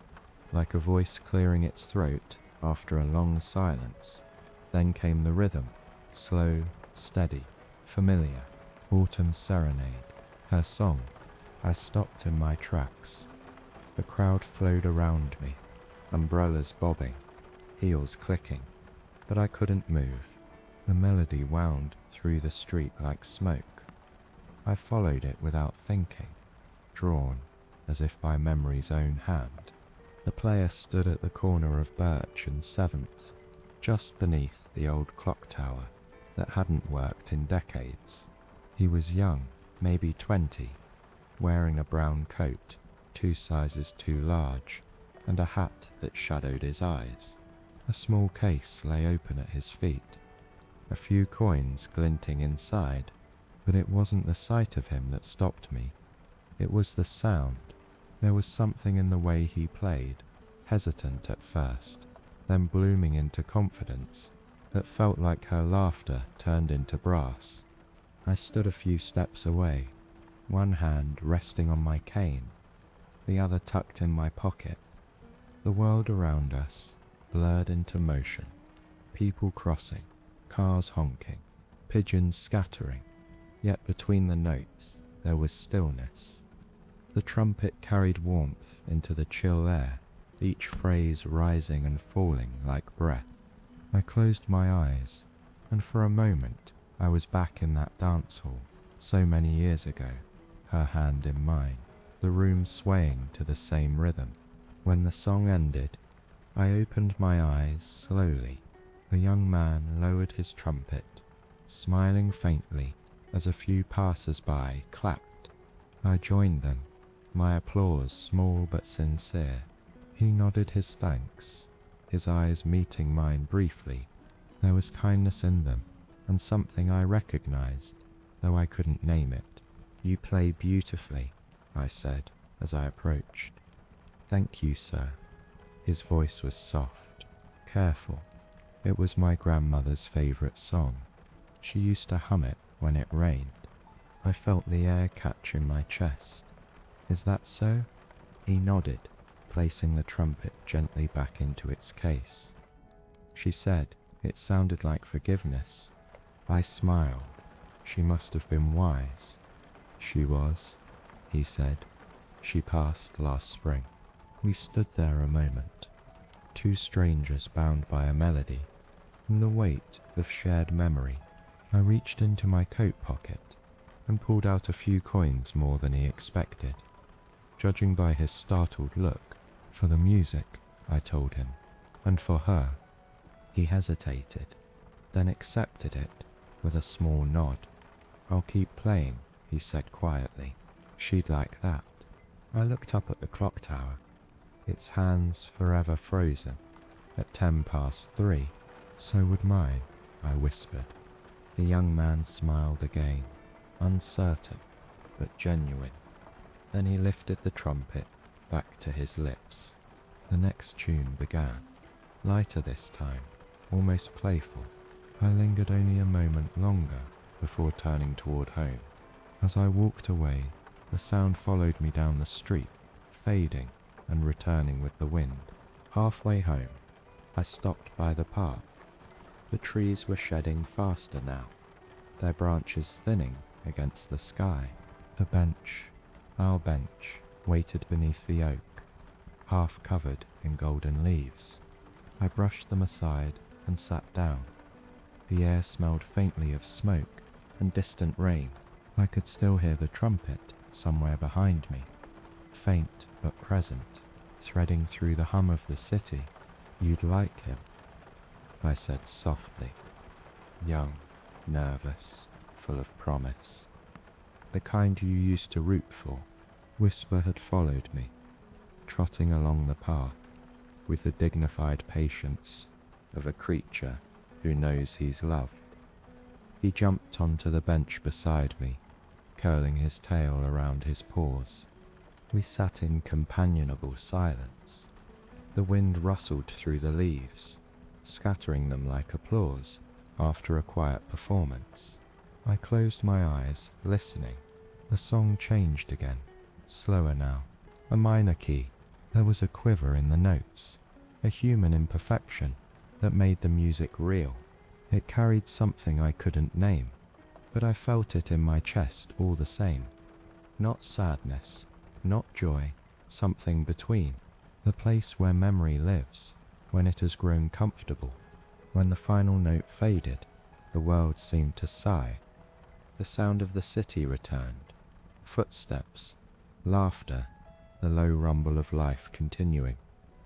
like a voice clearing its throat after a long silence. Then came the rhythm, slow, steady, familiar. Autumn's serenade, her song. I stopped in my tracks. The crowd flowed around me, umbrellas bobbing, heels clicking, but I couldn't move. The melody wound through the street like smoke. I followed it without thinking, drawn, as if by memory's own hand. The player stood at the corner of Birch and 7th, just beneath the old clock tower that hadn't worked in decades. He was young, maybe 20, wearing a brown coat, 2 sizes too large, and a hat that shadowed his eyes. A small case lay open at his feet, a few coins glinting inside, but it wasn't the sight of him that stopped me. It was the sound. There was something in the way he played, hesitant at first, then blooming into confidence, that felt like her laughter turned into brass. I stood a few steps away, one hand resting on my cane, the other tucked in my pocket. The world around us blurred into motion, people crossing, cars honking, pigeons scattering, yet between the notes there was stillness. The trumpet carried warmth into the chill air, each phrase rising and falling like breath. I closed my eyes, and for a moment I was back in that dance hall so many years ago, her hand in mine, the room swaying to the same rhythm. When the song ended, I opened my eyes slowly. The young man lowered his trumpet, smiling faintly as a few passers-by clapped. I joined them, my applause small but sincere. He nodded his thanks, his eyes meeting mine briefly. There was kindness in them, and something I recognized, though I couldn't name it. "You play beautifully," I said as I approached. "Thank you, sir." His voice was soft, careful. It was my grandmother's favorite song. She used to hum it when it rained. I felt the air catch in my chest. "Is that so?" He nodded, placing the trumpet gently back into its case. She said it sounded like forgiveness. I smiled. She must have been wise. "She was," he said. "She passed last spring." We stood there a moment, 2 strangers bound by a melody, in the weight of shared memory. I reached into my coat pocket and pulled out a few coins more than he expected. Judging by his startled look, "For the music," I told him, "and for her." He hesitated, then accepted it with a small nod. "I'll keep playing," he said quietly. "She'd like that." I looked up at the clock tower, its hands forever frozen. At 3:10, "So would mine," I whispered. The young man smiled again, uncertain but genuine. Then he lifted the trumpet back to his lips. The next tune began, lighter this time, almost playful. I lingered only a moment longer before turning toward home. As I walked away, the sound followed me down the street, fading and returning with the wind. Halfway home, I stopped by the park. The trees were shedding faster now, their branches thinning against the sky. The bench, our bench, waited beneath the oak, half covered in golden leaves. I brushed them aside and sat down. The air smelled faintly of smoke and distant rain. I could still hear the trumpet somewhere behind me, faint but present, threading through the hum of the city. "You'd like him," I said softly. Young, nervous, full of promise. The kind you used to root for. Whisper had followed me, trotting along the path with the dignified patience of a creature who knows he's loved. He jumped onto the bench beside me, curling his tail around his paws. We sat in companionable silence. The wind rustled through the leaves, scattering them like applause after a quiet performance. I closed my eyes, listening. The song changed again, slower now, a minor key. There was a quiver in the notes, a human imperfection that made the music real. It carried something I couldn't name, but I felt it in my chest all the same. Not sadness, not joy, something between. The place where memory lives, when it has grown comfortable. When the final note faded, the world seemed to sigh. The sound of the city returned. Footsteps, laughter, the low rumble of life continuing.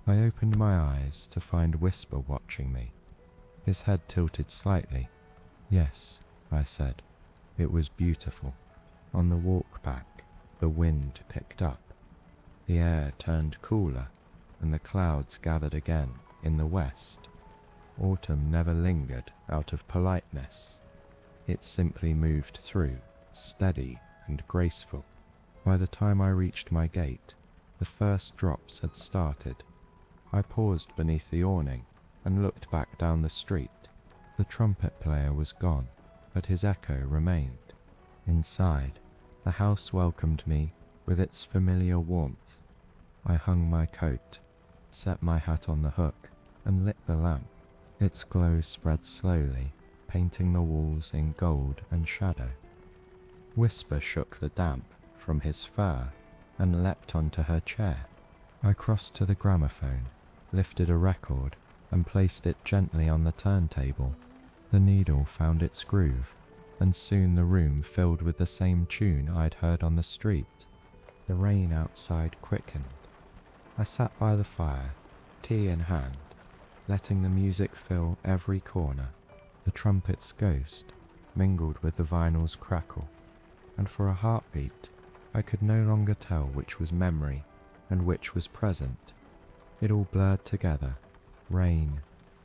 I opened my eyes to find Whisper watching me, his head tilted slightly. Yes, I said. It was beautiful. On the walk back, the wind picked up. The air turned cooler, and the clouds gathered again in the west. Autumn never lingered out of politeness. It simply moved through, steady and graceful. By the time I reached my gate, the first drops had started. I paused beneath the awning and looked back down the street. The trumpet player was gone, but his echo remained. Inside, the house welcomed me with its familiar warmth. I hung my coat, set my hat on the hook, and lit the lamp. Its glow spread slowly, painting the walls in gold and shadow. Whisper shook the damp from his fur and leapt onto her chair. I crossed to the gramophone, lifted a record, and placed it gently on the turntable. The needle found its groove, and soon the room filled with the same tune I'd heard on the street. The rain outside quickened. I sat by the fire, tea in hand, letting the music fill every corner. The trumpet's ghost mingled with the vinyl's crackle, and for a heartbeat, I could no longer tell which was memory and which was present. It all blurred together, rain,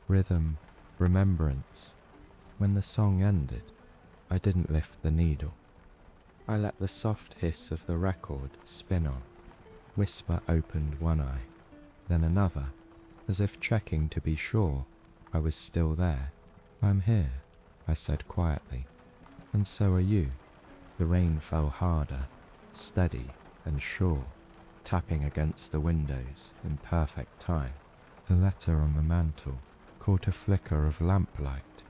rhythm, remembrance. When the song ended, I didn't lift the needle. I let the soft hiss of the record spin on. Whisper opened one eye, then another, as if checking to be sure I was still there. "I'm here," I said quietly. "And so are you." The rain fell harder, steady and sure, tapping against the windows in perfect time. The letter on the mantel caught a flicker of lamplight,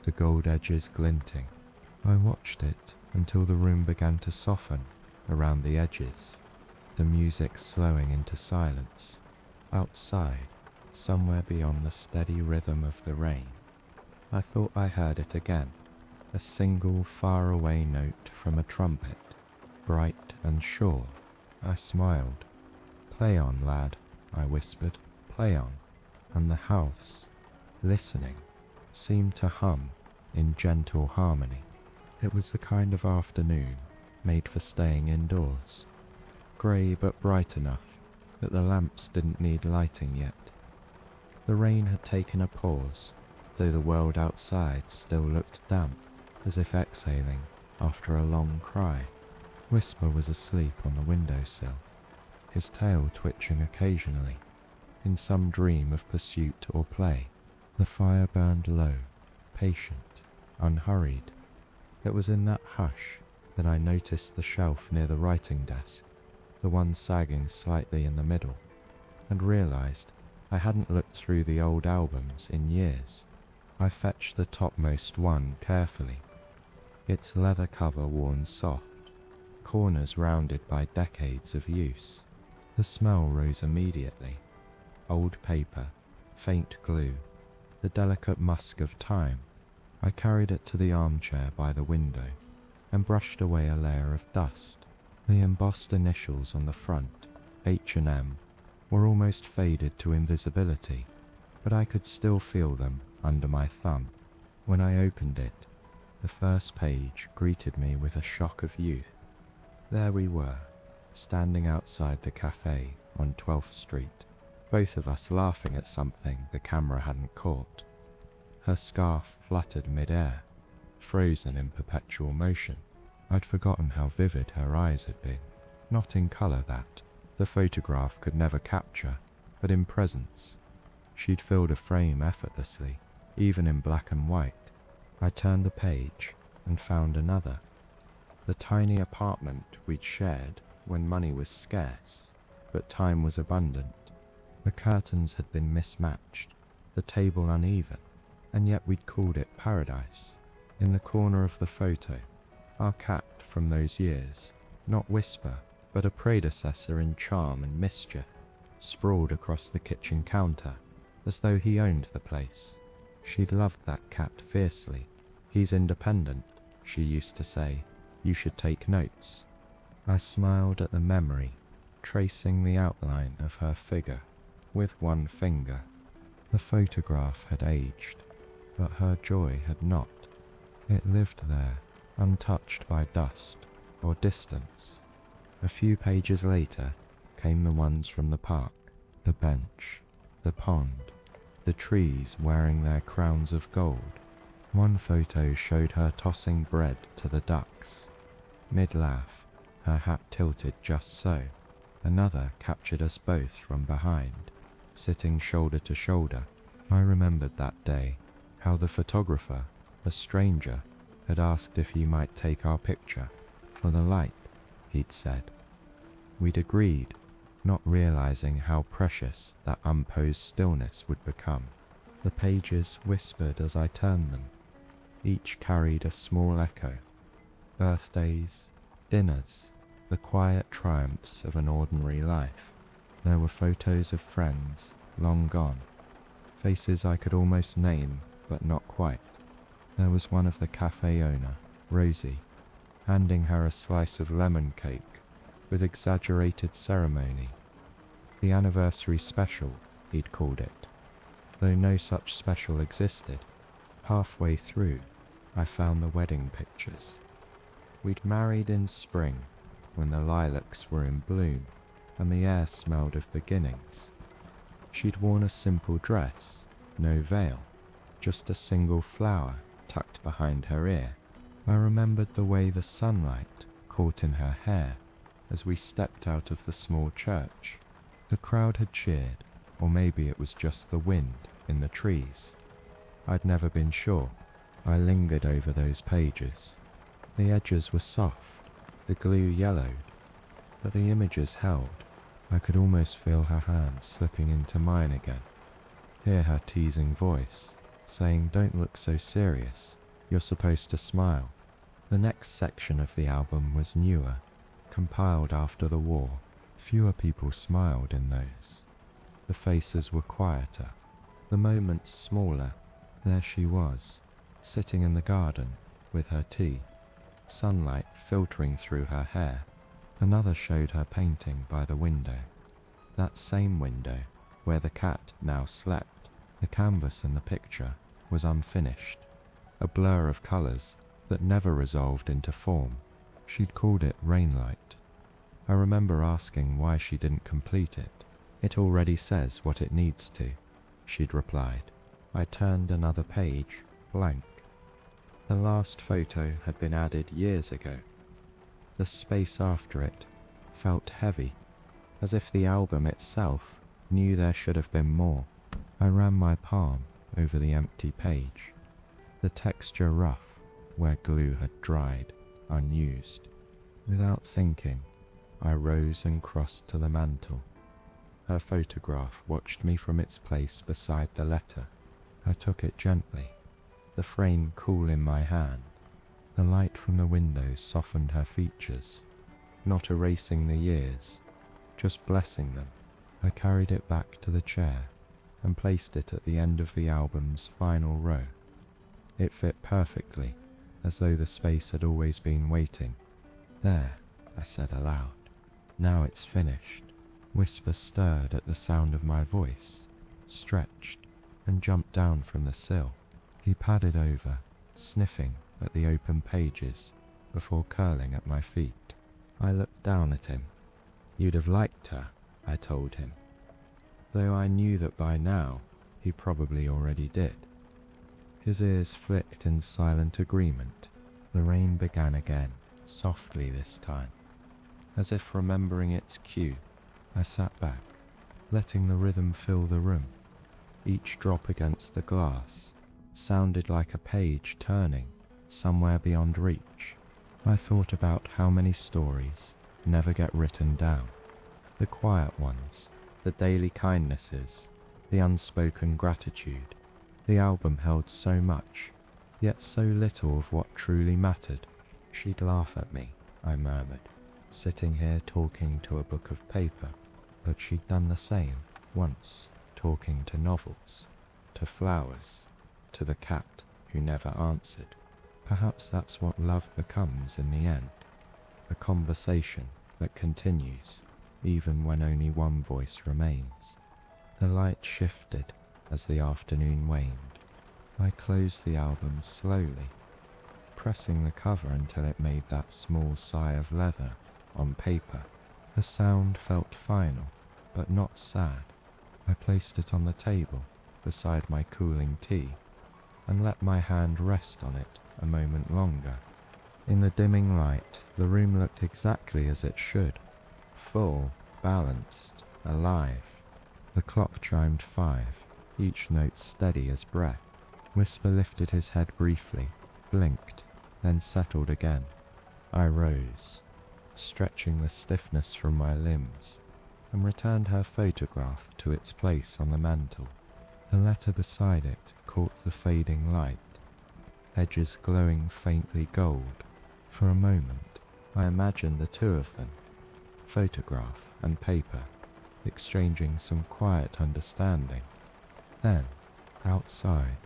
the gold edges glinting. I watched it until the room began to soften around the edges, the music slowing into silence. Outside, somewhere beyond the steady rhythm of the rain, I thought I heard it again, a single faraway note from a trumpet, bright and sure. I smiled. "Play on, lad," I whispered. "Play on." And the house, listening, seemed to hum in gentle harmony. It was the kind of afternoon made for staying indoors, grey but bright enough that the lamps didn't need lighting yet. The rain had taken a pause, though the world outside still looked damp, as if exhaling after a long cry. Whisper was asleep on the windowsill, his tail twitching occasionally, in some dream of pursuit or play. The fire burned low, patient, unhurried. It was in that hush that I noticed the shelf near the writing desk, the one sagging slightly in the middle, and realized I hadn't looked through the old albums in years. I fetched the topmost one carefully, its leather cover worn soft, corners rounded by decades of use. The smell rose immediately. Old paper, faint glue, the delicate musk of time. I carried it to the armchair by the window and brushed away a layer of dust. The embossed initials on the front, H&M, were almost faded to invisibility, but I could still feel them under my thumb. When I opened it, the first page greeted me with a shock of youth. There we were, standing outside the cafe on 12th Street, both of us laughing at something the camera hadn't caught. Her scarf fluttered mid-air, frozen in perpetual motion. I'd forgotten how vivid her eyes had been, not in colour that the photograph could never capture, but in presence. She'd filled a frame effortlessly, even in black and white. I turned the page and found another. The tiny apartment we'd shared when money was scarce, but time was abundant. The curtains had been mismatched, the table uneven, and yet we'd called it paradise. In the corner of the photo, our cat from those years, not Whisper, but a predecessor in charm and mischief, sprawled across the kitchen counter, as though he owned the place. She'd loved that cat fiercely. "He's independent," she used to say. "You should take notes." I smiled at the memory, tracing the outline of her figure with one finger. The photograph had aged, but her joy had not. It lived there, untouched by dust or distance. A few pages later came the ones from the park, the bench, the pond, the trees wearing their crowns of gold. One photo showed her tossing bread to the ducks. Mid-laugh, her hat tilted just so. Another captured us both from behind, sitting shoulder to shoulder. I remembered that day, how the photographer, a stranger, had asked if he might take our picture. For the light, he'd said. We'd agreed, not realizing how precious that unposed stillness would become. The pages whispered as I turned them. Each carried a small echo. Birthdays, dinners, the quiet triumphs of an ordinary life. There were photos of friends, long gone. Faces I could almost name, but not quite. There was one of the cafe owner, Rosie, handing her a slice of lemon cake with exaggerated ceremony. The anniversary special, he'd called it, though no such special existed. Halfway through, I found the wedding pictures. We'd married in spring, when the lilacs were in bloom and the air smelled of beginnings. She'd worn a simple dress, no veil, just a single flower tucked behind her ear. I remembered the way the sunlight caught in her hair as we stepped out of the small church. The crowd had cheered, or maybe it was just the wind in the trees. I'd never been sure. I lingered over those pages. The edges were soft, the glue yellowed, but the images held. I could almost feel her hands slipping into mine again, hear her teasing voice, saying, "Don't look so serious, you're supposed to smile." The next section of the album was newer, compiled after the war. Fewer people smiled in those. The faces were quieter, the moments smaller. There she was, sitting in the garden with her tea, sunlight filtering through her hair. Another showed her painting by the window. That same window where the cat now slept. The canvas in the picture was unfinished, a blur of colours that never resolved into form. She'd called it Rainlight. I remember asking why she didn't complete it. "It already says what it needs to," she'd replied. I turned another page, blank. The last photo had been added years ago. The space after it felt heavy, as if the album itself knew there should have been more. I ran my palm over the empty page, the texture rough where glue had dried, unused. Without thinking, I rose and crossed to the mantel. Her photograph watched me from its place beside the letter. I took it gently, the frame cool in my hand. The light from the window softened her features, not erasing the years, just blessing them. I carried it back to the chair and placed it at the end of the album's final row. It fit perfectly, as though the space had always been waiting. "There," I said aloud. "Now it's finished." Whisper stirred at the sound of my voice, stretched, and jumped down from the sill. He padded over, sniffing at the open pages before curling at my feet. I looked down at him. "You'd have liked her," I told him, though I knew that by now he probably already did. His ears flicked in silent agreement. The rain began again, softly this time. As if remembering its cue, I sat back, letting the rhythm fill the room. Each drop against the glass sounded like a page turning somewhere beyond reach. I thought about how many stories never get written down. The quiet ones, the daily kindnesses, the unspoken gratitude. The album held so much, yet so little of what truly mattered. "She'd laugh at me," I murmured, sitting here talking to a book of paper. But she'd done the same once, talking to novels, to flowers, to the cat who never answered. Perhaps that's what love becomes in the end, a conversation that continues, even when only one voice remains. The light shifted as the afternoon waned. I closed the album slowly, pressing the cover until it made that small sigh of leather on paper. The sound felt final, but not sad. I placed it on the table beside my cooling tea and let my hand rest on it a moment longer. In the dimming light, the room looked exactly as it should. Full, balanced, alive. The clock chimed 5, each note steady as breath. Whisper lifted his head briefly, blinked, then settled again. I rose, stretching the stiffness from my limbs, and returned her photograph to its place on the mantel. The letter beside it caught the fading light, edges glowing faintly gold. For a moment, I imagined the two of them, photograph and paper, exchanging some quiet understanding. Then, outside,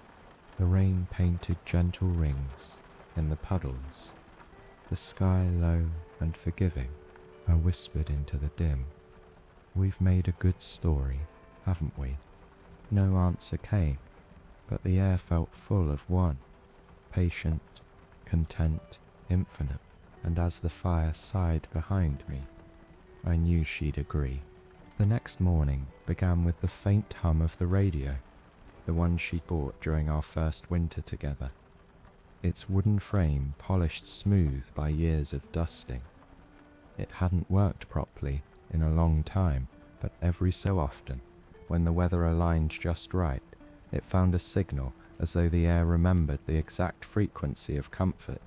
the rain painted gentle rings in the puddles, the sky low and forgiving. I whispered into the dim, "We've made a good story, haven't we?" No answer came, but the air felt full of one, patient, content, infinite, and as the fire sighed behind me, I knew she'd agree. The next morning began with the faint hum of the radio, the one she bought during our first winter together, its wooden frame polished smooth by years of dusting. It hadn't worked properly in a long time, but every so often, when the weather aligned just right, it found a signal as though the air remembered the exact frequency of comfort.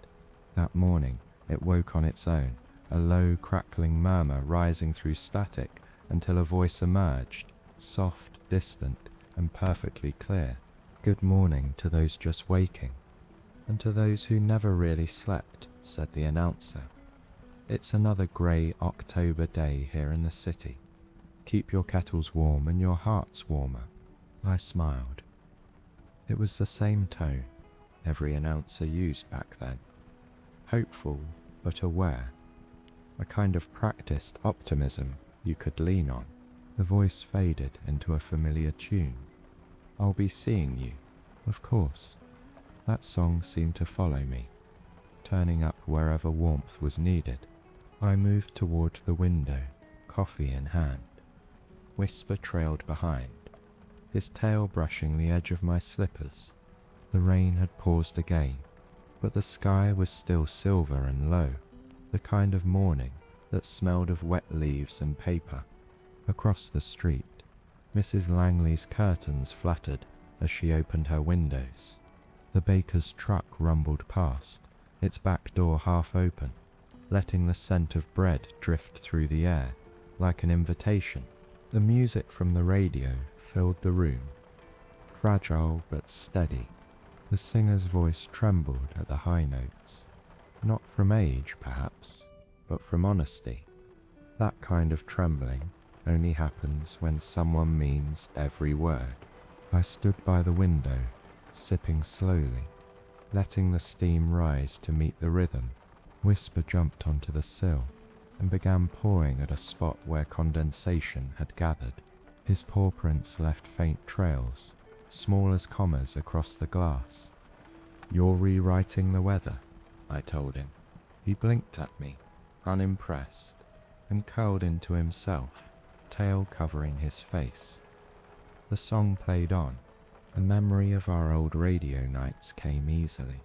That morning, it woke on its own, a low crackling murmur rising through static until a voice emerged, soft, distant, and perfectly clear. "Good morning to those just waking, and to those who never really slept," said the announcer. "It's another grey October day here in the city. Keep your kettles warm and your hearts warmer." I smiled. It was the same tone every announcer used back then. Hopeful but aware. A kind of practiced optimism you could lean on. The voice faded into a familiar tune. "I'll be seeing you, of course." That song seemed to follow me, turning up wherever warmth was needed. I moved toward the window, coffee in hand. Whisper trailed behind, his tail brushing the edge of my slippers. The rain had paused again, but the sky was still silver and low, the kind of morning that smelled of wet leaves and paper. Across the street, Mrs. Langley's curtains fluttered as she opened her windows. The baker's truck rumbled past, its back door half open, letting the scent of bread drift through the air like an invitation. The music from the radio filled the room, fragile but steady. The singer's voice trembled at the high notes, not from age perhaps, but from honesty. That kind of trembling only happens when someone means every word. I stood by the window, sipping slowly, letting the steam rise to meet the rhythm. Whisper jumped onto the sill and began pawing at a spot where condensation had gathered. His paw prints left faint trails, small as commas across the glass. "You're rewriting the weather," I told him. He blinked at me, unimpressed, and curled into himself, tail covering his face. The song played on. A memory of our old radio nights came easily.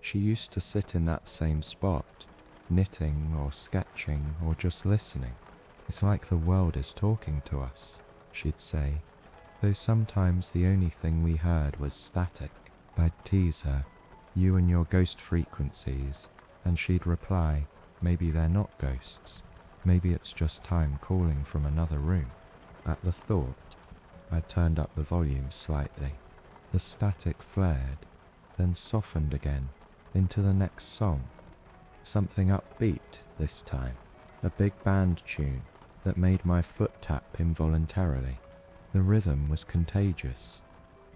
She used to sit in that same spot, knitting or sketching or just listening. "It's like the world is talking to us," she'd say, though sometimes the only thing we heard was static. I'd tease her, "You and your ghost frequencies," and she'd reply, "Maybe they're not ghosts. Maybe it's just time calling from another room." At the thought, I turned up the volume slightly. The static flared, then softened again into the next song. Something upbeat this time, a big band tune that made my foot tap involuntarily. The rhythm was contagious.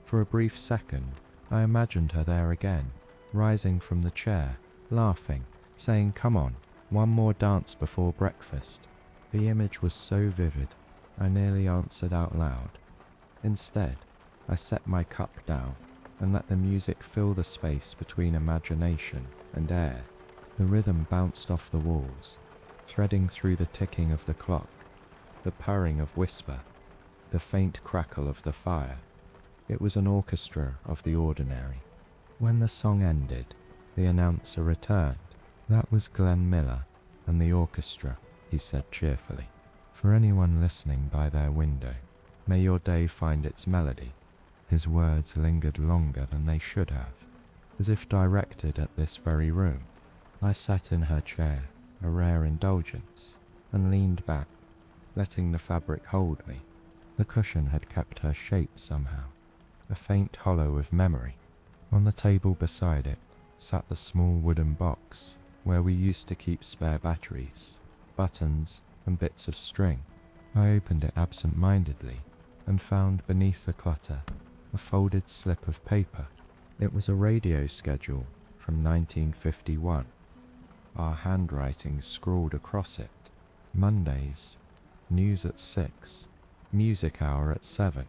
For a brief second, I imagined her there again, rising from the chair, laughing, saying, "Come on, one more dance before breakfast." The image was so vivid, I nearly answered out loud. Instead, I set my cup down and let the music fill the space between imagination and air. The rhythm bounced off the walls, threading through the ticking of the clock, the purring of whisper, the faint crackle of the fire. It was an orchestra of the ordinary. When the song ended, the announcer returned. "That was Glenn Miller and the orchestra," he said cheerfully. "For anyone listening by their window, may your day find its melody." His words lingered longer than they should have, as if directed at this very room. I sat in her chair, a rare indulgence, and leaned back, letting the fabric hold me. The cushion had kept her shape somehow, a faint hollow of memory. On the table beside it sat the small wooden box where we used to keep spare batteries, buttons, and bits of string. I opened it absent-mindedly and found beneath the clutter a folded slip of paper. It was a radio schedule from 1951. Our handwriting scrawled across it. Mondays, news at 6, music hour at 7.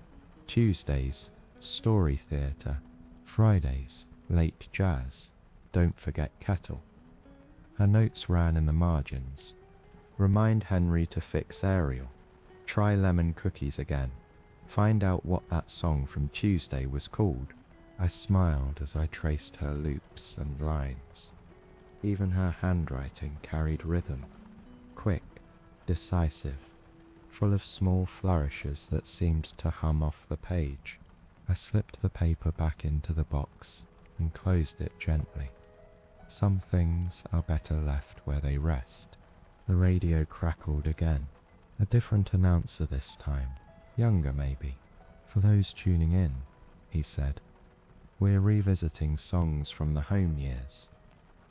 Tuesdays, story theatre. Fridays, late jazz. Don't forget kettle. Her notes ran in the margins. Remind Henry to fix Ariel. Try lemon cookies again. Find out what that song from Tuesday was called. I smiled as I traced her loops and lines. Even her handwriting carried rhythm, quick, decisive, full of small flourishes that seemed to hum off the page. I slipped the paper back into the box and closed it gently. Some things are better left where they rest. The radio crackled again. A different announcer this time, younger maybe. "For those tuning in," he said, "we're revisiting songs from the home years,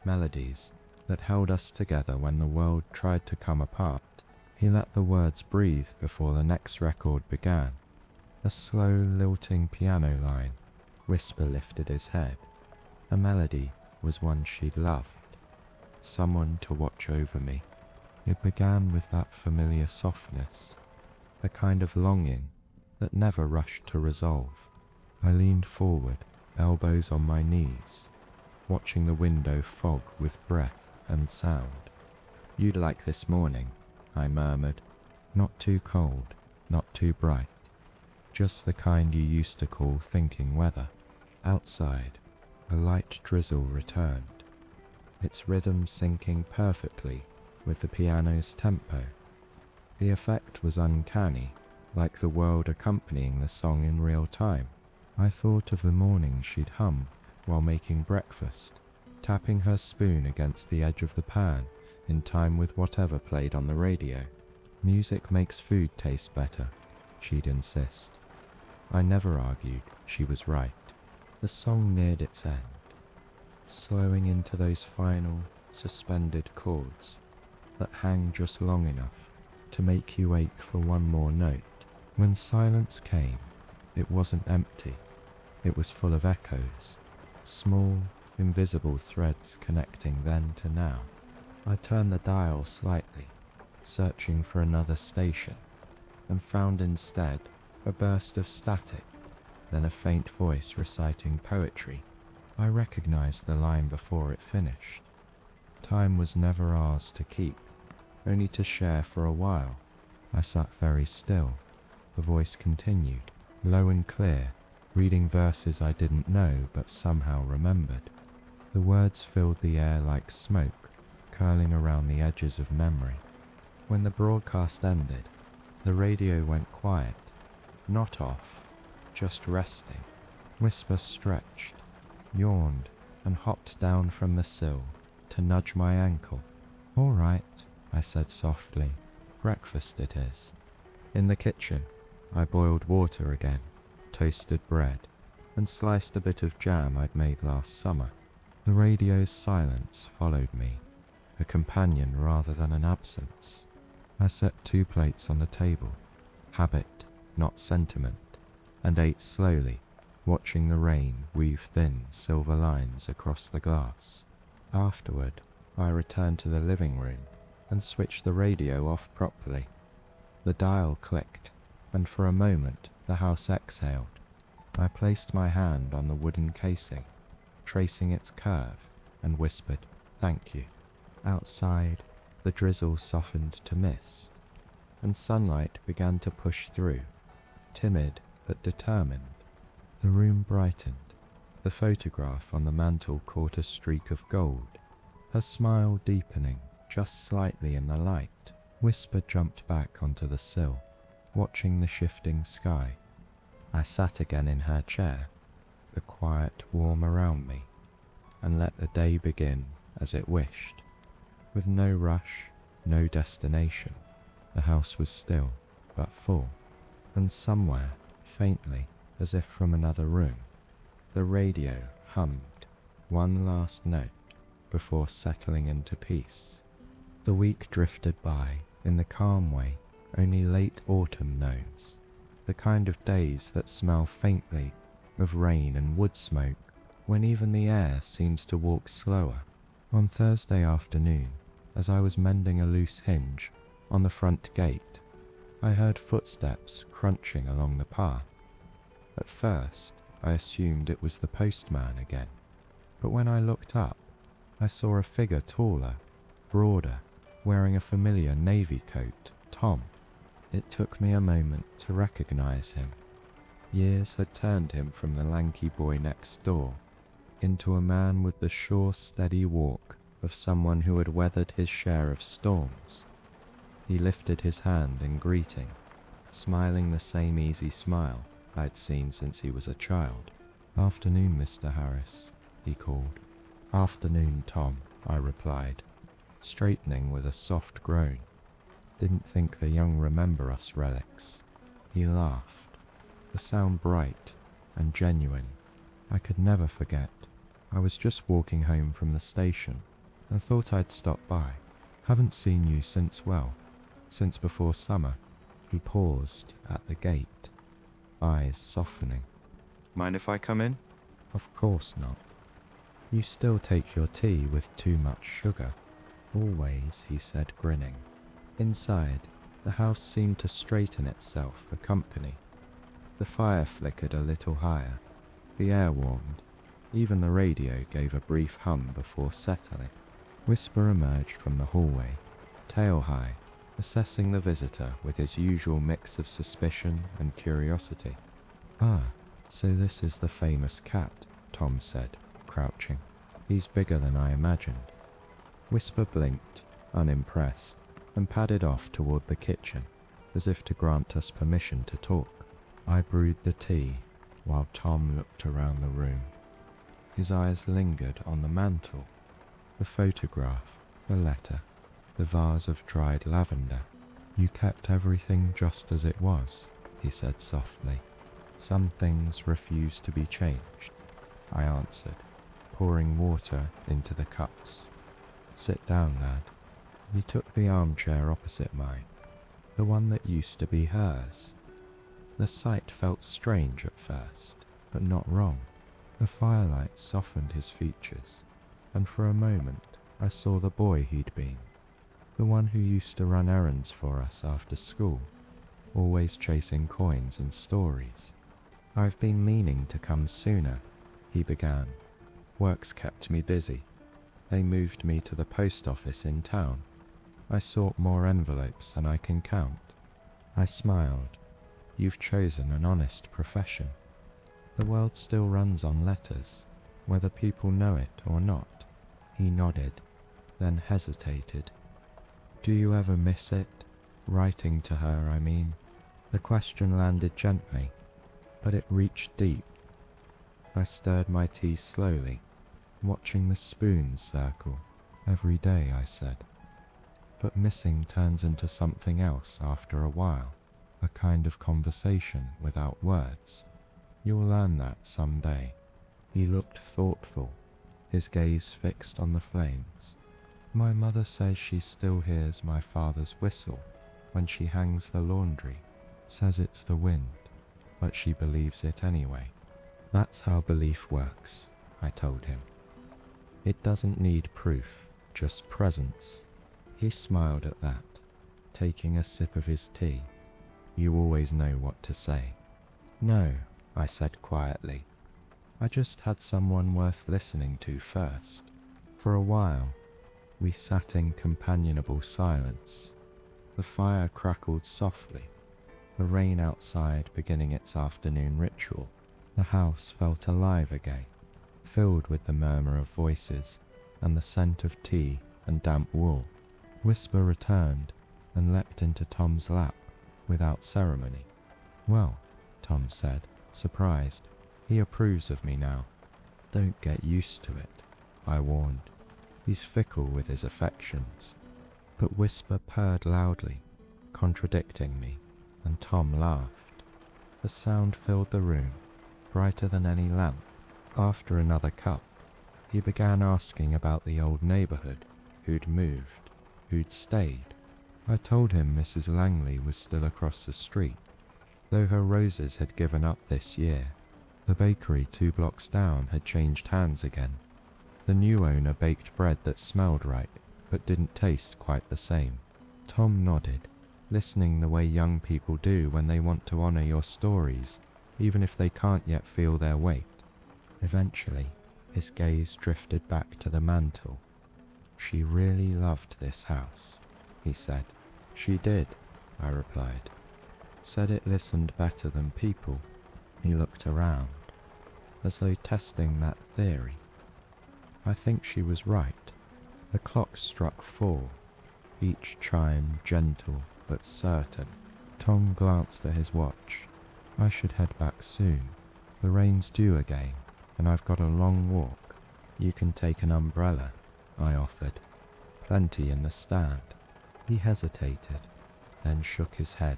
melodies that held us together when the world tried to come apart." He let the words breathe before the next record began. A slow, lilting piano line. Whisper lifted his head. A melody was one she'd loved. "Someone to watch over me." It began with that familiar softness, a kind of longing that never rushed to resolve. I leaned forward, elbows on my knees, watching the window fog with breath and sound. "You'd like this morning," I murmured. "Not too cold, not too bright. Just the kind you used to call thinking weather." Outside, a light drizzle returned, its rhythm syncing perfectly with the piano's tempo. The effect was uncanny, like the world accompanying the song in real time. I thought of the morning she'd hum while making breakfast, tapping her spoon against the edge of the pan in time with whatever played on the radio. "Music makes food taste better," she'd insist. I never argued, she was right. The song neared its end, slowing into those final, suspended chords that hang just long enough to make you ache for one more note. When silence came, it wasn't empty. It was full of echoes, small, invisible threads connecting then to now. I turned the dial slightly, searching for another station, and found instead a burst of static, then a faint voice reciting poetry. I recognized the line before it finished. Time was never ours to keep, only to share for a while. I sat very still. The voice continued, low and clear, reading verses I didn't know but somehow remembered. The words filled the air like smoke, curling around the edges of memory. When the broadcast ended, the radio went quiet, not off, just resting. Whisper stretched, yawned, and hopped down from the sill to nudge my ankle. "All right," I said softly. "Breakfast it is." In the kitchen, I boiled water again, toasted bread, and sliced a bit of jam I'd made last summer. The radio's silence followed me, a companion rather than an absence. I set 2 plates on the table, habit, not sentiment, and ate slowly, watching the rain weave thin silver lines across the glass. Afterward, I returned to the living room, and switched the radio off properly. The dial clicked, and for a moment the house exhaled. I placed my hand on the wooden casing, tracing its curve, and whispered, "Thank you." Outside, the drizzle softened to mist, and sunlight began to push through, timid but determined. The room brightened. The photograph on the mantel caught a streak of gold, her smile deepening just slightly in the light. Whisper jumped back onto the sill, watching the shifting sky. I sat again in her chair, the quiet warm around me, and let the day begin as it wished. With no rush, no destination, the house was still but full, and somewhere, faintly, as if from another room, the radio hummed one last note before settling into peace. The week drifted by in the calm way only late autumn knows, the kind of days that smell faintly of rain and wood smoke, when even the air seems to walk slower. On Thursday afternoon, as I was mending a loose hinge on the front gate, I heard footsteps crunching along the path. At first, I assumed it was the postman again, but when I looked up, I saw a figure taller, broader, wearing a familiar navy coat, Tom. It took me a moment to recognize him. Years had turned him from the lanky boy next door into a man with the sure, steady walk of someone who had weathered his share of storms. He lifted his hand in greeting, smiling the same easy smile I'd seen since he was a child. "Afternoon, Mr. Harris," he called. "Afternoon, Tom," I replied, straightening with a soft groan. "Didn't think the young remember us relics." He laughed, the sound bright and genuine. I could never forget. I was just walking home from the station and thought I'd stop by. "Haven't seen you since before summer." He paused at the gate, eyes softening. "Mind if I come in?" "Of course not." "You still take your tea with too much sugar." "Always," he said, grinning. Inside, the house seemed to straighten itself for company. The fire flickered a little higher, the air warmed, even the radio gave a brief hum before settling. Whisper emerged from the hallway, tail high, assessing the visitor with his usual mix of suspicion and curiosity. "Ah, so this is the famous cat," Tom said, crouching. "He's bigger than I imagined." Whisper blinked, unimpressed, and padded off toward the kitchen, as if to grant us permission to talk. I brewed the tea, while Tom looked around the room. His eyes lingered on the mantel, the photograph, the letter, the vase of dried lavender. "You kept everything just as it was," he said softly. "Some things refuse to be changed," I answered, pouring water into the cups. "Sit down, lad." He took the armchair opposite mine, the one that used to be hers. The sight felt strange at first, but not wrong. The firelight softened his features, and for a moment I saw the boy he'd been, the one who used to run errands for us after school, always chasing coins and stories. "I've been meaning to come sooner," he began. "Work's kept me busy. They moved me to the post office in town. I sort more envelopes than I can count." I smiled. "You've chosen an honest profession. The world still runs on letters, whether people know it or not." He nodded, then hesitated. "Do you ever miss it? Writing to her, I mean." The question landed gently, but it reached deep. I stirred my tea slowly, watching the spoons circle. "Every day," I said. "But missing turns into something else after a while, a kind of conversation without words. You'll learn that someday." He looked thoughtful, his gaze fixed on the flames. "My mother says she still hears my father's whistle when she hangs the laundry. Says it's the wind, but she believes it anyway." "That's how belief works," I told him. "It doesn't need proof, just presence. He smiled at that, taking a sip of his tea. You always know what to say. No, I said quietly. I just had someone worth listening to first. For a while, we sat in companionable silence. The fire crackled softly, the rain outside beginning its afternoon ritual. The house felt alive again, filled with the murmur of voices and the scent of tea and damp wool. Whisper returned and leapt into Tom's lap without ceremony. Well, Tom said, surprised. He approves of me now. Don't get used to it, I warned. He's fickle with his affections. But Whisper purred loudly, contradicting me, and Tom laughed. The sound filled the room, brighter than any lamp. After another cup, he began asking about the old neighborhood, who'd moved, who'd stayed. I told him Mrs. Langley was still across the street, though her roses had given up this year. The bakery 2 blocks down had changed hands again. The new owner baked bread that smelled right, but didn't taste quite the same. Tom nodded, listening the way young people do when they want to honor your stories, even if they can't yet feel their weight. Eventually, his gaze drifted back to the mantel. She really loved this house, he said. She did, I replied. Said it listened better than people. He looked around, as though testing that theory. I think she was right. The clock struck 4, each chime gentle but certain. Tom glanced at his watch. I should head back soon. The rain's due again, and I've got a long walk. You can take an umbrella, I offered. Plenty in the stand. He hesitated, then shook his head.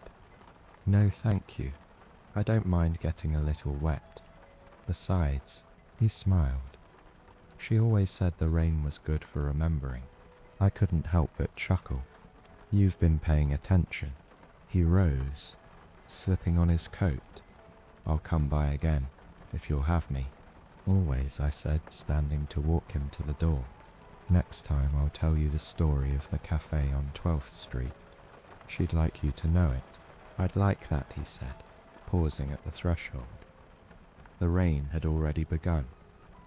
No, thank you. I don't mind getting a little wet. Besides, he smiled. She always said the rain was good for remembering. I couldn't help but chuckle. You've been paying attention. He rose, slipping on his coat. I'll come by again, if you'll have me. Always, I said, standing to walk him to the door. Next time I'll tell you the story of the cafe on 12th Street. She'd like you to know it. I'd like that, he said, pausing at the threshold. The rain had already begun.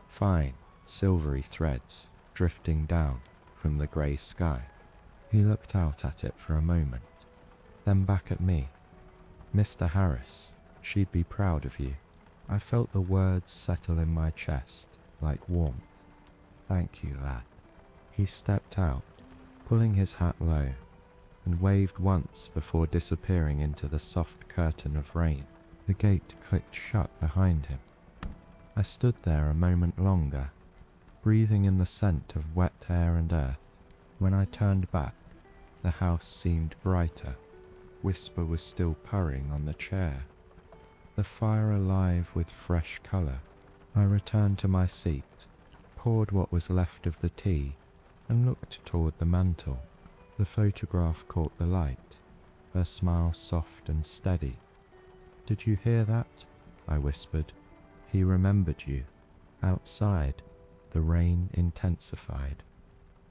Fine, silvery threads drifting down from the grey sky. He looked out at it for a moment, then back at me. Mr. Harris, she'd be proud of you. I felt the words settle in my chest like warmth. Thank you, lad. He stepped out, pulling his hat low, and waved once before disappearing into the soft curtain of rain. The gate clicked shut behind him. I stood there a moment longer, breathing in the scent of wet air and earth. When I turned back, the house seemed brighter. Whisper was still purring on the chair, the fire alive with fresh colour. I returned to my seat, poured what was left of the tea, and looked toward the mantel. The photograph caught the light, her smile soft and steady. Did you hear that? I whispered. He remembered you. Outside, the rain intensified,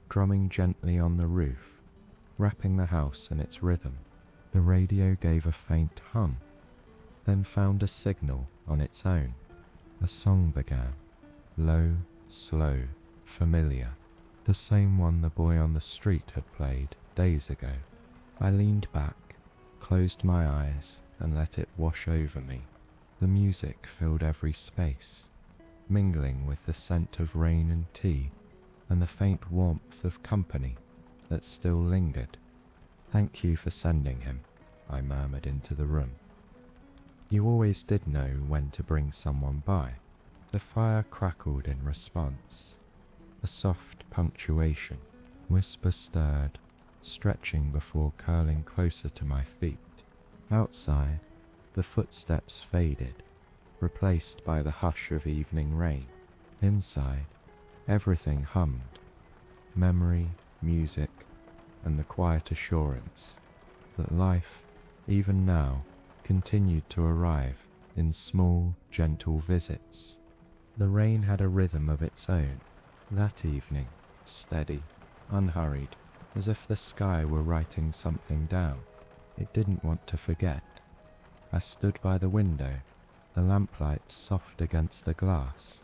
drumming gently on the roof, wrapping the house in its rhythm. The radio gave a faint hum, then found a signal on its own. A song began, low, slow, familiar, the same one the boy on the street had played days ago. I leaned back, closed my eyes, and let it wash over me. The music filled every space, mingling with the scent of rain and tea, and the faint warmth of company that still lingered. Thank you for sending him, I murmured into the room. You always did know when to bring someone by. The fire crackled in response. A soft punctuation. Whisper stirred, stretching before curling closer to my feet. Outside, the footsteps faded, replaced by the hush of evening rain. Inside, everything hummed. Memory, music, and the quiet assurance that life, even now, continued to arrive in small, gentle visits. The rain had a rhythm of its own. That evening, steady, unhurried, as if the sky were writing something down it didn't want to forget. I stood by the window, the lamplight soft against the glass,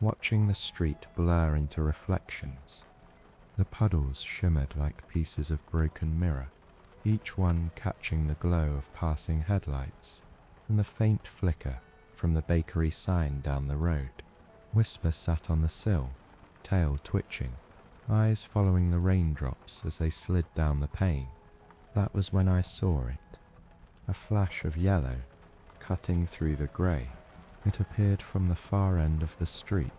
watching the street blur into reflections. The puddles shimmered like pieces of broken mirror, each one catching the glow of passing headlights and the faint flicker from the bakery sign down the road. Whisper sat on the sill, tail twitching, eyes following the raindrops as they slid down the pane. That was when I saw it. A flash of yellow, cutting through the grey. It appeared from the far end of the street,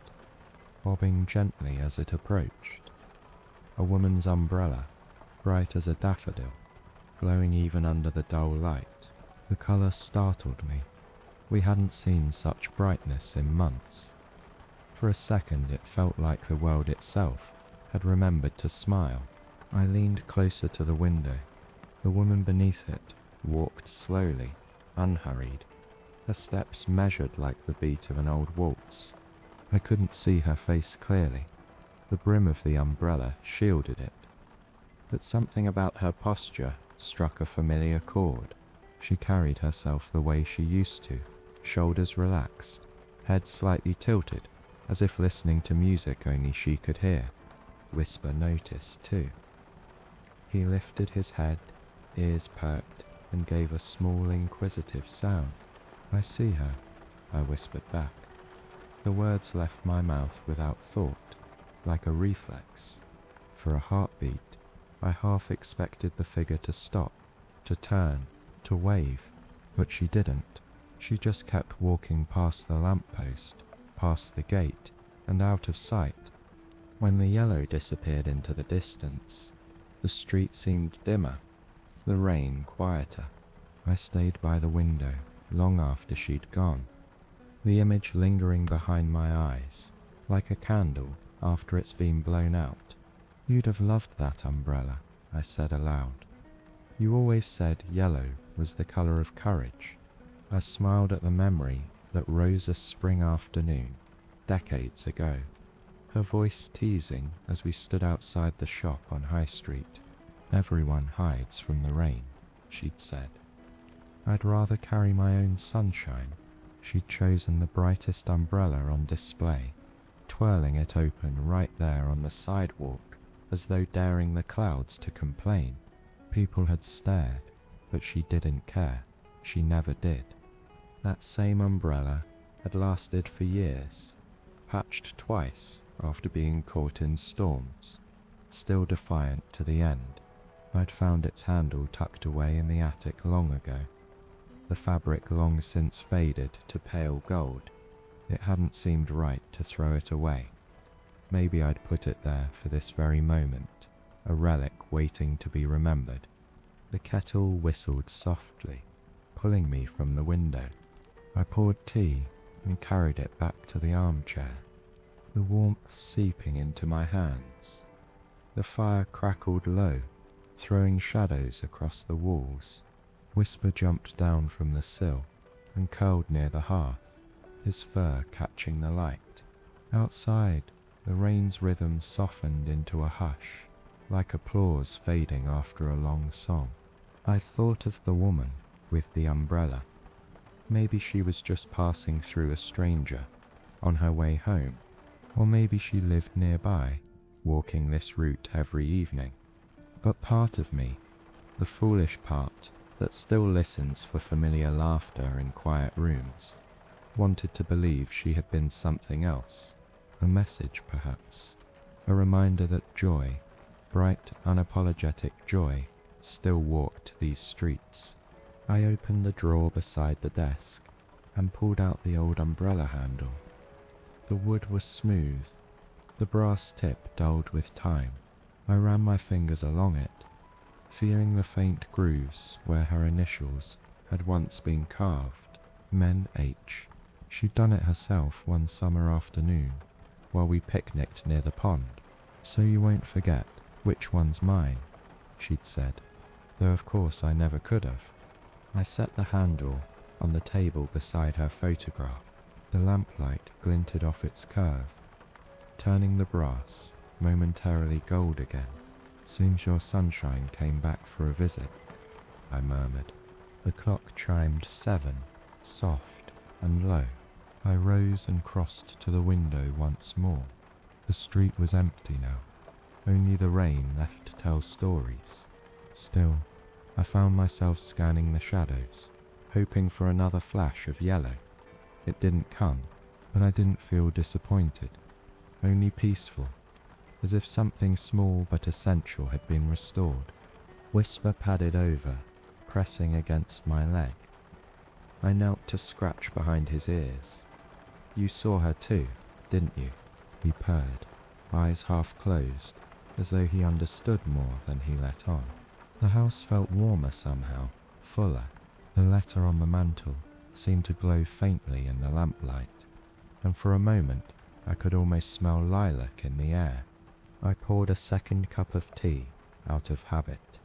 bobbing gently as it approached. A woman's umbrella, bright as a daffodil, glowing even under the dull light. The colour startled me. We hadn't seen such brightness in months. For a second it felt like the world itself had remembered to smile. I leaned closer to the window. The woman beneath it walked slowly, unhurried, her steps measured like the beat of an old waltz. I couldn't see her face clearly. The brim of the umbrella shielded it, but something about her posture struck a familiar chord. She carried herself the way she used to, shoulders relaxed, head slightly tilted, as if listening to music only she could hear. Whisper noticed too. He lifted his head, ears perked, and gave a small inquisitive sound. "I see her," I whispered back. The words left my mouth without thought, like a reflex. For a heartbeat, I half expected the figure to stop, to turn, to wave, but she didn't. She just kept walking past the lamppost, past the gate, and out of sight. When the yellow disappeared into the distance, the street seemed dimmer, the rain quieter. I stayed by the window long after she'd gone, the image lingering behind my eyes, like a candle after it's been blown out. "You'd have loved that umbrella," I said aloud. "You always said yellow was the colour of courage." I smiled at the memory that rose a spring afternoon, decades ago, her voice teasing as we stood outside the shop on High Street. "Everyone hides from the rain," she'd said. I'd rather carry my own sunshine. She'd chosen the brightest umbrella on display, twirling it open right there on the sidewalk, as though daring the clouds to complain. People had stared, but she didn't care. She never did. That same umbrella had lasted for years, patched twice after being caught in storms, still defiant to the end. I'd found its handle tucked away in the attic long ago, the fabric long since faded to pale gold. It hadn't seemed right to throw it away. Maybe I'd put it there for this very moment, a relic waiting to be remembered. The kettle whistled softly, pulling me from the window. I poured tea and carried it back to the armchair, the warmth seeping into my hands. The fire crackled low, throwing shadows across the walls. Whisper jumped down from the sill and curled near the hearth, his fur catching the light. Outside, the rain's rhythm softened into a hush, like applause fading after a long song. I thought of the woman with the umbrella. Maybe she was just passing through a stranger, on her way home, or maybe she lived nearby, walking this route every evening. But part of me, the foolish part that still listens for familiar laughter in quiet rooms, wanted to believe she had been something else, a message perhaps, a reminder that joy, bright, unapologetic joy, still walked these streets. I opened the drawer beside the desk and pulled out the old umbrella handle. The wood was smooth, the brass tip dulled with time. I ran my fingers along it, feeling the faint grooves where her initials had once been carved. Men H. She'd done it herself one summer afternoon while we picnicked near the pond. "So you won't forget which one's mine," she'd said, though of course I never could have. I set the handle on the table beside her photograph. The lamplight glinted off its curve, turning the brass momentarily gold again, Seems your sunshine came back for a visit, I murmured. The clock chimed 7, soft and low. I rose and crossed to the window once more. The street was empty now, only the rain left to tell stories. Still, I found myself scanning the shadows, hoping for another flash of yellow. It didn't come, but I didn't feel disappointed, only peaceful, as if something small but essential had been restored. Whisper padded over, pressing against my leg. I knelt to scratch behind his ears. You saw her too, didn't you? He purred, eyes half closed, as though he understood more than he let on. The house felt warmer somehow, fuller. The letter on the mantel seemed to glow faintly in the lamplight, and for a moment I could almost smell lilac in the air. I poured a second cup of tea out of habit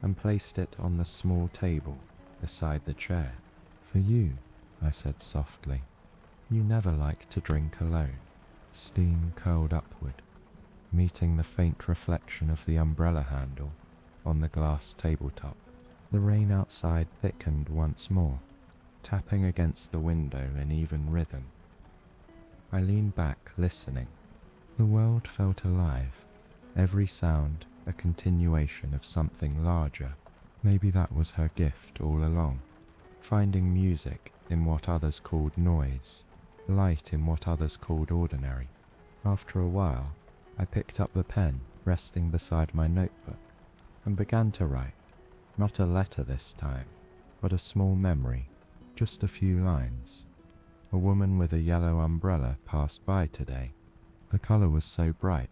and placed it on the small table beside the chair. For you, I said softly. You never like to drink alone. Steam curled upward, meeting the faint reflection of the umbrella handle on the glass tabletop. The rain outside thickened once more, tapping against the window in even rhythm. I leaned back, listening. The world felt alive, every sound a continuation of something larger. Maybe that was her gift all along, finding music in what others called noise, light in what others called ordinary. After a while, I picked up the pen resting beside my notebook and began to write, not a letter this time, but a small memory, just a few lines. A woman with a yellow umbrella passed by today. The colour was so bright,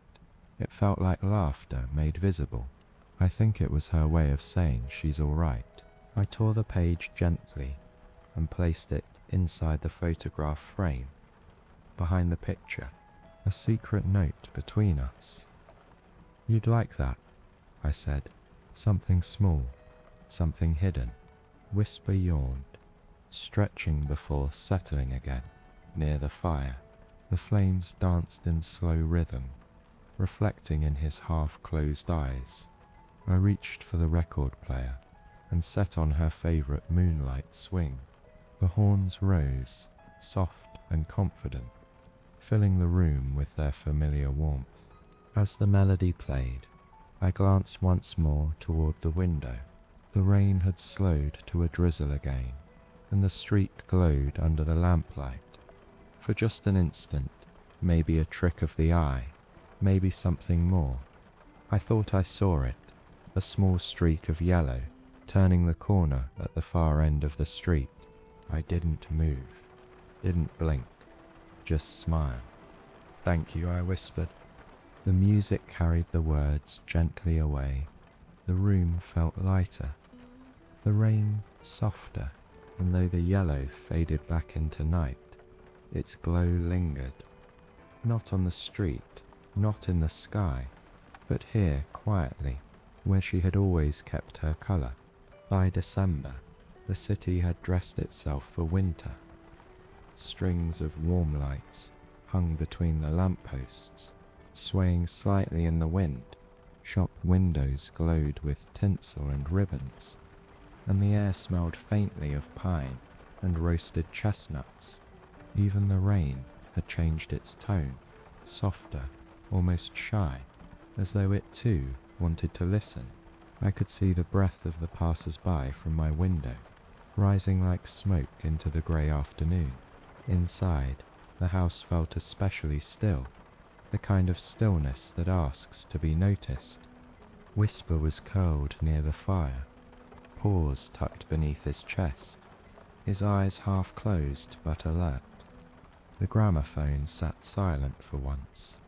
it felt like laughter made visible. I think it was her way of saying she's all right. I tore the page gently and placed it inside the photograph frame. Behind the picture, a secret note between us. You'd like that, I said. Something small, something hidden. Whisper yawned, stretching before settling again, near the fire. The flames danced in slow rhythm, reflecting in his half-closed eyes. I reached for the record player and set on her favourite Moonlight Swing. The horns rose, soft and confident, filling the room with their familiar warmth. As the melody played, I glanced once more toward the window. The rain had slowed to a drizzle again, and the street glowed under the lamplight. For just an instant, maybe a trick of the eye, maybe something more. I thought I saw it, a small streak of yellow, turning the corner at the far end of the street. I didn't move, didn't blink, just smile. Thank you, I whispered. The music carried the words gently away. The room felt lighter, the rain softer, and though the yellow faded back into night, its glow lingered. Not on the street, not in the sky, but here quietly, where she had always kept her colour. By December, the city had dressed itself for winter. Strings of warm lights hung between the lampposts, swaying slightly in the wind. Shop windows glowed with tinsel and ribbons, and the air smelled faintly of pine and roasted chestnuts. Even the rain had changed its tone, softer, almost shy, as though it too wanted to listen. I could see the breath of the passers-by from my window, rising like smoke into the grey afternoon. Inside, the house felt especially still, the kind of stillness that asks to be noticed. Whisper was curled near the fire, paws tucked beneath his chest, his eyes half closed but alert. The gramophone sat silent for once,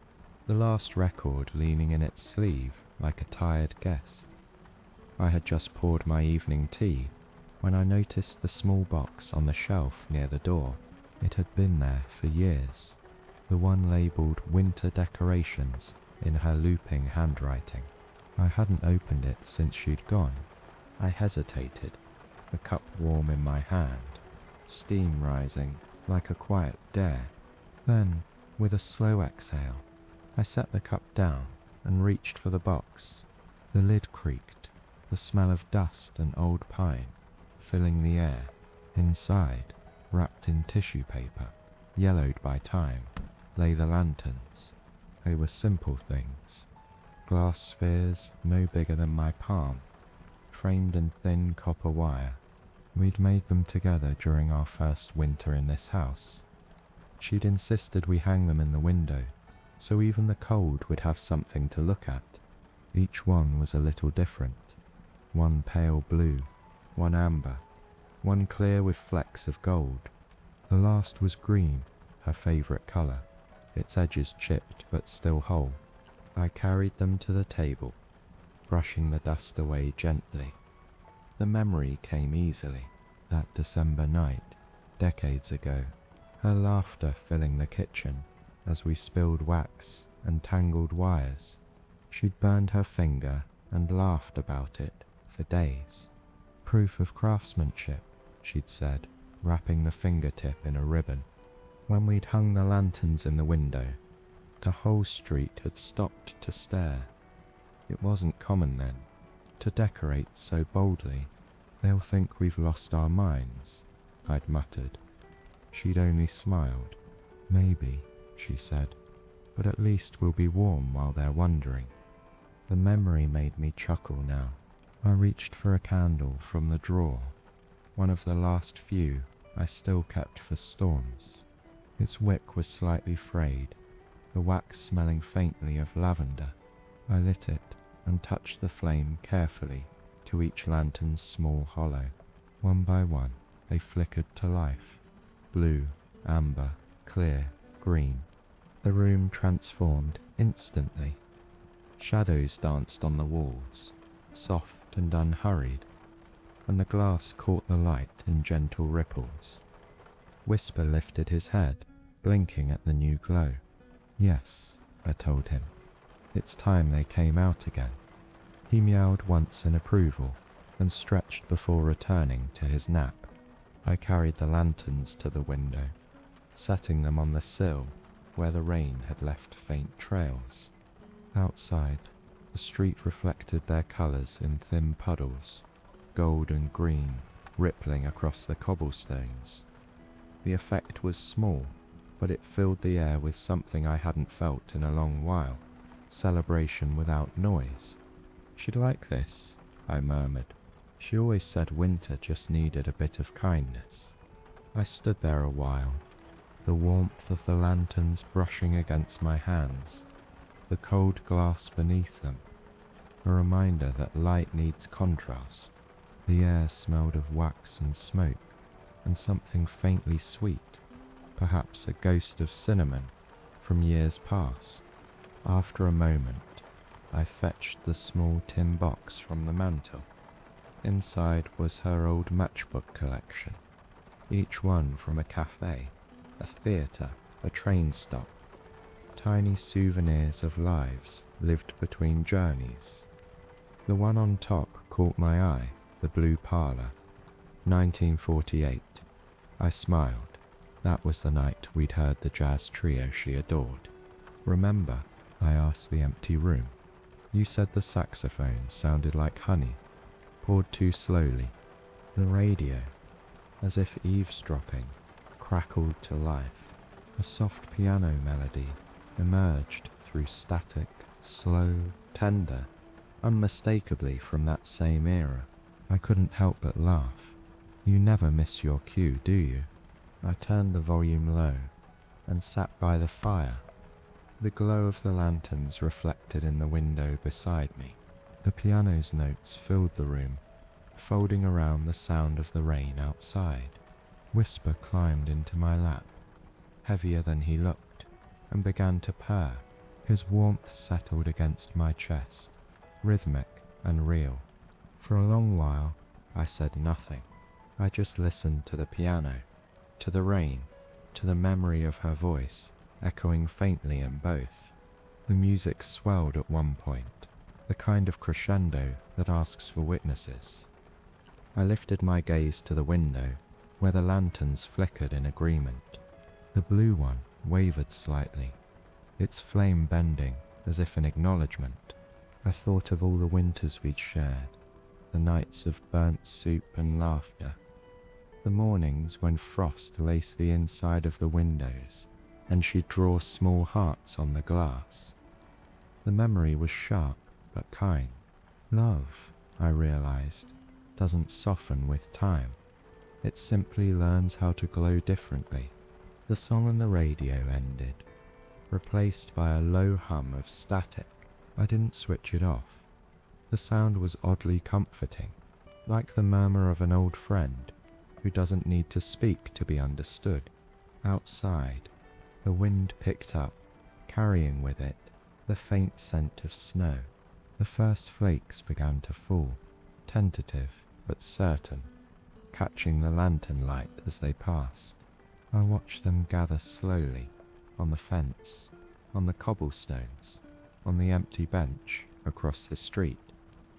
the last record leaning in its sleeve like a tired guest. I had just poured my evening tea when I noticed the small box on the shelf near the door. It had been there for years, the one labelled Winter Decorations in her looping handwriting. I hadn't opened it since she'd gone. I hesitated, the cup warm in my hand, steam rising like a quiet dare. Then, with a slow exhale, I set the cup down and reached for the box. The lid creaked, the smell of dust and old pine filling the air. Inside, wrapped in tissue paper, yellowed by time, lay the lanterns. They were simple things. Glass spheres no bigger than my palm, framed in thin copper wire. We'd made them together during our first winter in this house. She'd insisted we hang them in the window, so even the cold would have something to look at. Each one was a little different. One pale blue, one amber, one clear with flecks of gold. The last was green, her favourite colour, its edges chipped but still whole. I carried them to the table, brushing the dust away gently. The memory came easily, that December night, decades ago, her laughter filling the kitchen as we spilled wax and tangled wires. She'd burned her finger and laughed about it for days. Proof of craftsmanship, she'd said, wrapping the fingertip in a ribbon. When we'd hung the lanterns in the window, the whole street had stopped to stare. It wasn't common then, to decorate so boldly. They'll think we've lost our minds, I'd muttered. She'd only smiled. Maybe, she said, but at least we'll be warm while they're wondering. The memory made me chuckle now. I reached for a candle from the drawer, one of the last few I still kept for storms. Its wick was slightly frayed, the wax smelling faintly of lavender. I lit it and touched the flame carefully to each lantern's small hollow. One by one, they flickered to life. Blue, amber, clear, green. The room transformed instantly. Shadows danced on the walls, soft and unhurried, and the glass caught the light in gentle ripples. Whisper lifted his head, blinking at the new glow. Yes, I told him. It's time they came out again. He meowed once in approval and stretched before returning to his nap. I carried the lanterns to the window, setting them on the sill where the rain had left faint trails. Outside, the street reflected their colours in thin puddles, gold and green, rippling across the cobblestones. The effect was small, but it filled the air with something I hadn't felt in a long while. Celebration without noise. She'd like this, I murmured. She always said winter just needed a bit of kindness. I stood there a while, the warmth of the lanterns brushing against my hands, the cold glass beneath them, a reminder that light needs contrast. The air smelled of wax and smoke, and something faintly sweet, perhaps a ghost of cinnamon from years past. After a moment, I fetched the small tin box from the mantel. Inside was her old matchbook collection, each one from a cafe, a theatre, a train stop. Tiny souvenirs of lives lived between journeys. The one on top caught my eye, the blue parlour, 1948. I smiled. That was the night we'd heard the jazz trio she adored. Remember, I asked the empty room. You said the saxophone sounded like honey, poured too slowly. The radio, as if eavesdropping, crackled to life. A soft piano melody emerged through static, slow, tender, unmistakably from that same era. I couldn't help but laugh. You never miss your cue, do you? I turned the volume low and sat by the fire. The glow of the lanterns reflected in the window beside me. The piano's notes filled the room, folding around the sound of the rain outside. Whisper climbed into my lap, heavier than he looked, and began to purr. His warmth settled against my chest, rhythmic and real. For a long while, I said nothing. I just listened to the piano, to the rain, to the memory of her voice, echoing faintly in both. The music swelled at one point, the kind of crescendo that asks for witnesses. I lifted my gaze to the window, where the lanterns flickered in agreement. The blue one wavered slightly, its flame bending as if in acknowledgement. I thought of all the winters we'd shared, the nights of burnt soup and laughter, the mornings when frost laced the inside of the windows and she'd draw small hearts on the glass. The memory was sharp but kind. Love, I realized, doesn't soften with time. It simply learns how to glow differently. The song on the radio ended, replaced by a low hum of static. I didn't switch it off. The sound was oddly comforting, like the murmur of an old friend who doesn't need to speak to be understood. Outside, the wind picked up, carrying with it the faint scent of snow. The first flakes began to fall, tentative but certain, catching the lantern light as they passed. I watched them gather slowly, on the fence, on the cobblestones, on the empty bench across the street.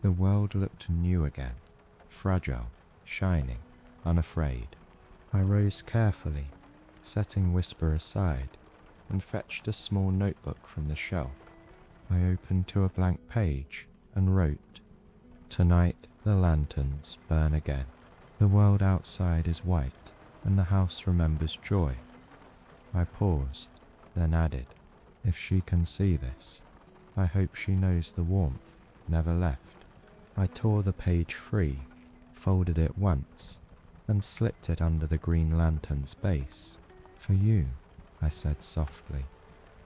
The world looked new again, fragile, shining, unafraid. I rose carefully, setting Whisper aside, and fetched a small notebook from the shelf. I opened to a blank page and wrote, "Tonight the lanterns burn again. The world outside is white, and the house remembers joy." I paused, then added, "If she can see this, I hope she knows the warmth never left." I tore the page free, folded it once, and slipped it under the green lantern's base. "For you," I said softly.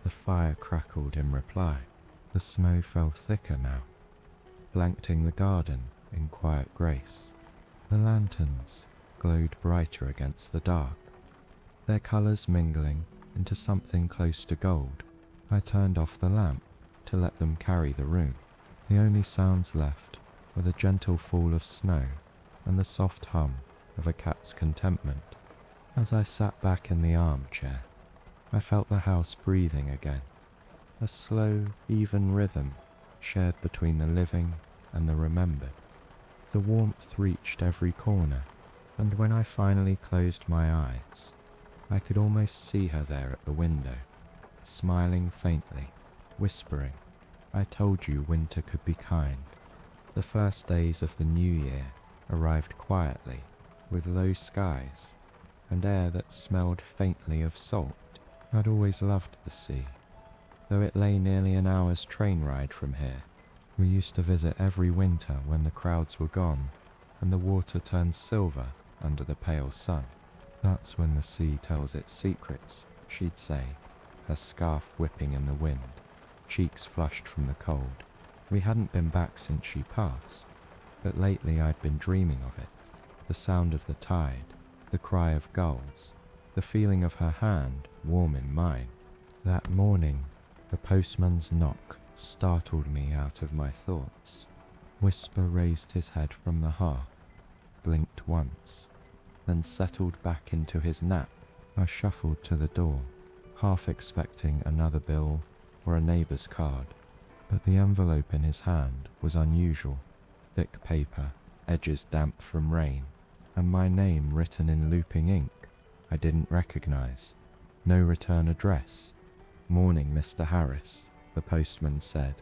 The fire crackled in reply. The snow fell thicker now, blanketing the garden in quiet grace. The lanterns glowed brighter against the dark, their colours mingling into something close to gold. I turned off the lamp to let them carry the room. The only sounds left were the gentle fall of snow and the soft hum of a cat's contentment. As I sat back in the armchair, I felt the house breathing again, a slow, even rhythm shared between the living and the remembered. The warmth reached every corner, and when I finally closed my eyes, I could almost see her there at the window, smiling faintly, whispering, "I told you winter could be kind." The first days of the new year arrived quietly, with low skies and air that smelled faintly of salt. I'd always loved the sea, though it lay nearly an hour's train ride from here. We used to visit every winter when the crowds were gone and the water turned silver under the pale sun. "That's when the sea tells its secrets," she'd say, her scarf whipping in the wind, cheeks flushed from the cold. We hadn't been back since she passed, but lately I'd been dreaming of it. The sound of the tide, the cry of gulls, the feeling of her hand warm in mine. That morning, the postman's knock startled me out of my thoughts. Whisper raised his head from the hearth, blinked once, then settled back into his nap. I shuffled to the door, half expecting another bill or a neighbour's card, but the envelope in his hand was unusual. Thick paper, edges damp from rain, and my name written in looping ink I didn't recognize. No return address. "Morning, Mr. Harris," the postman said,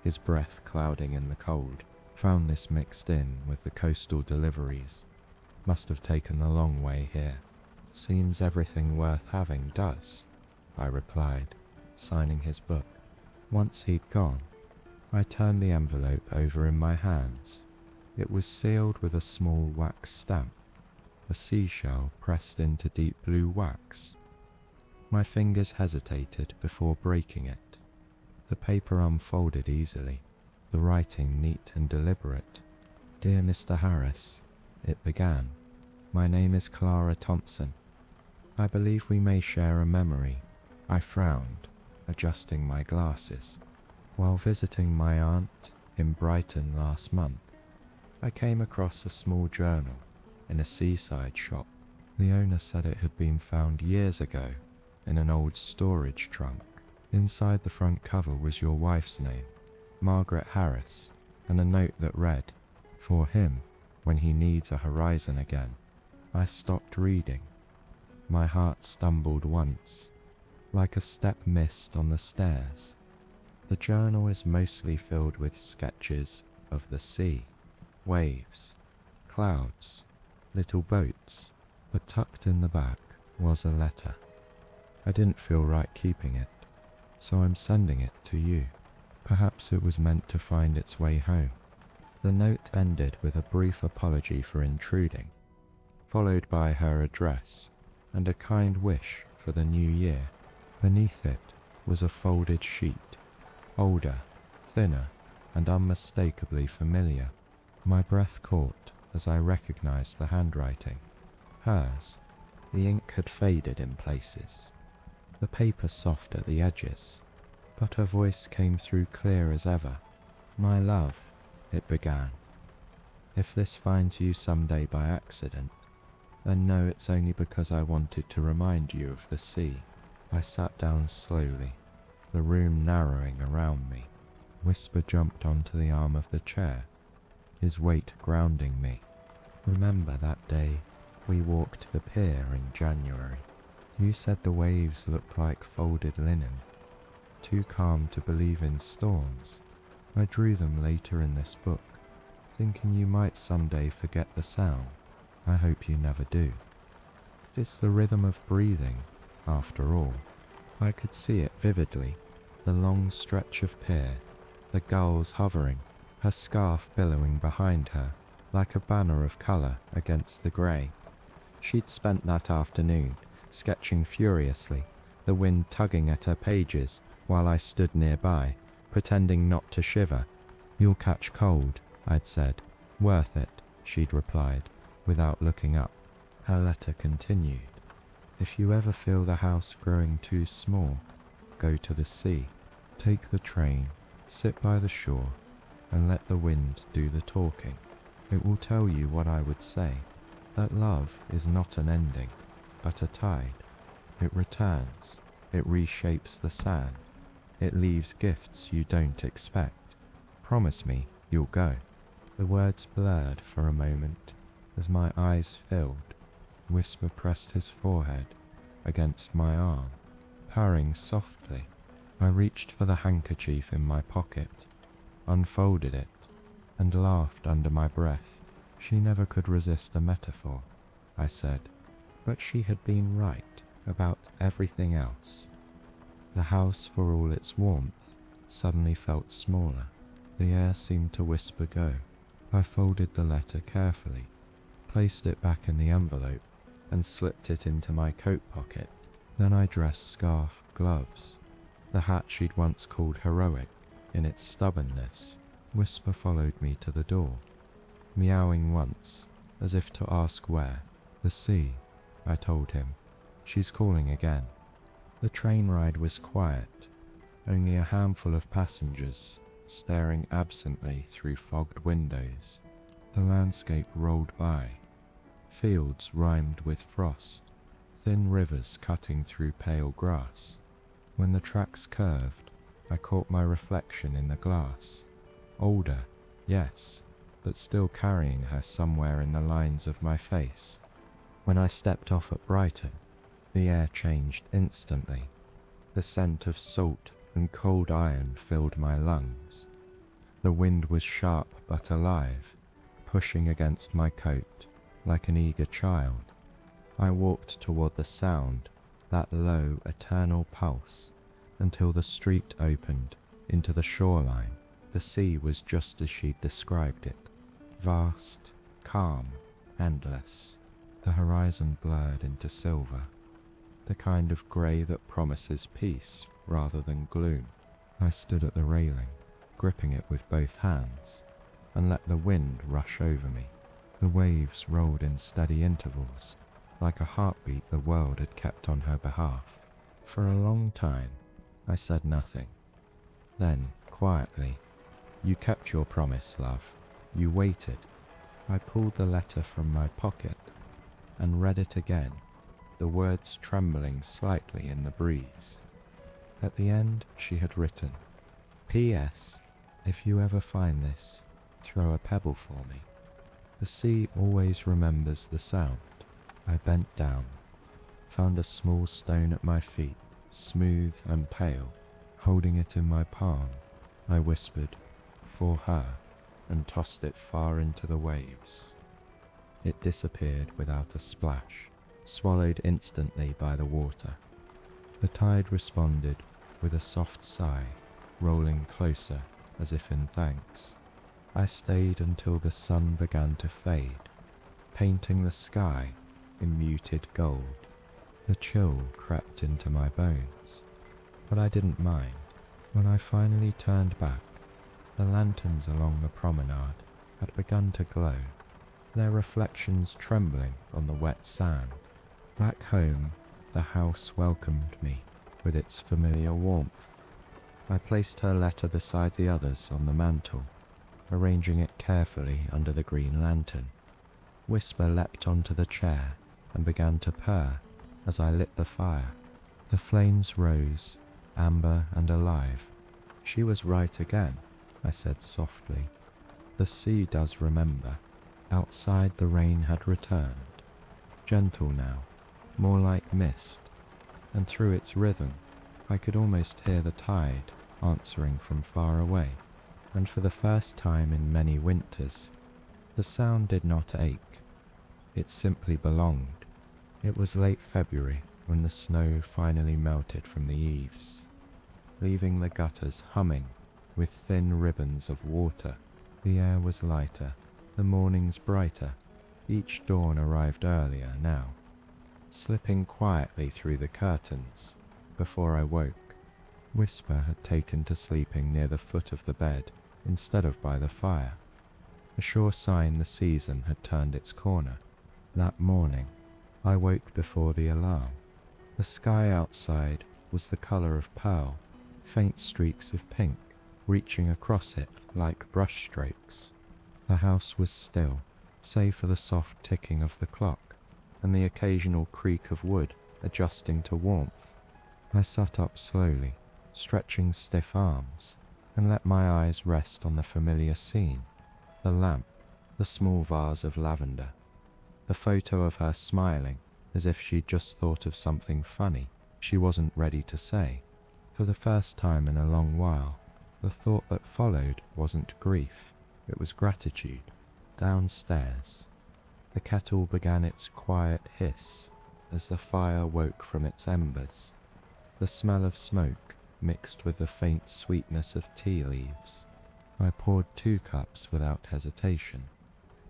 his breath clouding in the cold. "Found this mixed in with the coastal deliveries. Must have taken the long way here." "Seems everything worth having does," I replied, signing his book. Once he'd gone, I turned the envelope over in my hands. It was sealed with a small wax stamp, a seashell pressed into deep blue wax. My fingers hesitated before breaking it. The paper unfolded easily, the writing neat and deliberate. "Dear Mr. Harris," it began, "my name is Clara Thompson. I believe we may share a memory." I frowned, adjusting my glasses. "While visiting my aunt in Brighton last month, I came across a small journal in a seaside shop. The owner said it had been found years ago in an old storage trunk. Inside the front cover was your wife's name, Margaret Harris, and a note that read, 'For him, when he needs a horizon again.'" I stopped reading. My heart stumbled once, like a step missed on the stairs. The journal is mostly filled with sketches of the sea, waves, clouds, little boats, but tucked in the back was a letter. I didn't feel right keeping it, so I'm sending it to you. Perhaps it was meant to find its way home. The note ended with a brief apology for intruding, followed by her address and a kind wish for the new year. Beneath it was a folded sheet, older, thinner, and unmistakably familiar. My breath caught as I recognized the handwriting. Hers. The ink had faded in places, the paper soft at the edges, but her voice came through clear as ever. "My love," it began. "If this finds you someday by accident, then know it's only because I wanted to remind you of the sea." I sat down slowly, the room narrowing around me. Whisper jumped onto the arm of the chair, his weight grounding me. "Remember that day we walked the pier in January? You said the waves looked like folded linen, too calm to believe in storms. I drew them later in this book, thinking you might someday forget the sound. I hope you never do. It's the rhythm of breathing, after all." I could see it vividly, the long stretch of pier, the gulls hovering, her scarf billowing behind her like a banner of colour against the grey. She'd spent that afternoon sketching furiously, the wind tugging at her pages while I stood nearby, pretending not to shiver. "You'll catch cold," I'd said. "Worth it," she'd replied, without looking up. Her letter continued. "If you ever feel the house growing too small, go to the sea. Take the train, sit by the shore, and let the wind do the talking. It will tell you what I would say, that love is not an ending, but a tide. It returns, it reshapes the sand, it leaves gifts you don't expect. Promise me you'll go." The words blurred for a moment as my eyes filled. Whisper pressed his forehead against my arm, purring softly. I reached for the handkerchief in my pocket, unfolded it, and laughed under my breath. "She never could resist a metaphor," I said, but she had been right about everything else. The house, for all its warmth, suddenly felt smaller. The air seemed to whisper go. I folded the letter carefully, placed it back in the envelope, and slipped it into my coat pocket. Then I dressed scarf, gloves, the hat she'd once called heroic in its stubbornness. Whisper followed me to the door, meowing once, as if to ask where. "The sea," I told him. "She's calling again." The train ride was quiet, only a handful of passengers staring absently through fogged windows. The landscape rolled by, fields rimed with frost, thin rivers cutting through pale grass. When the tracks curved, I caught my reflection in the glass. Older, yes, but still carrying her somewhere in the lines of my face. When I stepped off at Brighton, the air changed instantly. The scent of salt and cold iron filled my lungs. The wind was sharp but alive, pushing against my coat like an eager child. I walked toward the sound, that low, eternal pulse, until the street opened into the shoreline. The sea was just as she'd described it, vast, calm, endless. The horizon blurred into silver, the kind of grey that promises peace rather than gloom. I stood at the railing, gripping it with both hands, and let the wind rush over me. The waves rolled in steady intervals, like a heartbeat the world had kept on her behalf. For a long time, I said nothing. Then, quietly, "You kept your promise, love. You waited." I pulled the letter from my pocket and read it again, the words trembling slightly in the breeze. At the end, she had written, "P.S. If you ever find this, throw a pebble for me. The sea always remembers the sound." I bent down, found a small stone at my feet, smooth and pale. Holding it in my palm, I whispered, "For her," and tossed it far into the waves. It disappeared without a splash, swallowed instantly by the water. The tide responded with a soft sigh, rolling closer as if in thanks. I stayed until the sun began to fade, painting the sky in muted gold. The chill crept into my bones, but I didn't mind. When I finally turned back, the lanterns along the promenade had begun to glow, their reflections trembling on the wet sand. Back home, the house welcomed me with its familiar warmth. I placed her letter beside the others on the mantel, arranging it carefully under the green lantern. Whisper leapt onto the chair and began to purr as I lit the fire. The flames rose, amber and alive. "She was right again," I said softly. "The sea does remember." Outside the rain had returned, gentle now, more like mist, and through its rhythm I could almost hear the tide answering from far away. And for the first time in many winters, the sound did not ache. It simply belonged. It was late February when the snow finally melted from the eaves, leaving the gutters humming with thin ribbons of water. The air was lighter, the mornings brighter. Each dawn arrived earlier now, slipping quietly through the curtains. Before I woke, Whisper had taken to sleeping near the foot of the bed instead of by the fire, a sure sign the season had turned its corner. That morning, I woke before the alarm. The sky outside was the color of pearl, faint streaks of pink reaching across it like brushstrokes. The house was still, save for the soft ticking of the clock and the occasional creak of wood adjusting to warmth. I sat up slowly, stretching stiff arms, and let my eyes rest on the familiar scene: the lamp, the small vase of lavender, the photo of her smiling as if she'd just thought of something funny she wasn't ready to say. For the first time in a long while, the thought that followed wasn't grief, it was gratitude. Downstairs, the kettle began its quiet hiss as the fire woke from its embers. The smell of smoke mixed with the faint sweetness of tea leaves. I poured 2 cups without hesitation.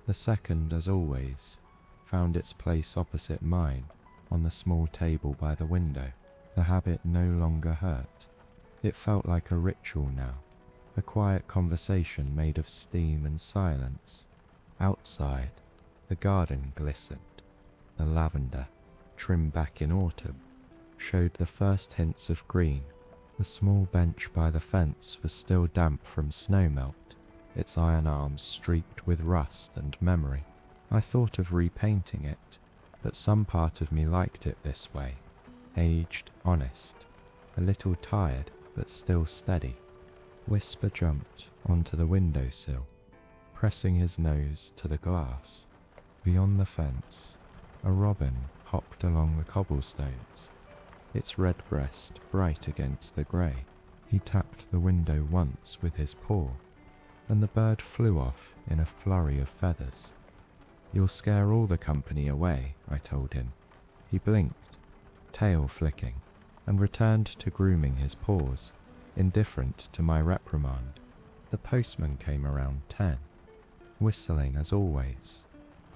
The second, as always, found its place opposite mine on the small table by the window. The habit no longer hurt. It felt like a ritual now, a quiet conversation made of steam and silence. Outside, the garden glistened. The lavender, trimmed back in autumn, showed the first hints of green. The small bench by the fence was still damp from snowmelt, its iron arms streaked with rust and memory. I thought of repainting it, but some part of me liked it this way, aged, honest, a little tired but still steady. Whisper jumped onto the windowsill, pressing his nose to the glass. Beyond the fence, a robin hopped along the cobblestones, its red breast bright against the grey. He tapped the window once with his paw, and the bird flew off in a flurry of feathers. "You'll scare all the company away," I told him. He blinked, tail flicking, and returned to grooming his paws, indifferent to my reprimand. The postman came around 10, whistling as always.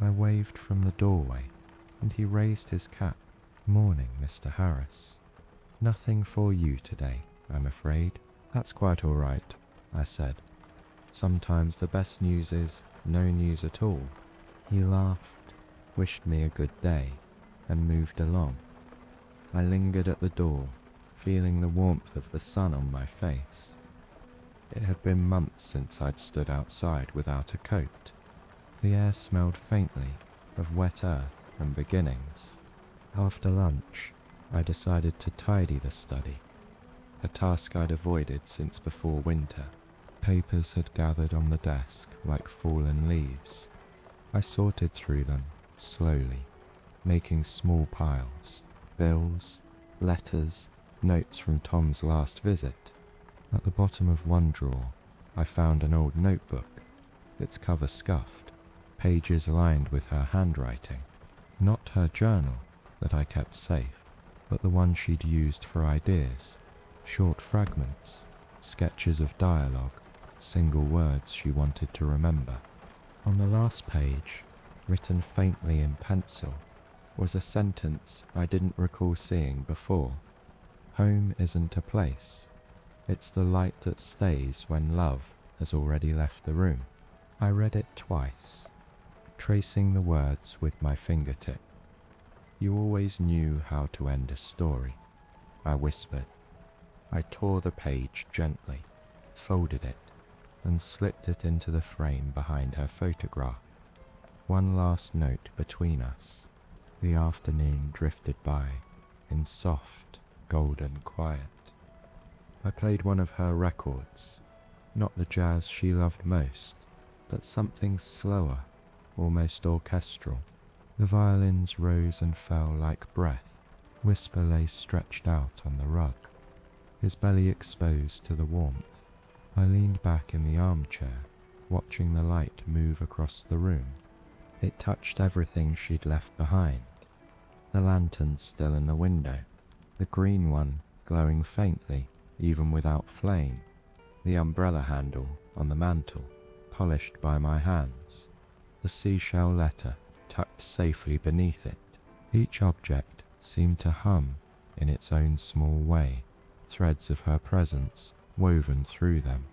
I waved from the doorway, and he raised his cap. "Morning, Mr. Harris. Nothing for you today, I'm afraid." "That's quite all right," I said. "Sometimes the best news is no news at all." He laughed, wished me a good day, and moved along. I lingered at the door, feeling the warmth of the sun on my face. It had been months since I'd stood outside without a coat. The air smelled faintly of wet earth and beginnings. After lunch, I decided to tidy the study, a task I'd avoided since before winter. Papers had gathered on the desk like fallen leaves. I sorted through them slowly, making small piles: bills, letters, notes from Tom's last visit. At the bottom of one drawer, I found an old notebook, its cover scuffed, pages lined with her handwriting. Not her journal that I kept safe, but the one she'd used for ideas, short fragments, sketches of dialogue, single words she wanted to remember. On the last page, written faintly in pencil, was a sentence I didn't recall seeing before. Home isn't a place. It's the light that stays when love has already left the room. I read it twice, tracing the words with my fingertip. You always knew how to end a story, I whispered. I tore the page gently, folded it, and slipped it into the frame behind her photograph. One last note between us. The afternoon drifted by in soft, golden quiet. I played one of her records, not the jazz she loved most, but something slower, almost orchestral. The violins rose and fell like breath. Whisper lay stretched out on the rug, his belly exposed to the warmth. I leaned back in the armchair, watching the light move across the room. It touched everything she'd left behind. The lantern still in the window, the green one glowing faintly, even without flame, the umbrella handle on the mantel, polished by my hands, the seashell letter tucked safely beneath it. Each object seemed to hum in its own small way, threads of her presence woven through them.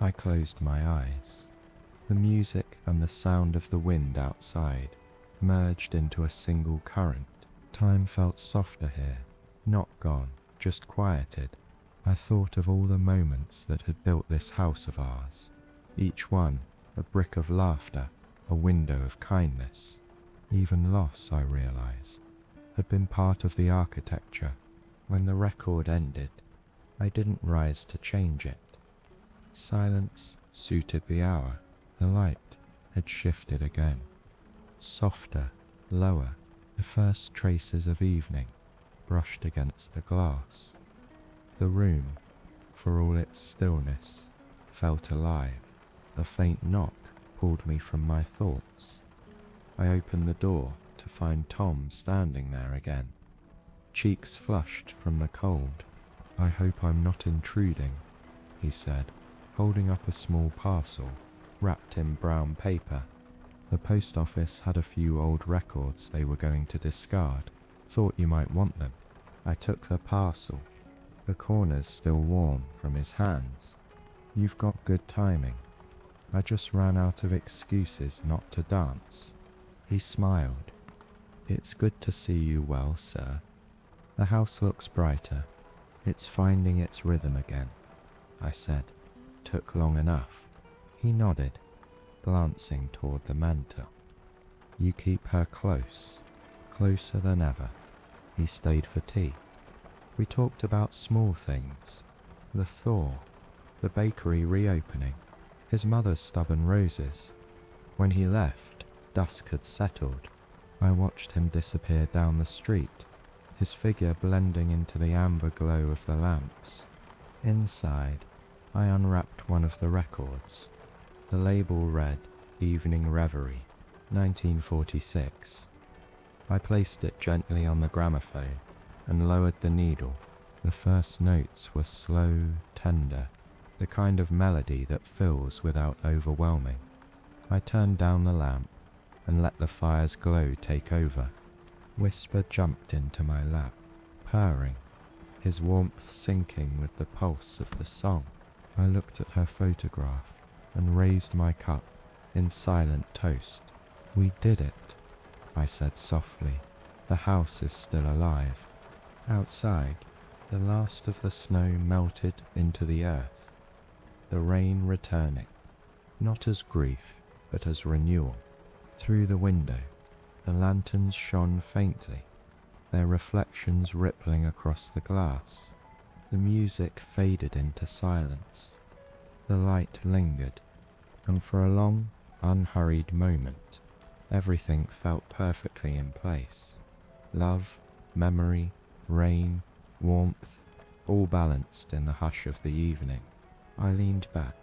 I closed my eyes. The music and the sound of the wind outside merged into a single current. Time felt softer here, not gone, just quieted. I thought of all the moments that had built this house of ours, each one a brick of laughter, a window of kindness. Even loss, I realized, had been part of the architecture. When the record ended, I didn't rise to change it. Silence suited the hour. The light had shifted again. Softer, lower, the first traces of evening brushed against the glass. The room, for all its stillness, felt alive. A faint knock pulled me from my thoughts. I opened the door to find Tom standing there again, cheeks flushed from the cold. "I hope I'm not intruding," he said, holding up a small parcel wrapped in brown paper. The post office had a few old records they were going to discard. Thought you might want them. I took the parcel, the corners still warm from his hands. "You've got good timing. I just ran out of excuses not to dance." He smiled. "It's good to see you well, sir. The house looks brighter. It's finding its rhythm again," I said. "Took long enough." He nodded, glancing toward the mantel. "You keep her close, closer than ever." He stayed for tea. We talked about small things, the thaw, the bakery reopening, his mother's stubborn roses. When he left, dusk had settled. I watched him disappear down the street, his figure blending into the amber glow of the lamps. Inside, I unwrapped one of the records. The label read, "Evening Reverie, 1946. I placed it gently on the gramophone and lowered the needle. The first notes were slow, tender, the kind of melody that fills without overwhelming. I turned down the lamp and let the fire's glow take over. Whisper jumped into my lap, purring, his warmth syncing with the pulse of the song. I looked at her photograph and raised my cup in silent toast. "We did it," I said softly. "The house is still alive." Outside, the last of the snow melted into the earth, the rain returning, not as grief, but as renewal. Through the window, the lanterns shone faintly, their reflections rippling across the glass. The music faded into silence. The light lingered, and for a long, unhurried moment, everything felt perfectly in place. Love, memory, rain, warmth, all balanced in the hush of the evening. I leaned back,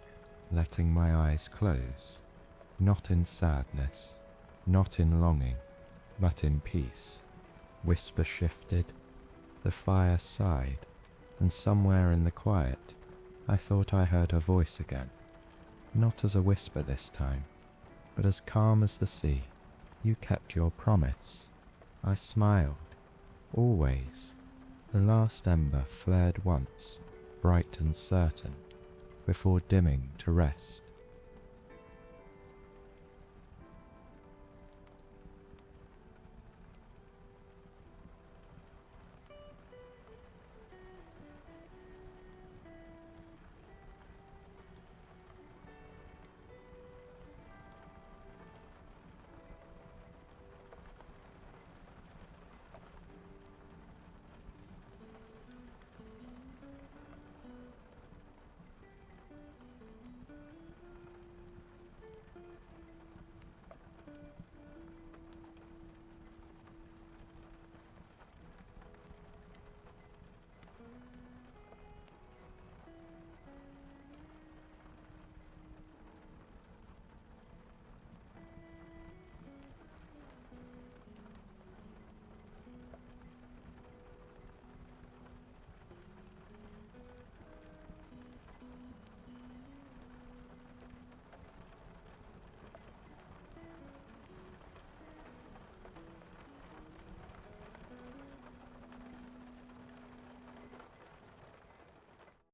letting my eyes close, not in sadness, not in longing, but in peace. Whisper shifted, the fire sighed, and somewhere in the quiet, I thought I heard her voice again. Not as a whisper this time, but as calm as the sea. You kept your promise. I smiled. Always. The last ember flared once, bright and certain, before dimming to rest.